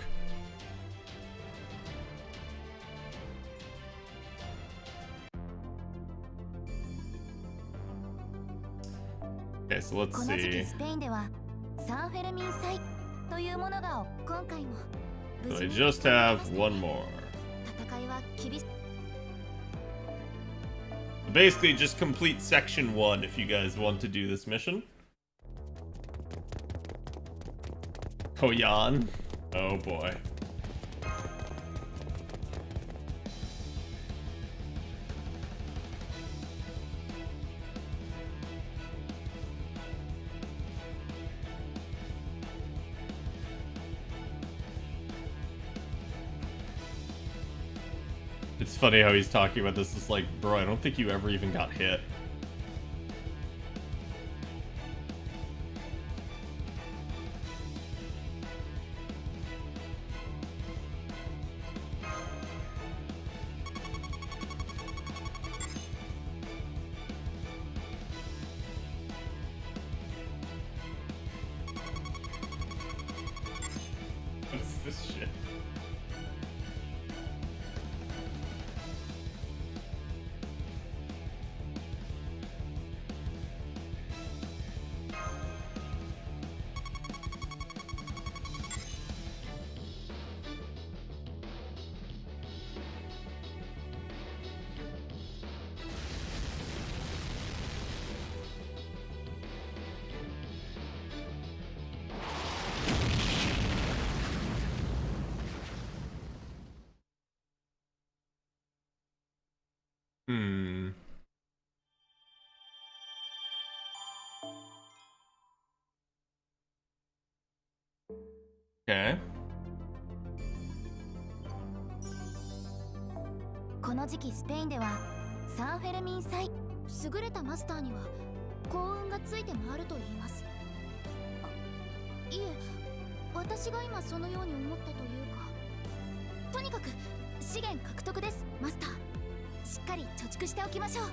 Okay, so let's see. So I just have one more. Basically, just complete section 1 if you guys want to do this mission. Koyan. Oh boy. It's funny how he's talking about this. It's like, bro, I don't think you ever even got hit. What's this shit? Okay. この時期スペインではサンフェルミン祭、優れたマスターには幸運がついて回ると言います。いえ、私が今そのように思ったというか、とにかく資源獲得です、マスター。しっかり貯蓄しておきましょう。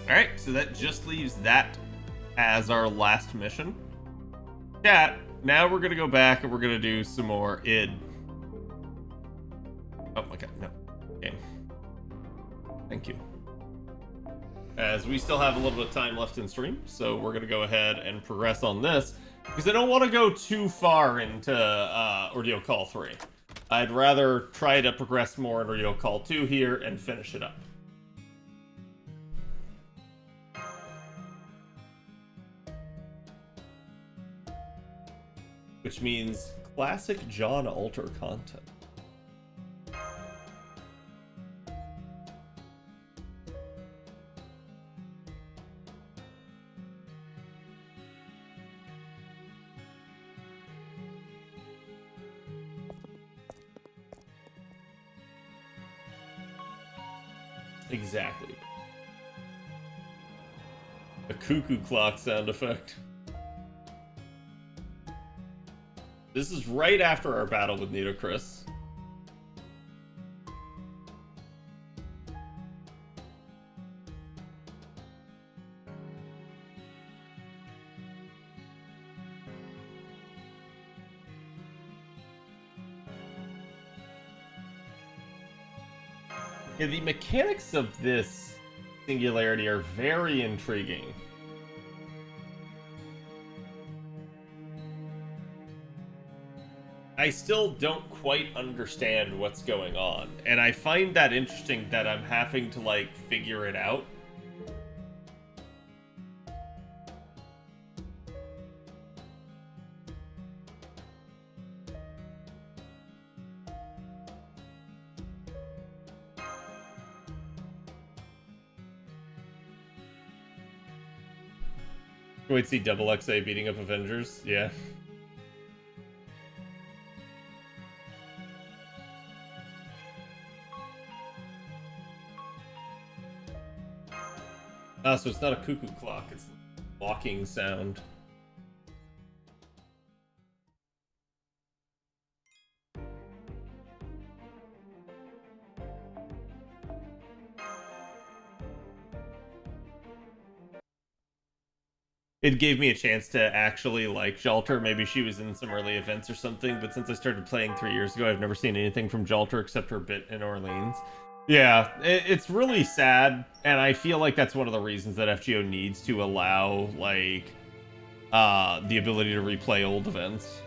Alright, so that just leaves that as our last mission. Chat, now we're gonna go back and we're gonna do some more id. Oh my god, no. Game. Thank you. As we still have a little bit of time left in stream, so we're gonna go ahead and progress on this, because I don't want to go too far into Ordeal Call 3. I'd rather try to progress more in Ordeal Call 2 here and finish it up. Which means classic John Alter content. Exactly. A cuckoo clock sound effect. This is right after our battle with Nitocris. Yeah, the mechanics of this singularity are very intriguing. I still don't quite understand what's going on, and I find that interesting that I'm having to, like, figure it out. Wait, see XXA beating up Avengers? Yeah. Ah, so it's not a cuckoo clock, it's a walking sound. It gave me a chance to actually like Jalter. Maybe she was in some early events or something, but since I started playing 3 years ago, I've never seen anything from Jalter except her bit in Orleans. Yeah, it's really sad, and I feel like that's one of the reasons that FGO needs to allow, like, the ability to replay old events.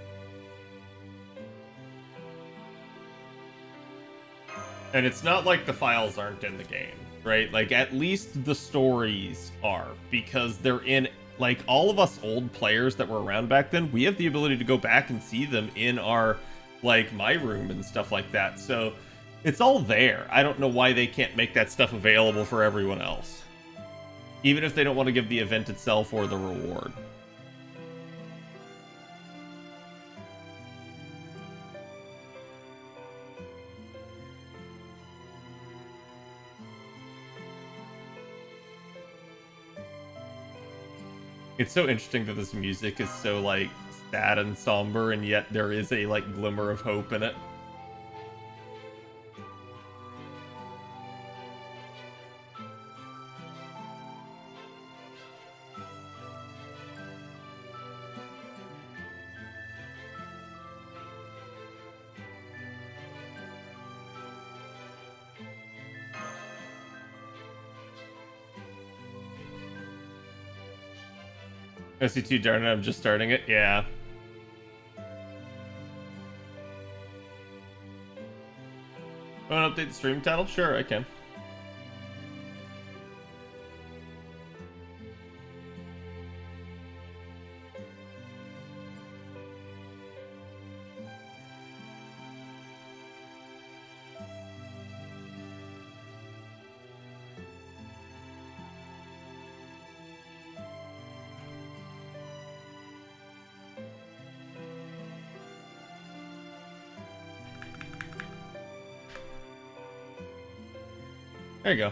And it's not like the files aren't in the game, right? Like, at least the stories are, because they're in, like, all of us old players that were around back then, we have the ability to go back and see them in our, like, my room and stuff like that, so it's all there. I don't know why they can't make that stuff available for everyone else. Even if they don't want to give the event itself or the reward. It's so interesting that this music is so, like, sad and somber, and yet there is a, like, glimmer of hope in it. SC2, darn it, I'm just starting it. Yeah. Want to update the stream title? Sure, I can. There you go.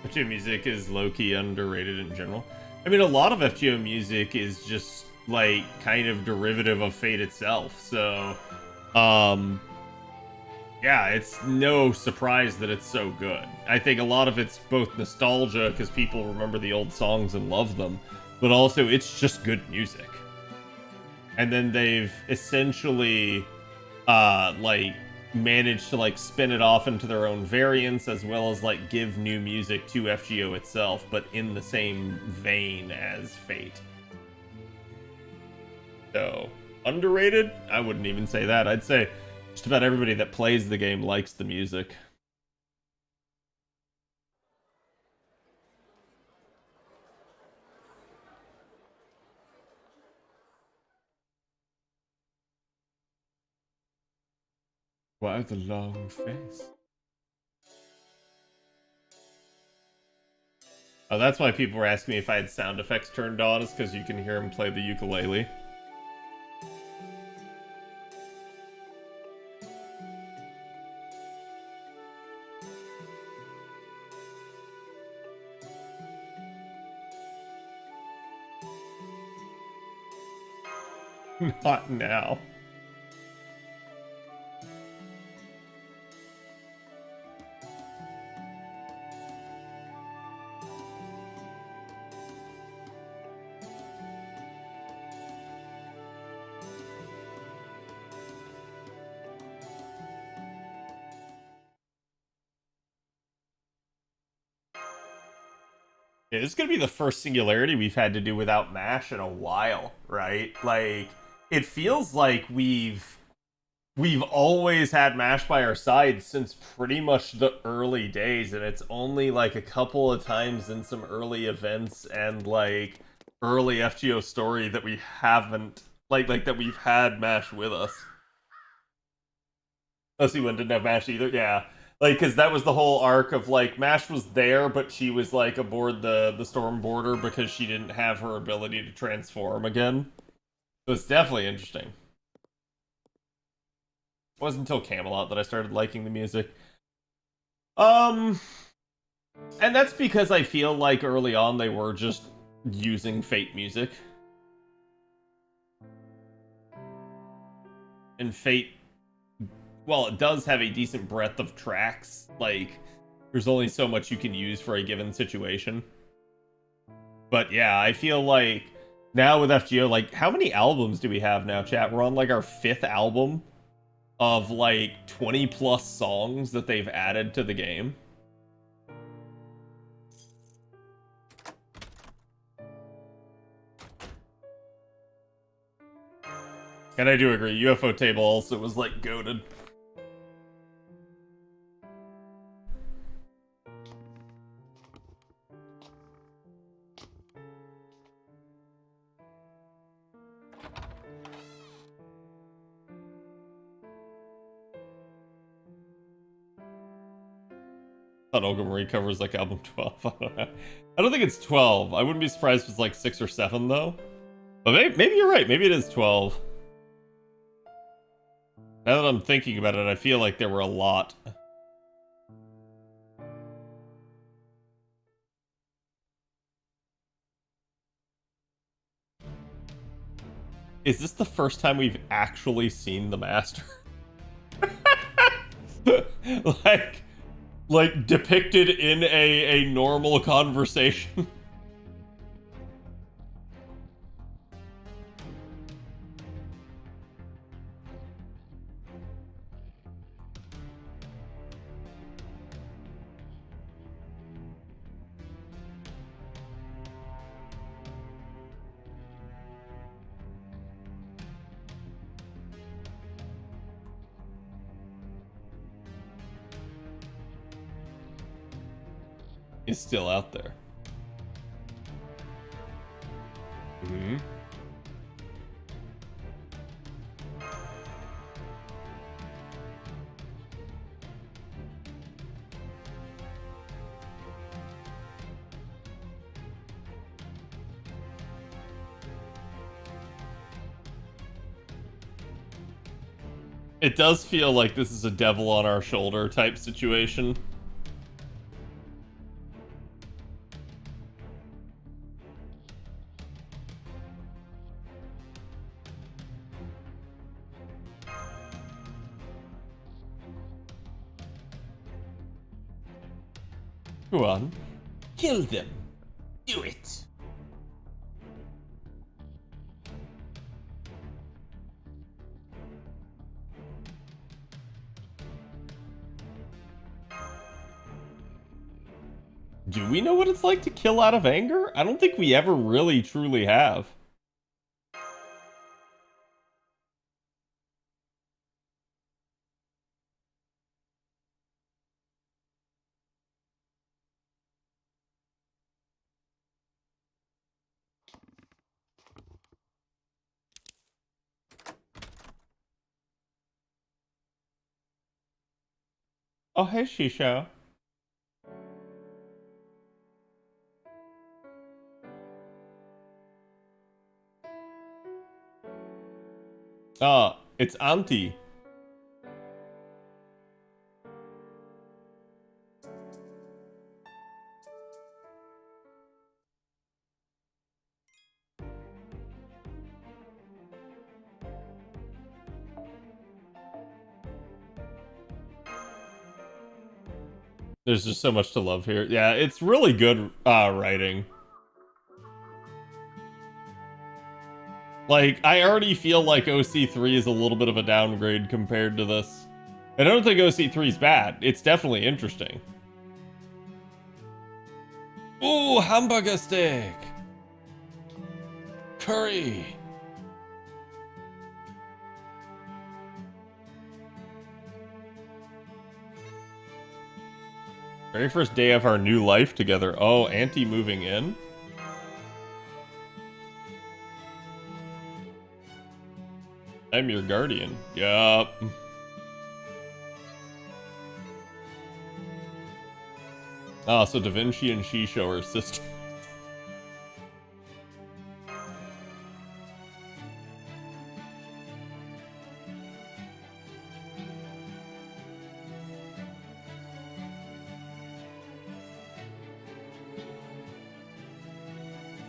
FGO music is low-key underrated in general. I mean, a lot of FGO music is just, like, kind of derivative of Fate itself, so, yeah, it's no surprise that it's so good. I think a lot of it's both nostalgia, because people remember the old songs and love them, but also it's just good music. and then they've essentially like managed to like spin it off into their own variants, as well as like give new music to FGO itself, but in the same vein as Fate. So underrated? I wouldn't even say that. I'd say just about everybody that plays the game likes the music. Why the long face? Oh, that's why people were asking me if I had sound effects turned on, is because you can hear him play the ukulele. Not now. Yeah, this is gonna be the first Singularity we've had to do without MASH in a while, right? Like, it feels like we've always had MASH by our side since pretty much the early days, and it's only like a couple of times in some early events and like early FGO story that we haven't like that we've had MASH with us. OC1 didn't have MASH either, yeah. Like, because that was the whole arc of, like, MASH was there, but she was, like, aboard the Storm Border because she didn't have her ability to transform again. So it's definitely interesting. It wasn't until Camelot that I started liking the music. And that's because I feel like early on they were just using Fate music. And Fate, well, it does have a decent breadth of tracks. Like, there's only so much you can use for a given situation. But yeah, I feel like now with FGO, like, how many albums do we have now, chat? We're on, like, our 5th album of, like, 20 plus songs that they've added to the game. And I do agree, UFO Table also was, like, goated. I thought Olga Marie covers like album 12. I don't think it's 12. I wouldn't be surprised if it's like 6 or 7 though. But maybe you're right. Maybe it is 12. Now that I'm thinking about it, I feel like there were a lot. Is this the first time we've actually seen the Master? like depicted in a normal conversation. Is still out there. Mm-hmm. It does feel like this is a devil on our shoulder type situation. Go on. Kill them. Do it. Do we know what it's like to kill out of anger? I don't think we ever really truly have. Oh, hey, Shisho. It's Auntie. There's just so much to love here. Yeah, it's really good writing. Like, I already feel like OC3 is a little bit of a downgrade compared to this. I don't think OC3 is bad. It's definitely interesting. Ooh, hamburger steak! Curry! Very first day of our new life together. Oh, Auntie moving in? I'm your guardian. Yup. Oh, so Da Vinci and Shisho are sisters.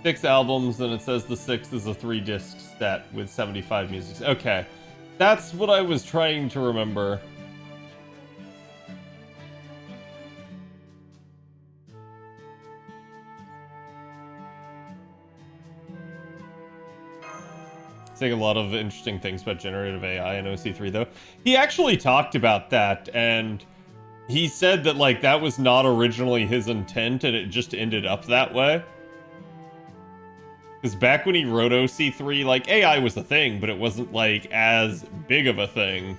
Six albums, and it says the sixth is a 3-disc set with 75 music. Okay. That's what I was trying to remember. Saying a lot of interesting things about generative AI and OC3, though. He actually talked about that, and he said that, like, that was not originally his intent, and it just ended up that way. Because back when he wrote OC3, like, AI was a thing, but it wasn't, like, as big of a thing.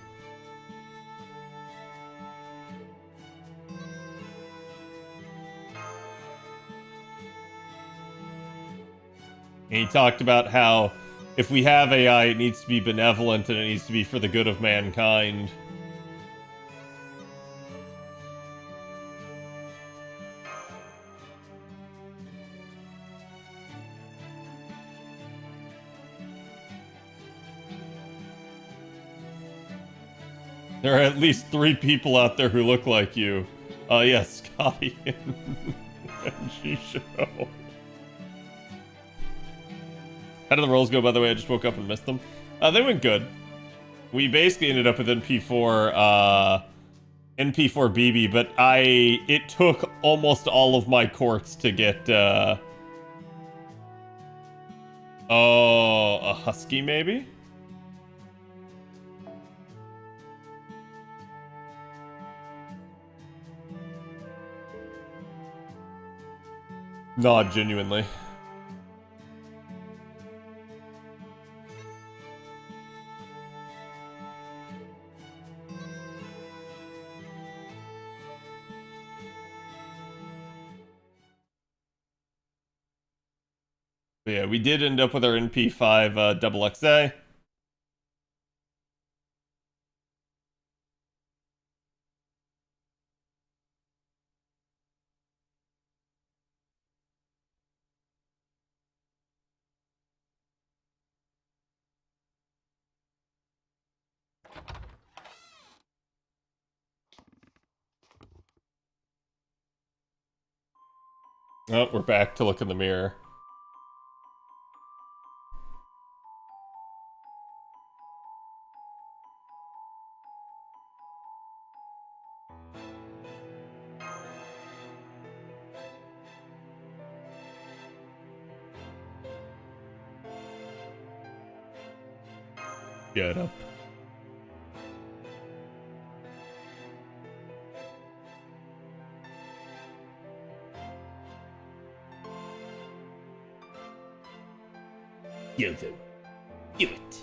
And he talked about how if we have AI, it needs to be benevolent and it needs to be for the good of mankind. There are at least 3 people out there who look like you. Yes, Scotty and Shisho. How did the rolls go, by the way? I just woke up and missed them. They went good. We basically ended up with NP4 BB, but it took almost all of my courts to get a husky maybe? Not genuinely. But yeah, we did end up with our NP5 XXA. Oh, we're back to look in the mirror. Shut up. Kill them. Do it.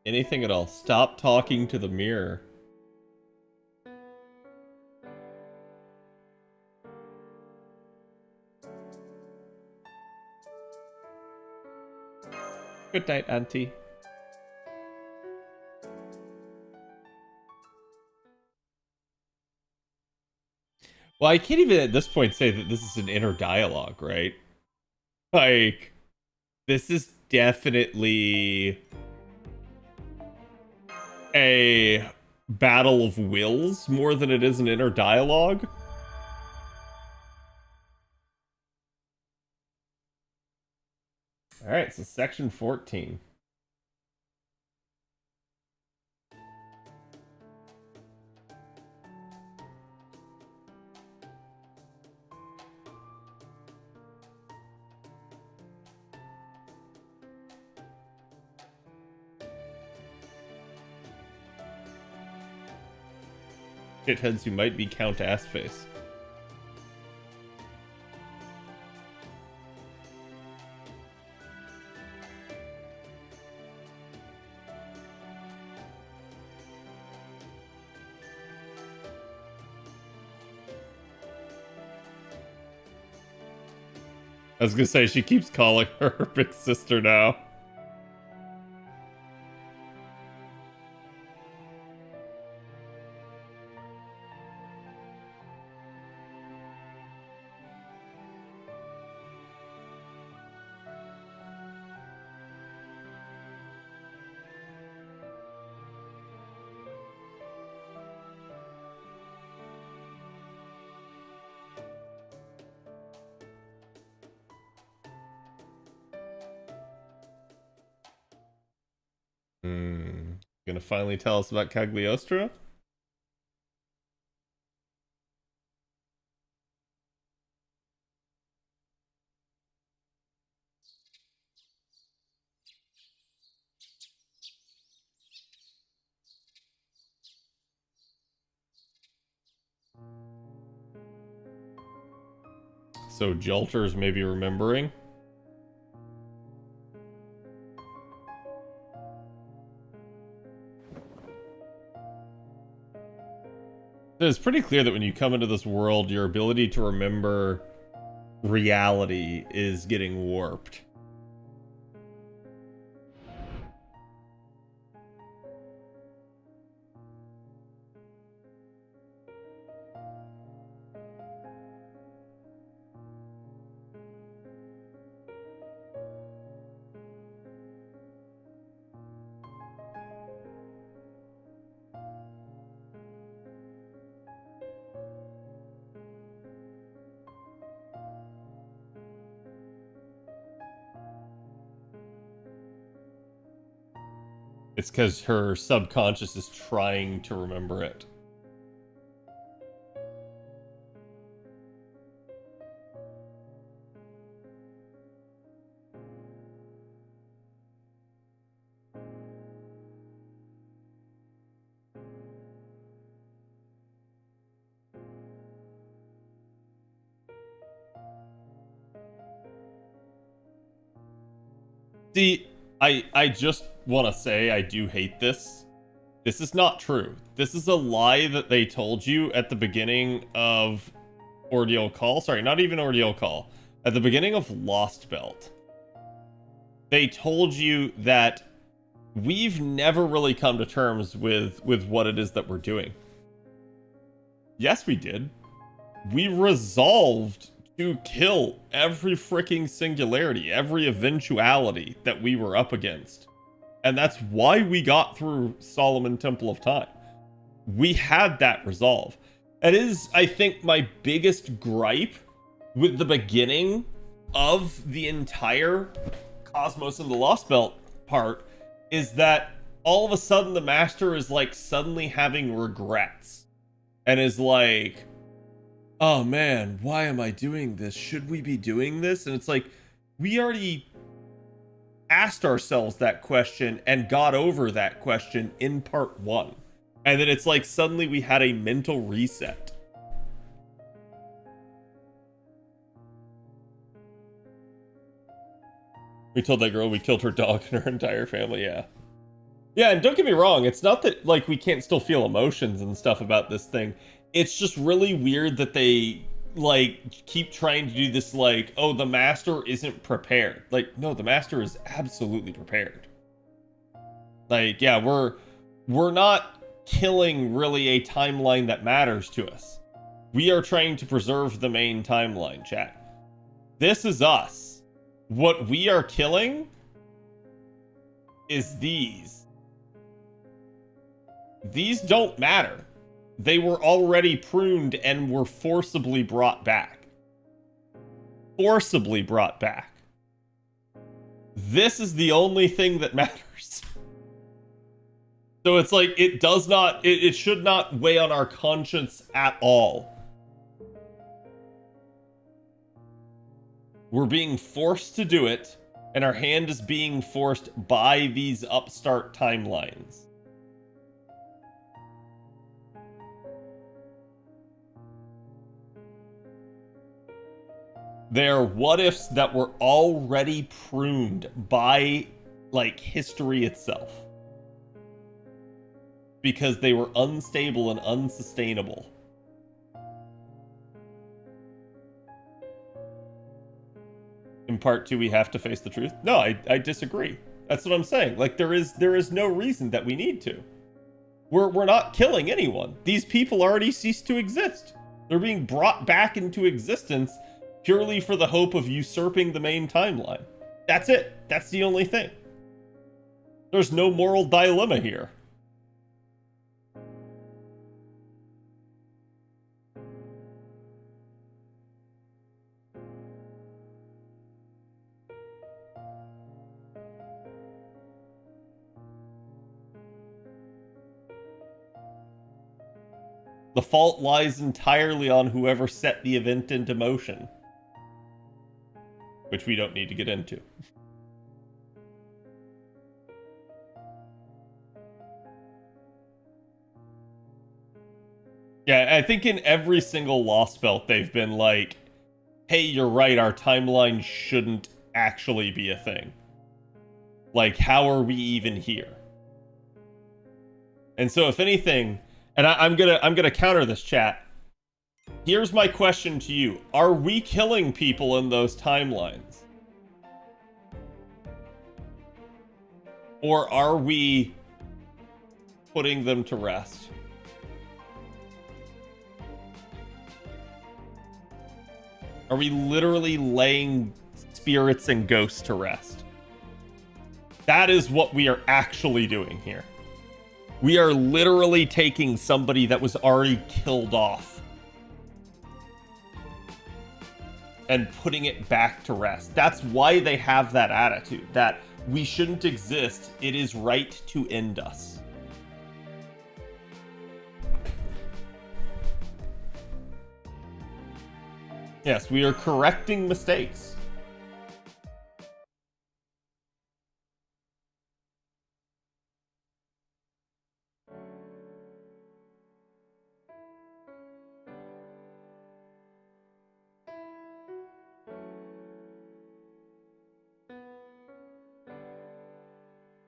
Anything at all. Stop talking to the mirror. Good night, Auntie. Well, I can't even at this point say that this is an inner dialogue, right? Like, this is definitely a battle of wills more than it is an inner dialogue. All right, so section 14. Shitheads who might be Count Assface. I was gonna say, she keeps calling her her big sister now. Gonna finally tell us about Cagliostro? So Jolter's maybe remembering? It's pretty clear that when you come into this world, your ability to remember reality is getting warped. It's because her subconscious is trying to remember it. See, I just want to say I do hate this. This is not true. This is a lie that they told you at the beginning of Ordeal Call. Sorry, not even Ordeal Call. At the beginning of Lost Belt. They told you that we've never really come to terms with what it is that we're doing. Yes, we did. We resolved to kill every freaking singularity, every eventuality that we were up against. And that's why we got through Solomon Temple of Time. We had that resolve. It is, I think, my biggest gripe with the beginning of the entire Cosmos and the Lost Belt part is that all of a sudden the Master is like suddenly having regrets and is like, oh man, why am I doing this? Should we be doing this? And it's like, we already asked ourselves that question and got over that question in part 1. And then it's like suddenly we had a mental reset. We told that girl we killed her dog and her entire family, yeah. Yeah, and don't get me wrong, it's not that, like, we can't still feel emotions and stuff about this thing. It's just really weird that they, like, keep trying to do this, like, oh, the master isn't prepared. Like, no, the master is absolutely prepared. Like, yeah, we're not killing really a timeline that matters to us. We are trying to preserve the main timeline, chat. This is us. What we are killing is these. These don't matter. They were already pruned and were forcibly brought back. Forcibly brought back. This is the only thing that matters. So it's like, it does not, it should not weigh on our conscience at all. We're being forced to do it, and our hand is being forced by these upstart timelines. They are what-ifs that were already pruned by, like, history itself. Because they were unstable and unsustainable. In part 2, we have to face the truth. No, I disagree. That's what I'm saying. Like, there is no reason that we need to. We're not killing anyone. These people already ceased to exist. They're being brought back into existence purely for the hope of usurping the main timeline. That's it. That's the only thing. There's no moral dilemma here. The fault lies entirely on whoever set the event into motion. Which we don't need to get into. Yeah, I think in every single Lost Belt, they've been like, hey, you're right, our timeline shouldn't actually be a thing. Like, how are we even here? And so if anything, and I'm gonna counter this, chat. Here's my question to you. Are we killing people in those timelines? Or are we putting them to rest? Are we literally laying spirits and ghosts to rest? That is what we are actually doing here. We are literally taking somebody that was already killed off and putting it back to rest. That's why they have that attitude, that we shouldn't exist. It is right to end us. Yes, we are correcting mistakes.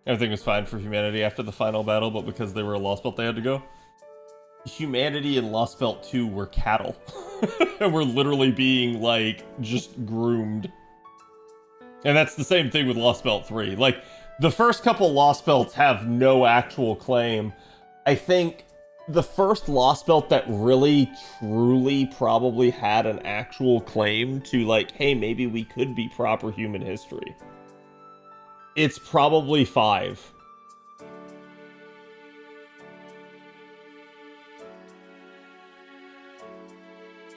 Everything was fine for humanity after the final battle, but because they were a Lost Belt, they had to go. Humanity in Lost Belt 2 were cattle. And we're literally being, like, just groomed. And that's the same thing with Lost Belt 3. Like, the first couple Lost Belts have no actual claim. I think the first Lost Belt that really, truly probably had an actual claim to, like, hey, maybe we could be proper human history. It's probably 5.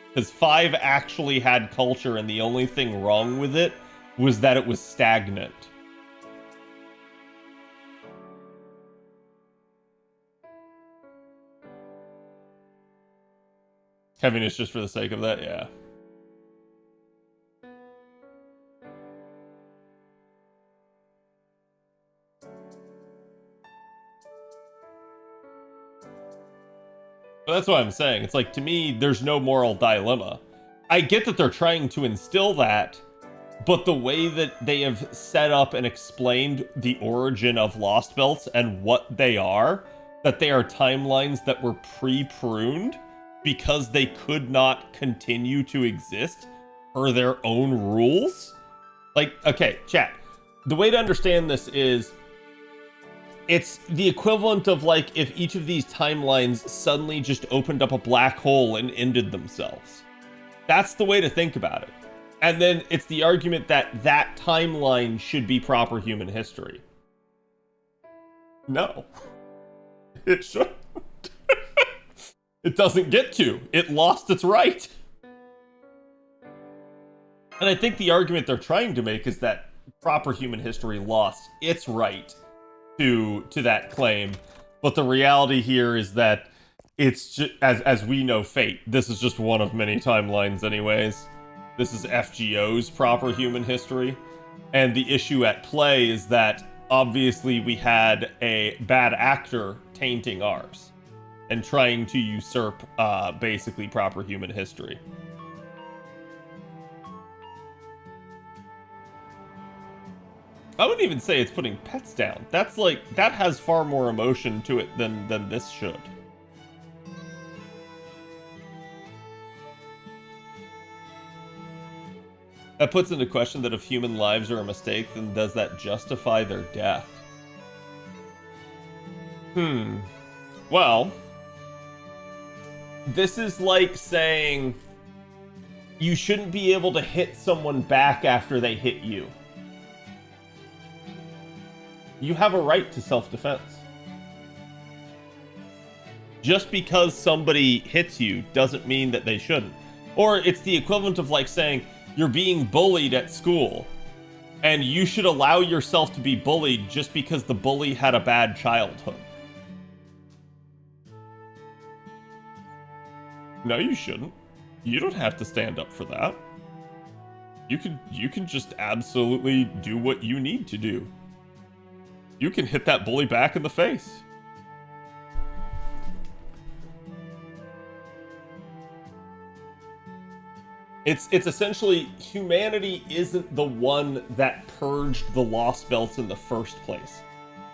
Because 5 actually had culture, and the only thing wrong with it was that it was stagnant. Heaviness just for the sake of that, yeah. But that's what I'm saying. It's like, to me, there's no moral dilemma. I get that they're trying to instill that, but the way that they have set up and explained the origin of Lost Belts and what they are, that they are timelines that were pre-pruned because they could not continue to exist per their own rules. Like, okay, chat. The way to understand this is it's the equivalent of like if each of these timelines suddenly just opened up a black hole and ended themselves. That's the way to think about it. And then it's the argument that that timeline should be proper human history. No. It shouldn't. It doesn't get to. It lost its right. And I think the argument they're trying to make is that proper human history lost its right to that claim. But the reality here is that it's just, as we know fate, this is just one of many timelines anyways. This is FGO's proper human history. And the issue at play is that obviously we had a bad actor tainting ours and trying to usurp basically proper human history. I wouldn't even say it's putting pets down. That's like, that has far more emotion to it than this should. That puts into question that if human lives are a mistake, then does that justify their death? Well, this is like saying you shouldn't be able to hit someone back after they hit you. You have a right to self-defense. Just because somebody hits you doesn't mean that they shouldn't. Or it's the equivalent of like saying you're being bullied at school and you should allow yourself to be bullied just because the bully had a bad childhood. No, you shouldn't. You don't have to stand up for that. You can just absolutely do what you need to do. You can hit that bully back in the face. It's essentially humanity isn't the one that purged the Lost Belts in the first place.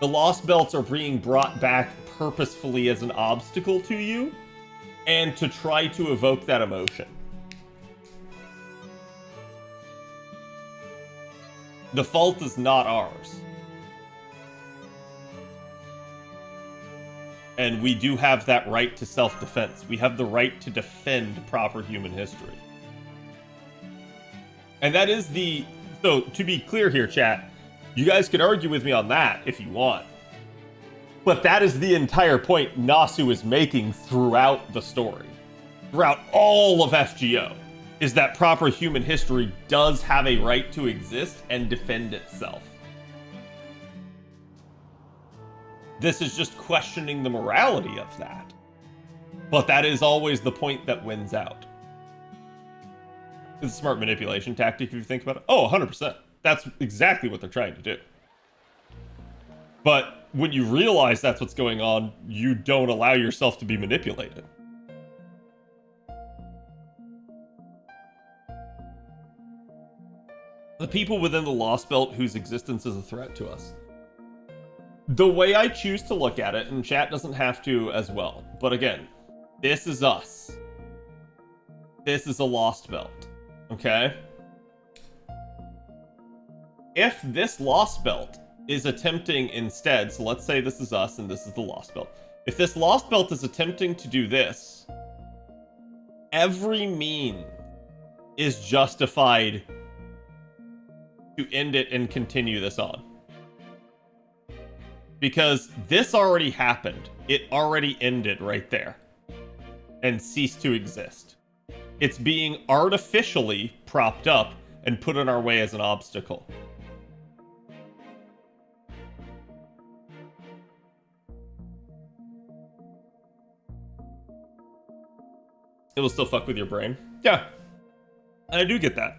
The Lost Belts are being brought back purposefully as an obstacle to you and to try to evoke that emotion. The fault is not ours. And we do have that right to self-defense. We have the right to defend proper human history. And that is the... So, to be clear here, chat, you guys can argue with me on that if you want. But that is the entire point Nasu is making throughout the story. Throughout all of FGO. Is that proper human history does have a right to exist and defend itself. This is just questioning the morality of that. But that is always the point that wins out. It's a smart manipulation tactic if you think about it. Oh, 100%. That's exactly what they're trying to do. But when you realize that's what's going on, you don't allow yourself to be manipulated. The people within the Lost Belt whose existence is a threat to us. The way I choose to look at it, and chat doesn't have to as well, but again, this is us. This is a Lost Belt, okay? If this Lost Belt is attempting instead, so let's say this is us and this is the Lost Belt. If this Lost Belt is attempting to do this, every means is justified to end it and continue this on. Because this already happened. It already ended right there. And ceased to exist. It's being artificially propped up and put in our way as an obstacle. It will still fuck with your brain. Yeah. And I do get that.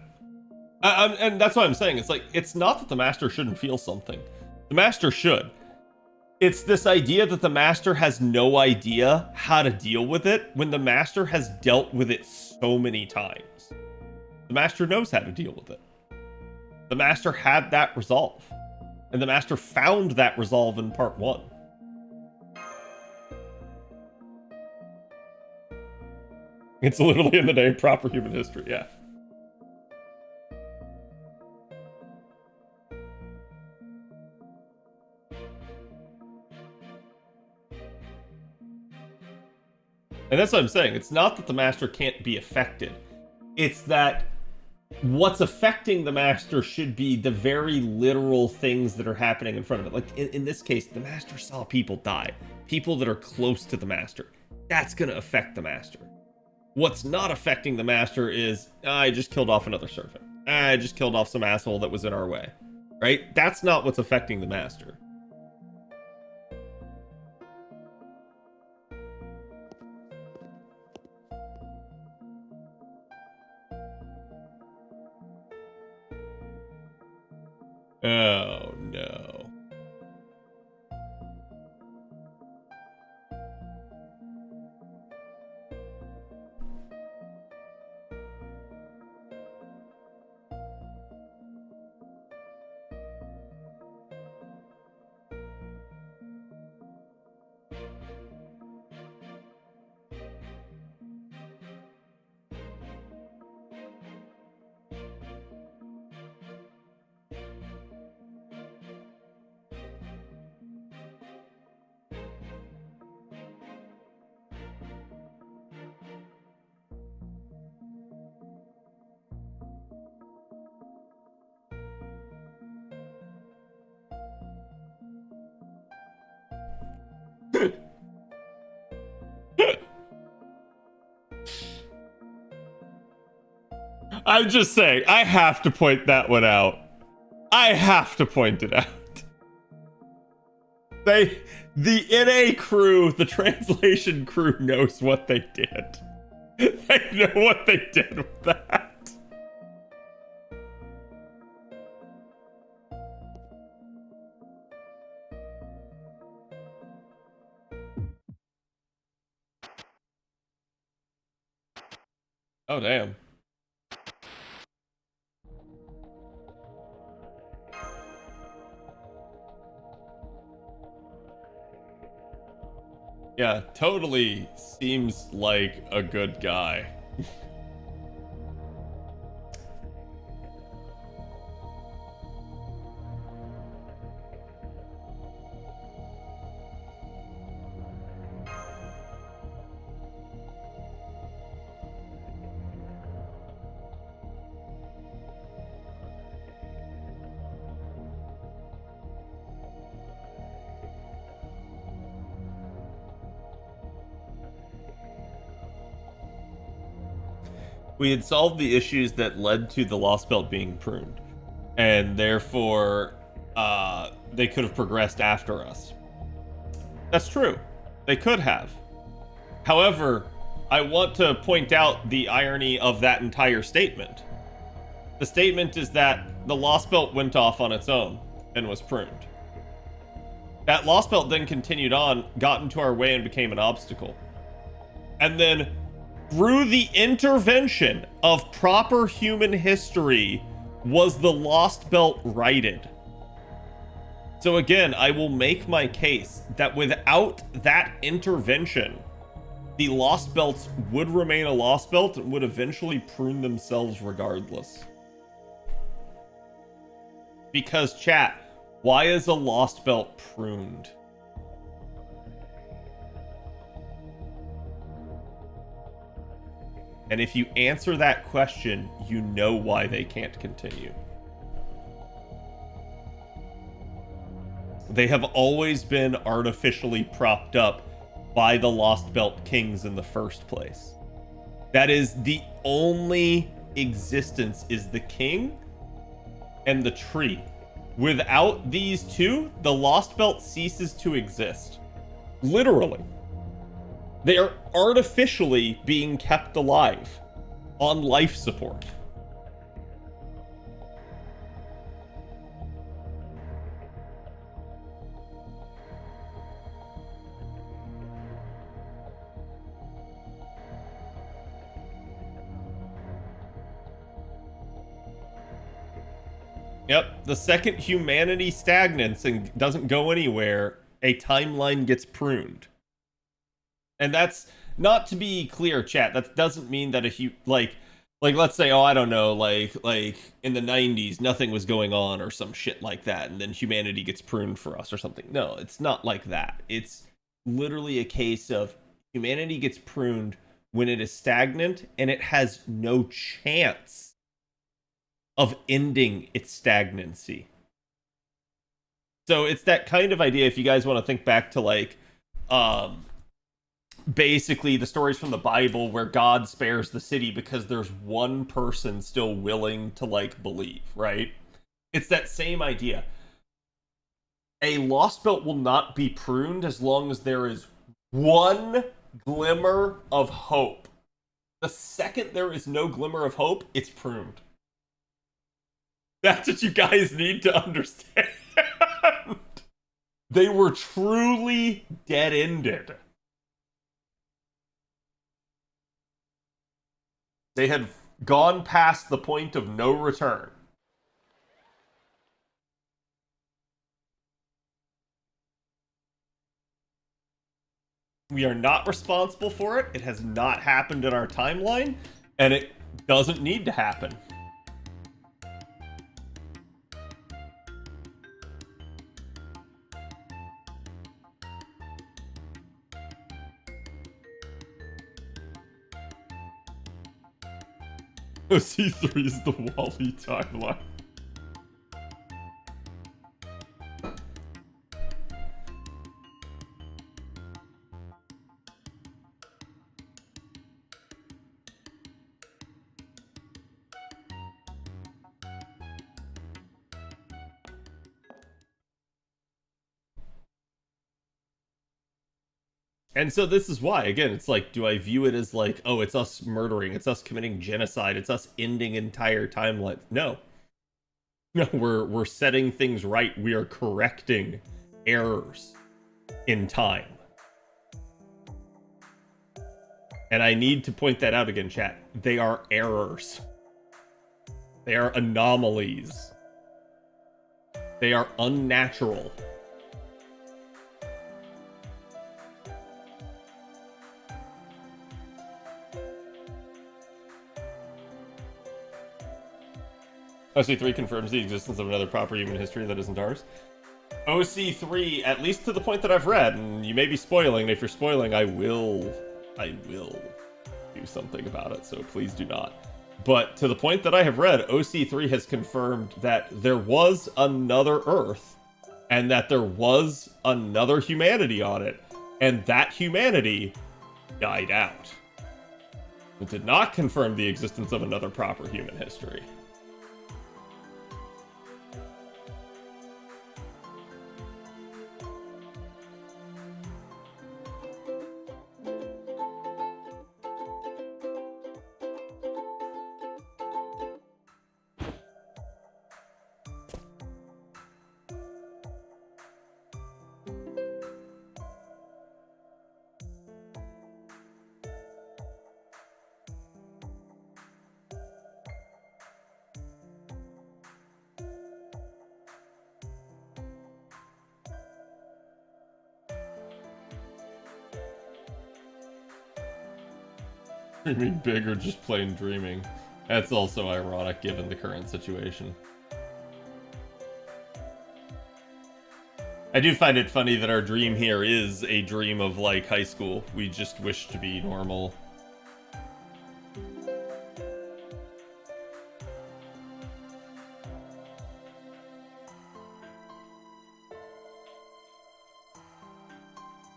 And that's what I'm saying. It's like, it's not that the master shouldn't feel something. The master should. It's this idea that the master has no idea how to deal with it when the master has dealt with it so many times. The master knows how to deal with it. The master had that resolve. And the master found that resolve in part 1. It's literally in the name proper human history, yeah. And that's what I'm saying. It's not that the master can't be affected. It's that what's affecting the master should be the very literal things that are happening in front of it. Like in this case, the master saw people die. People that are close to the master. That's going to affect the master. What's not affecting the master is, I just killed off another servant. I just killed off some asshole that was in our way. Right? That's not what's affecting the master. Oh, no. I'm just saying, I have to point that one out. I have to point it out. The NA crew, the translation crew knows what they did. They know what they did with that. Oh, damn. Yeah, totally seems like a good guy. We had solved the issues that led to the Lost Belt being pruned, and therefore they could have progressed after us. That's true. They could have. However, I want to point out the irony of that entire statement. The statement is that the Lost Belt went off on its own and was pruned. That Lost Belt then continued on, got into our way, and became an obstacle. And then through the intervention of proper human history was the Lost Belt righted. So again, I will make my case that without that intervention, the Lost Belts would remain a Lost Belt and would eventually prune themselves regardless. Because chat, why is a Lost Belt pruned? And if you answer that question, you know why they can't continue. They have always been artificially propped up by the Lost Belt Kings in the first place. That is the only existence, is the king and the tree. Without these two, the Lost Belt ceases to exist. Literally. They are artificially being kept alive on life support. Yep, the second humanity stagnates and doesn't go anywhere, a timeline gets pruned. And that's, not to be clear, chat, that doesn't mean that like let's say, oh, I don't know, like in the 90s nothing was going on or some shit like that, and then humanity gets pruned for us or something. No, it's not like that. It's literally a case of humanity gets pruned when it is stagnant and it has no chance of ending its stagnancy. So it's that kind of idea, if you guys want to think back to like basically the stories from the Bible where God spares the city because there's one person still willing to like believe, right? It's that same idea. A lost belt will not be pruned as long as there is one glimmer of hope. The second there is no glimmer of hope, it's pruned. That's what you guys need to understand. They were truly dead-ended. They had gone past the point of no return. We are not responsible for it. It has not happened in our timeline, and it doesn't need to happen. C3 is the Wally timeline. And so this is why, again, it's like, do I view it as like, oh, it's us murdering, it's us committing genocide, it's us ending entire timelines? No. No, we're setting things right. We are correcting errors in time. And I need to point that out again, chat. They are errors. They are anomalies. They are unnatural. OC3 confirms the existence of another proper human history that isn't ours. OC3, at least to the point that I've read, and you may be spoiling, and if you're spoiling, I will do something about it, so please do not. But to the point that I have read, OC3 has confirmed that there was another Earth, and that there was another humanity on it, and that humanity died out. It did not confirm the existence of another proper human history. Dreaming big or just plain dreaming. That's also ironic given the current situation. I do find it funny that our dream here is a dream of, like, high school. We just wish to be normal.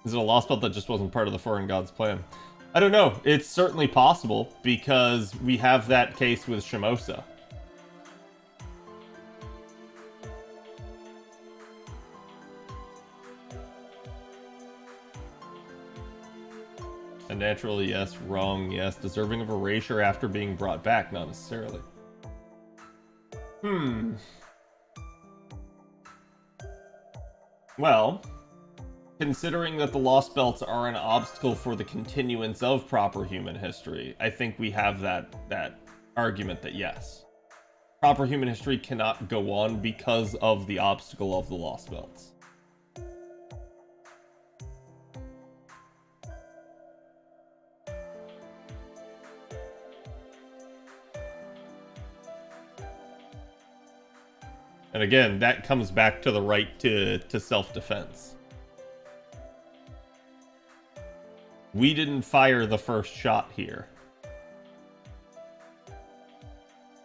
Is it a lost belt that just wasn't part of the Foreign Gods plan? I don't know. It's certainly possible, because we have that case with Shimosa. Unnatural, yes. Wrong, yes. Deserving of erasure after being brought back, not necessarily. Well, considering that the Lost Belts are an obstacle for the continuance of proper human history, I think we have that argument that yes, proper human history cannot go on because of the obstacle of the Lost Belts. And again, that comes back to the right to self-defense. We didn't fire the first shot here.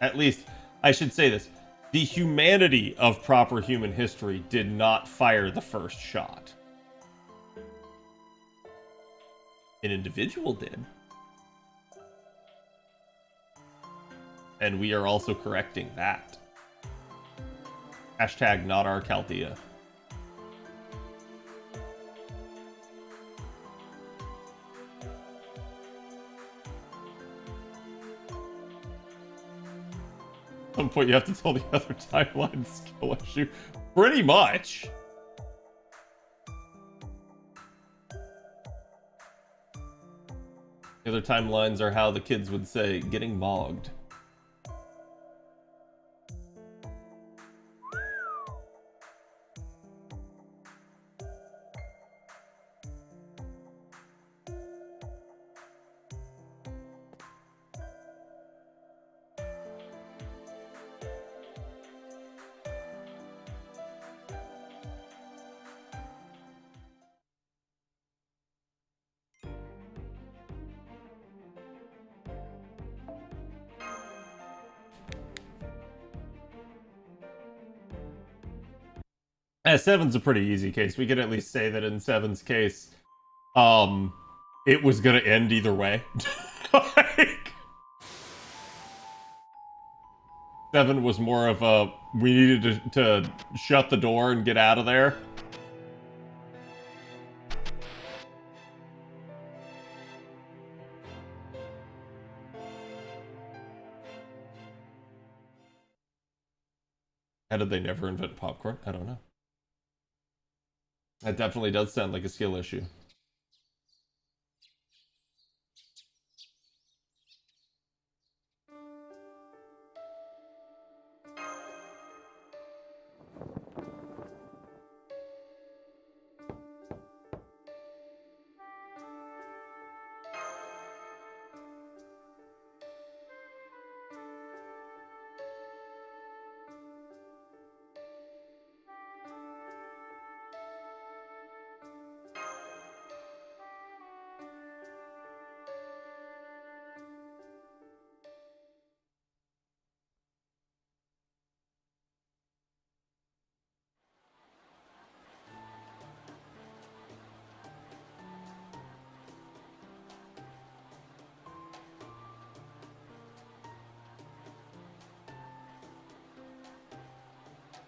At least, I should say this. The humanity of proper human history did not fire the first shot. An individual did. And we are also correcting that. Hashtag not our Chaldea. At some point you have to tell the other timeline skill issue. Pretty much. The other timelines are how the kids would say, getting mogged. Seven's a pretty easy case. We can at least say that in Seven's case, it was gonna end either way. Like, Seven was more of a, we needed to shut the door and get out of there. How did they never invent popcorn? I don't know. That definitely does sound like a skill issue.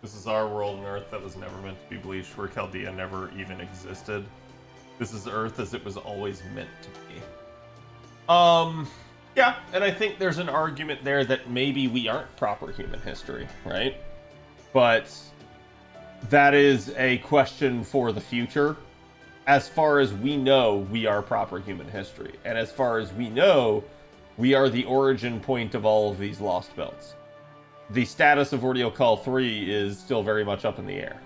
This is our world on Earth that was never meant to be bleached, where Chaldea never even existed. This is Earth as it was always meant to be. Yeah, and I think there's an argument there that maybe we aren't proper human history, right? But that is a question for the future. As far as we know, we are proper human history. And as far as we know, we are the origin point of all of these Lost Belts. The status of Ordeal Call 3 is still very much up in the air.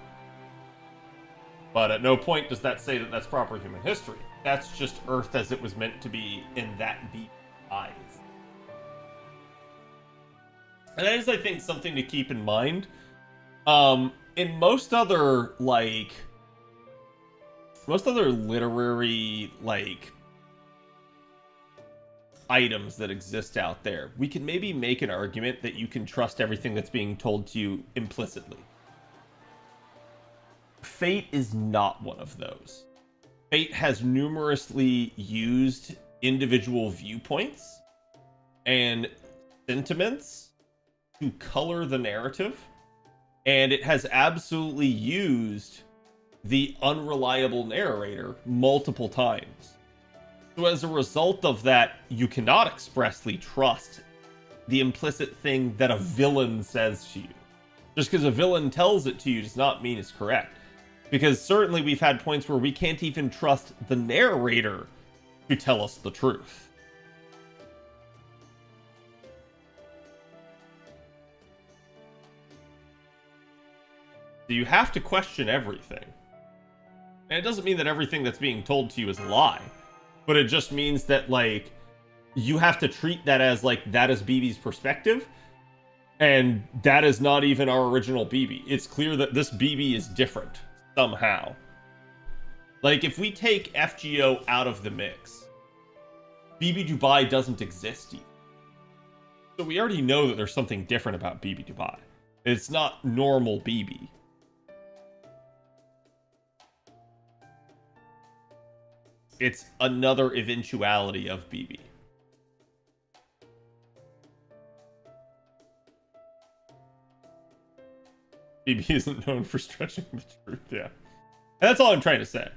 But at no point does that say that that's proper human history. That's just Earth as it was meant to be in that deep eyes. And that is, I think, something to keep in mind. In most other literary, items that exist out there, we can maybe make an argument that you can trust everything that's being told to you implicitly. Fate is not one of those. Fate has numerously used individual viewpoints and sentiments to color the narrative, and it has absolutely used the unreliable narrator multiple times. So as a result of that, you cannot expressly trust the implicit thing that a villain says to you. Just because a villain tells it to you does not mean it's correct. Because certainly we've had points where we can't even trust the narrator to tell us the truth. So you have to question everything. And it doesn't mean that everything that's being told to you is a lie. But it just means that, like, you have to treat that as, like, that is BB's perspective. And that is not even our original BB. It's clear that this BB is different somehow. Like, if we take FGO out of the mix, BB Dubai doesn't exist even. So we already know that there's something different about BB Dubai. It's not normal BB. It's another eventuality of BB. BB isn't known for stretching the truth, yeah. And that's all I'm trying to say.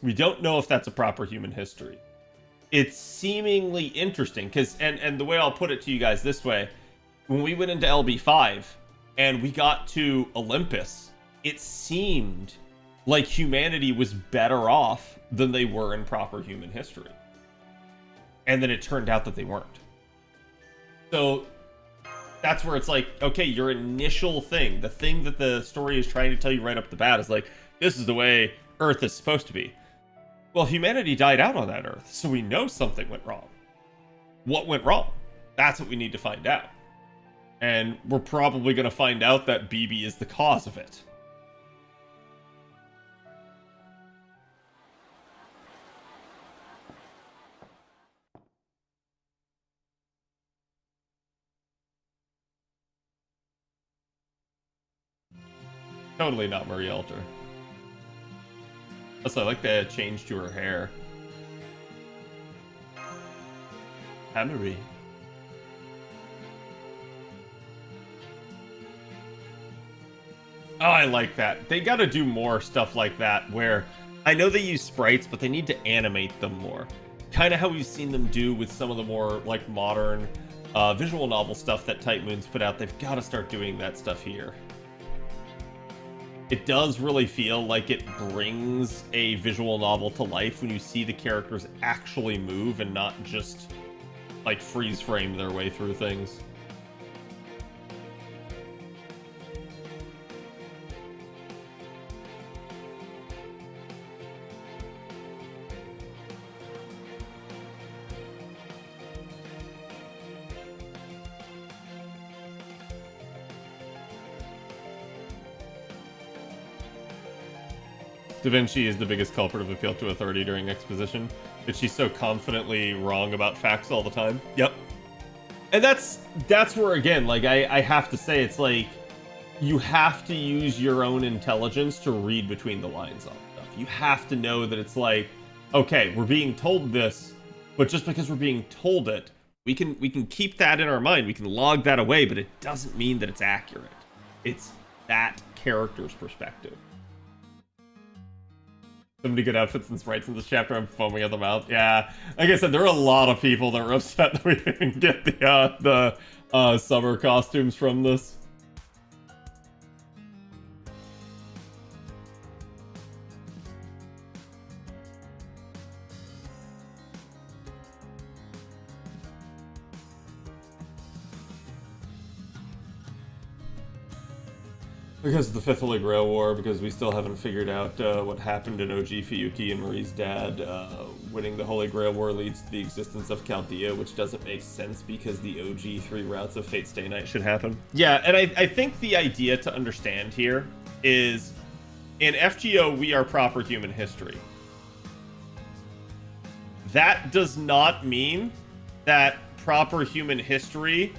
We don't know if that's a proper human history. It's seemingly interesting, because, and the way I'll put it to you guys this way, when we went into LB5 and we got to Olympus, it seemed like humanity was better off than they were in proper human history. And then it turned out that they weren't. So that's where it's like, okay, your initial thing, the thing that the story is trying to tell you right up the bat is like, this is the way Earth is supposed to be. Well, humanity died out on that Earth, so we know something went wrong. What went wrong? That's what we need to find out. And we're probably going to find out that BB is the cause of it. Totally not Marie Alter. Also, I like the change to her hair. Hi, Marie. Oh, I like that. They gotta do more stuff like that, where I know they use sprites, but they need to animate them more. Kind of how we've seen them do with some of the more, like, modern visual novel stuff that Type Moon's put out. They've got to start doing that stuff here. It does really feel like it brings a visual novel to life when you see the characters actually move and not just, like, freeze frame their way through things. Da Vinci is the biggest culprit of appeal to authority during exposition. Is she so confidently wrong about facts all the time? Yep. And that's where, again, like, I have to say, it's like, you have to use your own intelligence to read between the lines on stuff. You have to know that it's like, okay, we're being told this, but just because we're being told it, we can keep that in our mind, we can log that away, but it doesn't mean that it's accurate. It's that character's perspective. So many good outfits and sprites in this chapter, I'm foaming at the mouth. Yeah, like I said, there are a lot of people that were upset that we didn't get the summer costumes from this. Because of the Fifth Holy Grail War, because we still haven't figured out what happened in OG Fiyuki and Marie's dad. Winning the Holy Grail War leads to the existence of Chaldea, which doesn't make sense because the OG 3 routes of Fate Stay Night should happen. Yeah, and I think the idea to understand here is, in FGO, we are proper human history. That does not mean that proper human history,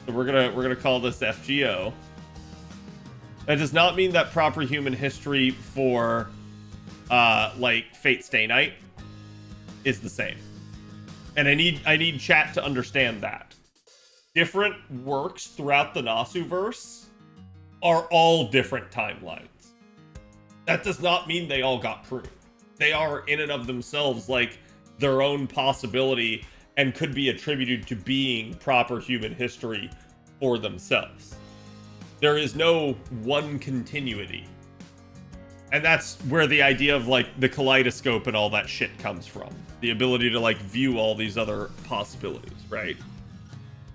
so we're gonna call this FGO. That does not mean that proper human history for, like, Fate Stay Night is the same. And I need chat to understand that. Different works throughout the Nasuverse are all different timelines. That does not mean they all got pruned. They are in and of themselves like their own possibility and could be attributed to being proper human history for themselves. There is no one continuity. And that's where the idea of like the kaleidoscope and all that shit comes from. The ability to like view all these other possibilities, right?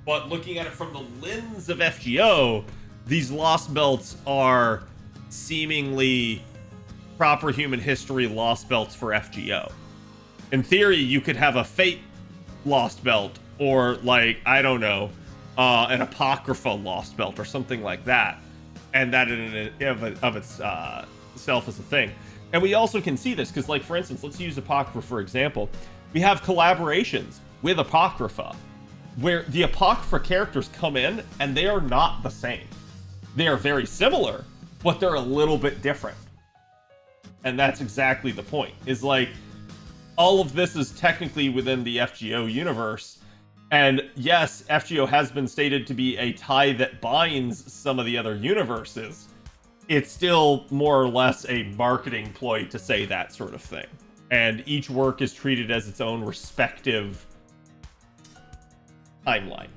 But looking at it from the lens of FGO, these lost belts are seemingly proper human history lost belts for FGO. In theory, you could have a Fate lost belt, or like, I don't know, an Apocrypha lost belt or something like that. And that in and of itself is a thing. And we also can see this because, like, for instance, let's use Apocrypha for example. We have collaborations with Apocrypha where the Apocrypha characters come in and they are not the same. They are very similar, but they're a little bit different. And that's exactly the point, is like, all of this is technically within the FGO universe. And yes, FGO has been stated to be a tie that binds some of the other universes. It's still more or less a marketing ploy to say that sort of thing. And each work is treated as its own respective timeline,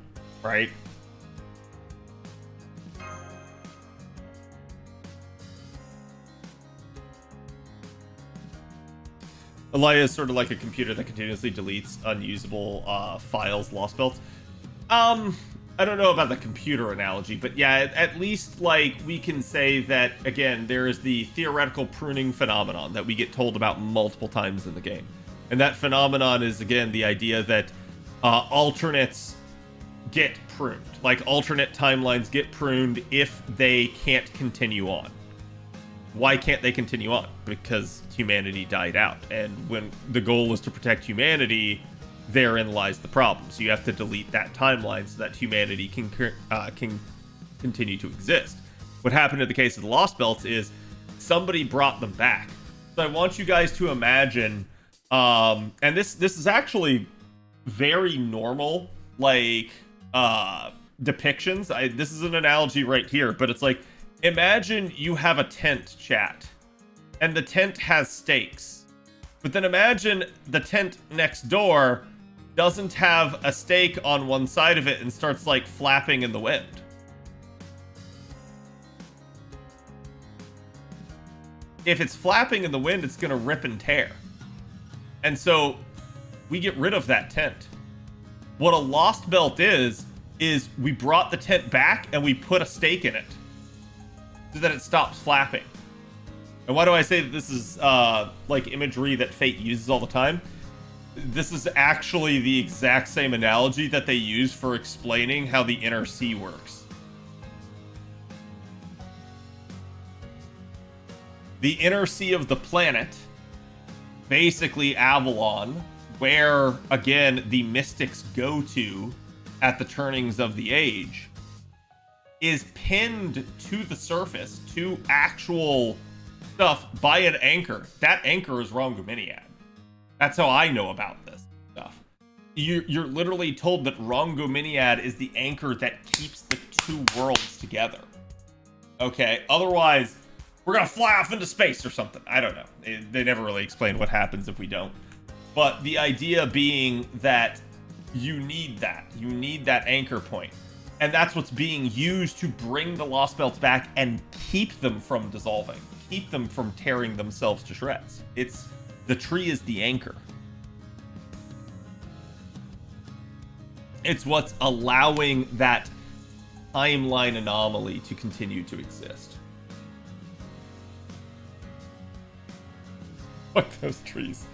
right? Elia is sort of like a computer that continuously deletes unusable files, lost belts. I don't know about the computer analogy, but yeah, at least like we can say that, again, there is the theoretical pruning phenomenon that we get told about multiple times in the game. And that phenomenon is, again, the idea that alternates get pruned. Like, alternate timelines get pruned if they can't continue on. Why can't they continue on? Because humanity died out. And when the goal is to protect humanity, therein lies the problem. So you have to delete that timeline so that humanity can continue to exist. What happened in the case of the Lost Belts is somebody brought them back. So I want you guys to imagine, and this is actually very normal, like, depictions. This is an analogy right here, but it's like, imagine you have a tent, chat, and the tent has stakes. But then imagine the tent next door doesn't have a stake on one side of it and starts like flapping in the wind. If it's flapping in the wind, it's gonna rip and tear. And so we get rid of that tent. What a lost belt is we brought the tent back and we put a stake in it so that it stops flapping. And why do I say that this is like imagery that Fate uses all the time? This is actually the exact same analogy that they use for explaining how the inner sea works. The inner sea of the planet, basically Avalon, where, again, the mystics go to at the turnings of the age, is pinned to the surface, to actual stuff, by an anchor. That anchor is Rongominiad. That's how I know about this stuff. You're literally told that Rongominiad is the anchor that keeps the two worlds together. Okay, otherwise, we're gonna fly off into space or something. I don't know. They never really explain what happens if we don't. But the idea being that you need that. You need that anchor point. And that's what's being used to bring the Lost Belts back and keep them from dissolving. Keep them from tearing themselves to shreds. The tree is the anchor. It's what's allowing that timeline anomaly to continue to exist. Fuck those trees.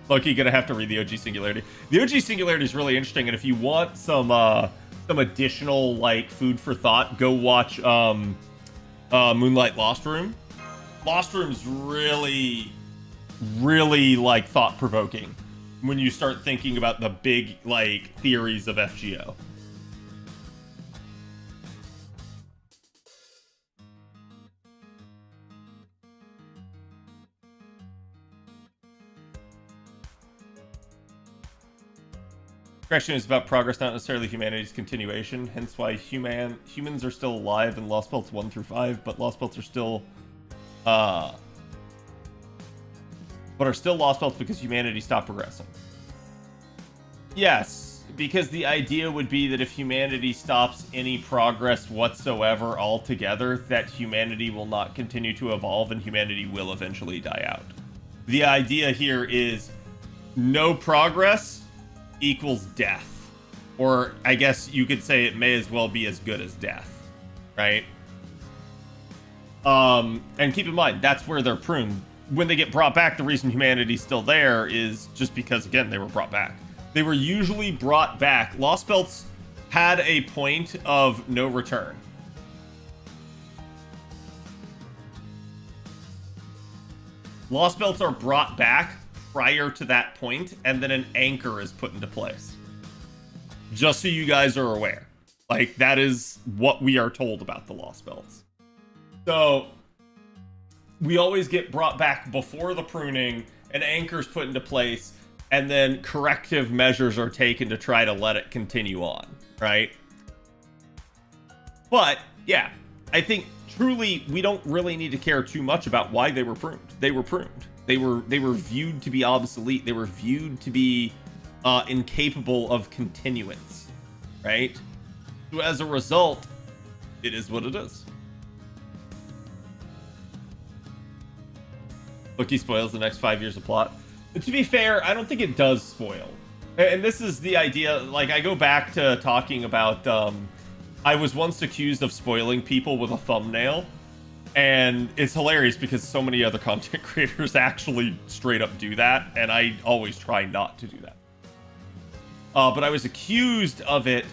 Loki, gonna have to read the OG Singularity. The OG Singularity is really interesting, and if you want some additional like food for thought, go watch Moonlight Lost Room. Lost Room is really, really like thought provoking when you start thinking about the big like theories of FGO. Question is about progress, not necessarily humanity's continuation, hence why humans are still alive in Lost Belts 1 through 5, but Lost Belts are still but are still lost belts because humanity stopped progressing. Yes, because the idea would be that if humanity stops any progress whatsoever altogether, that humanity will not continue to evolve and humanity will eventually die out. The idea here is no progress equals death. Or I guess you could say it may as well be as good as death, right? And keep in mind, that's where they're pruned. When they get brought back, the reason humanity's still there is just because, again, they were brought back. They were usually brought back. Lost Belts had a point of no return. Lost Belts are brought back prior to that point, and then an anchor is put into place. Just so you guys are aware. Like, that is what we are told about the Lost Belts. So, we always get brought back before the pruning, an anchor's put into place, and then corrective measures are taken to try to let it continue on, right? But, yeah, I think truly we don't really need to care too much about why they were pruned. They were pruned. They were viewed to be obsolete. They were viewed to be incapable of continuance, right? So as a result, it is what it is. Bookie spoils the next 5 years of plot. But to be fair, I don't think it does spoil. And this is the idea, like, I go back to talking about, I was once accused of spoiling people with a thumbnail. And it's hilarious because so many other content creators actually straight up do that. And I always try not to do that. But I was accused of it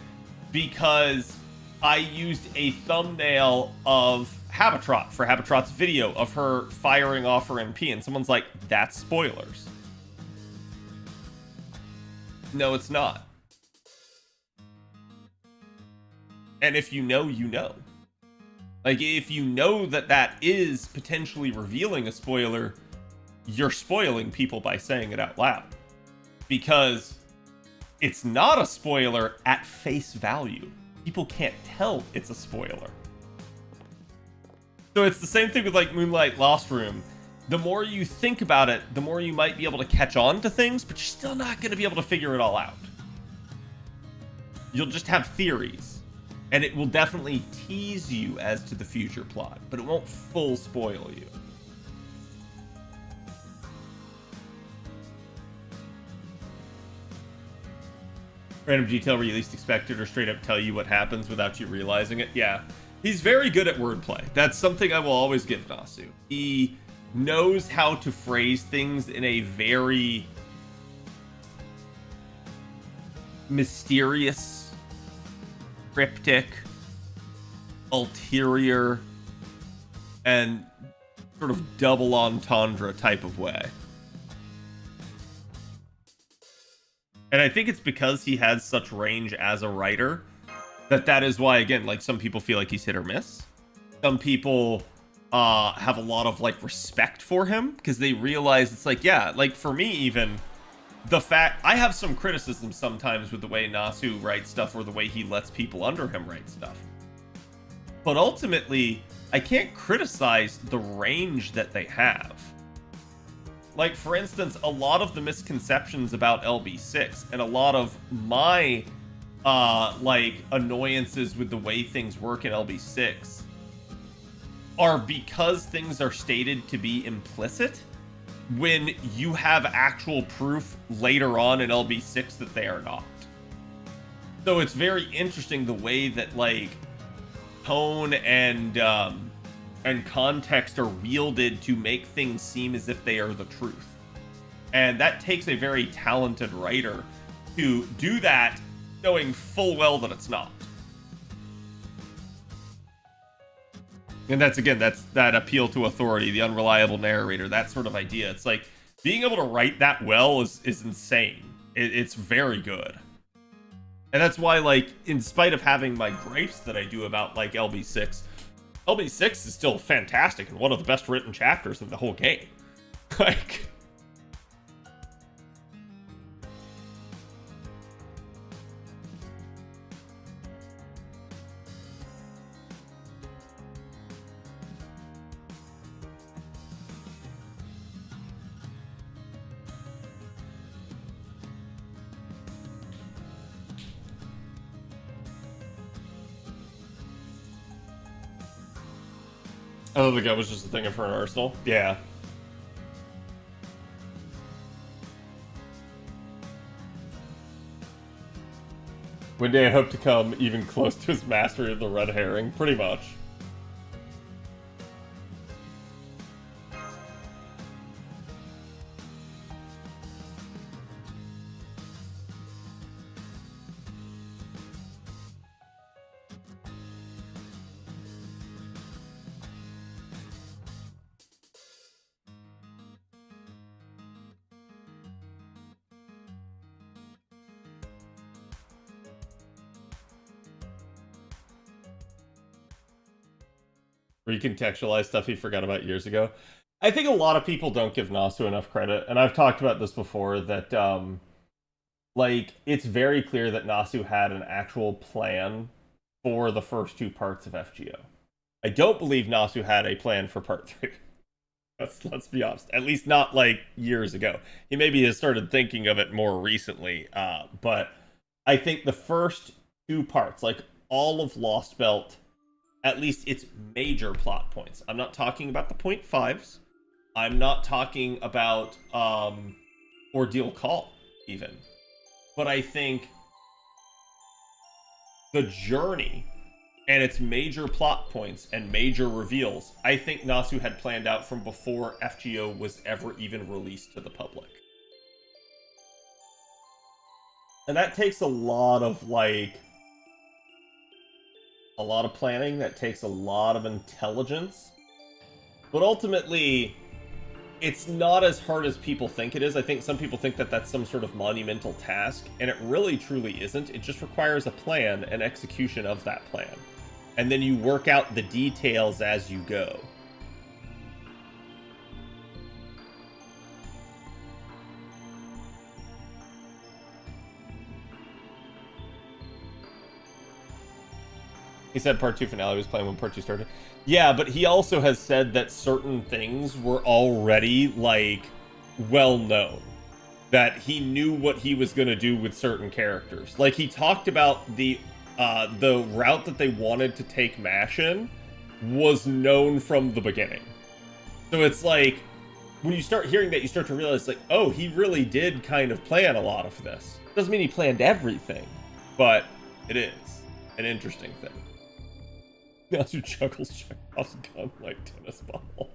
because I used a thumbnail of Habitrot for Habitrot's video of her firing off her MP, and someone's like, that's spoilers. No, it's not. And if you know, you know. Like, if you know that that is potentially revealing a spoiler, you're spoiling people by saying it out loud. Because it's not a spoiler at face value. People can't tell it's a spoiler. So it's the same thing with, like, Moonlight Lost Room. The more you think about it, the more you might be able to catch on to things, but you're still not going to be able to figure it all out. You'll just have theories. And it will definitely tease you as to the future plot, but it won't full spoil you. Random detail where you least expect it or straight up tell you what happens without you realizing it. Yeah. He's very good at wordplay. That's something I will always give Nasu. He knows how to phrase things in a very mysterious, cryptic, ulterior, and sort of double entendre type of way. And I think it's because he has such range as a writer that is why, again, like, some people feel like he's hit or miss. Some people have a lot of, like, respect for him because they realize it's like, yeah, like, for me even, the fact I have some criticism sometimes with the way Nasu writes stuff or the way he lets people under him write stuff. But ultimately, I can't criticize the range that they have. Like, for instance, a lot of the misconceptions about LB6 and a lot of my like, annoyances with the way things work in LB6 are because things are stated to be implicit when you have actual proof later on in LB6 that they are not. So it's very interesting the way that, like, tone and context are wielded to make things seem as if they are the truth. And that takes a very talented writer to do that, knowing full well that it's not. And that's, again, that's that appeal to authority, the unreliable narrator, that sort of idea. It's like, being able to write that well is insane. It's very good. And that's why, like, in spite of having my gripes that I do about, like, LB6, LB6 is still fantastic and one of the best written chapters of the whole game. Like, Oh, the gun was just a thing of her arsenal? Yeah. One day I hope to come even close to his mastery of the red herring, pretty much. Recontextualize stuff he forgot about years ago. I think a lot of people don't give Nasu enough credit, and I've talked about this before, that like, it's very clear that Nasu had an actual plan for the first two parts of FGO. I don't believe Nasu had a plan for part 3. Let's be honest. At least not like years ago. He maybe has started thinking of it more recently, but I think the first two parts, like all of Lost Belt, at least its major plot points. I'm not talking about the point fives. I'm not talking about Ordeal Call, even. But I think the journey and its major plot points and major reveals, I think Nasu had planned out from before FGO was ever even released to the public. And that takes a lot of, like, a lot of planning, that takes a lot of intelligence. But ultimately, it's not as hard as people think it is. I think some people think that that's some sort of monumental task, and it really truly isn't. It just requires a plan and execution of that plan. And then you work out the details as you go. He said part 2 finale was playing when part 2 started. Yeah, but he also has said that certain things were already, like, well known. That he knew what he was going to do with certain characters. Like, he talked about the route that they wanted to take MASH in was known from the beginning. So it's like, when you start hearing that, you start to realize, like, oh, he really did kind of plan a lot of this. Doesn't mean he planned everything, but it is an interesting thing. Nasu chuckles Chekhov's gun like tennis balls.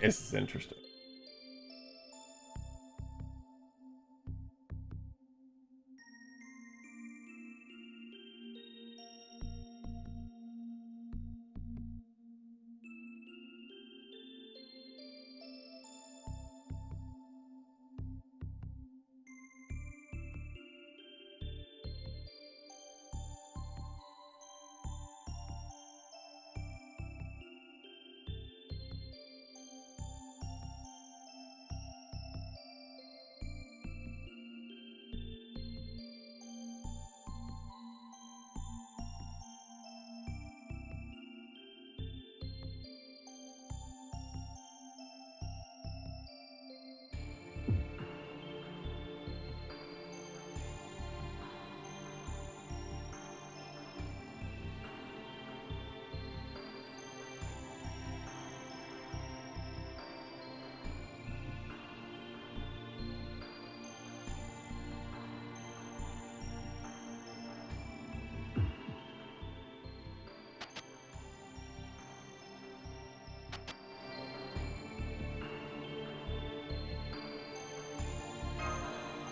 This is interesting.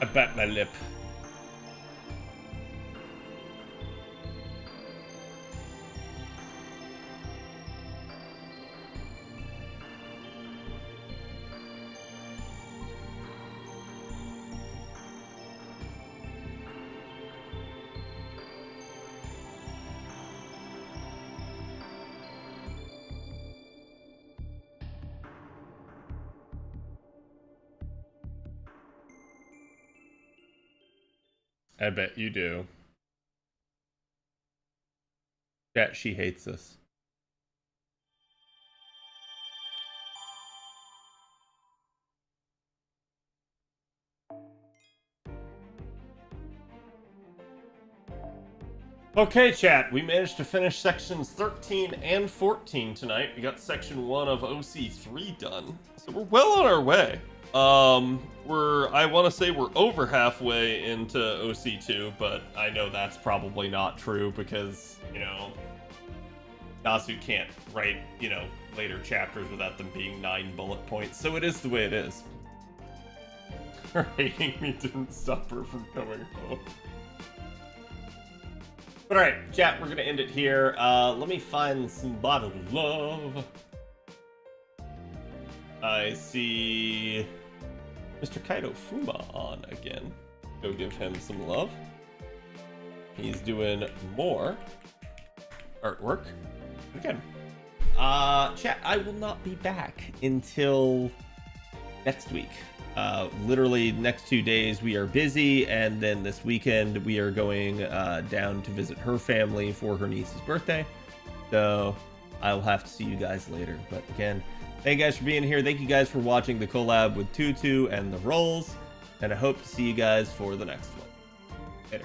I bit my lip. I bet you do. Yeah, she hates this. Okay, chat, we managed to finish sections 13 and 14 tonight. We got section 1 of OC3 done, so we're well on our way. I want to say we're over halfway into OC2, but I know that's probably not true because, you know, Nasu can't write, you know, later chapters without them being 9 bullet points, so it is the way it is. Her hating me didn't stop her from coming home. But alright, chat, we're gonna end it here. Let me find some bottled love. I see Mr. Kaido Fuma on again. Go give him some love. He's doing more artwork. Again. Chat, I will not be back until next week. Literally next 2 days we are busy, and then this weekend we are going down to visit her family for her niece's birthday. So I'll have to see you guys later. But again, thank you guys for being here. Thank you guys for watching the collab with Tutu and the Rolls, and I hope to see you guys for the next one. Later.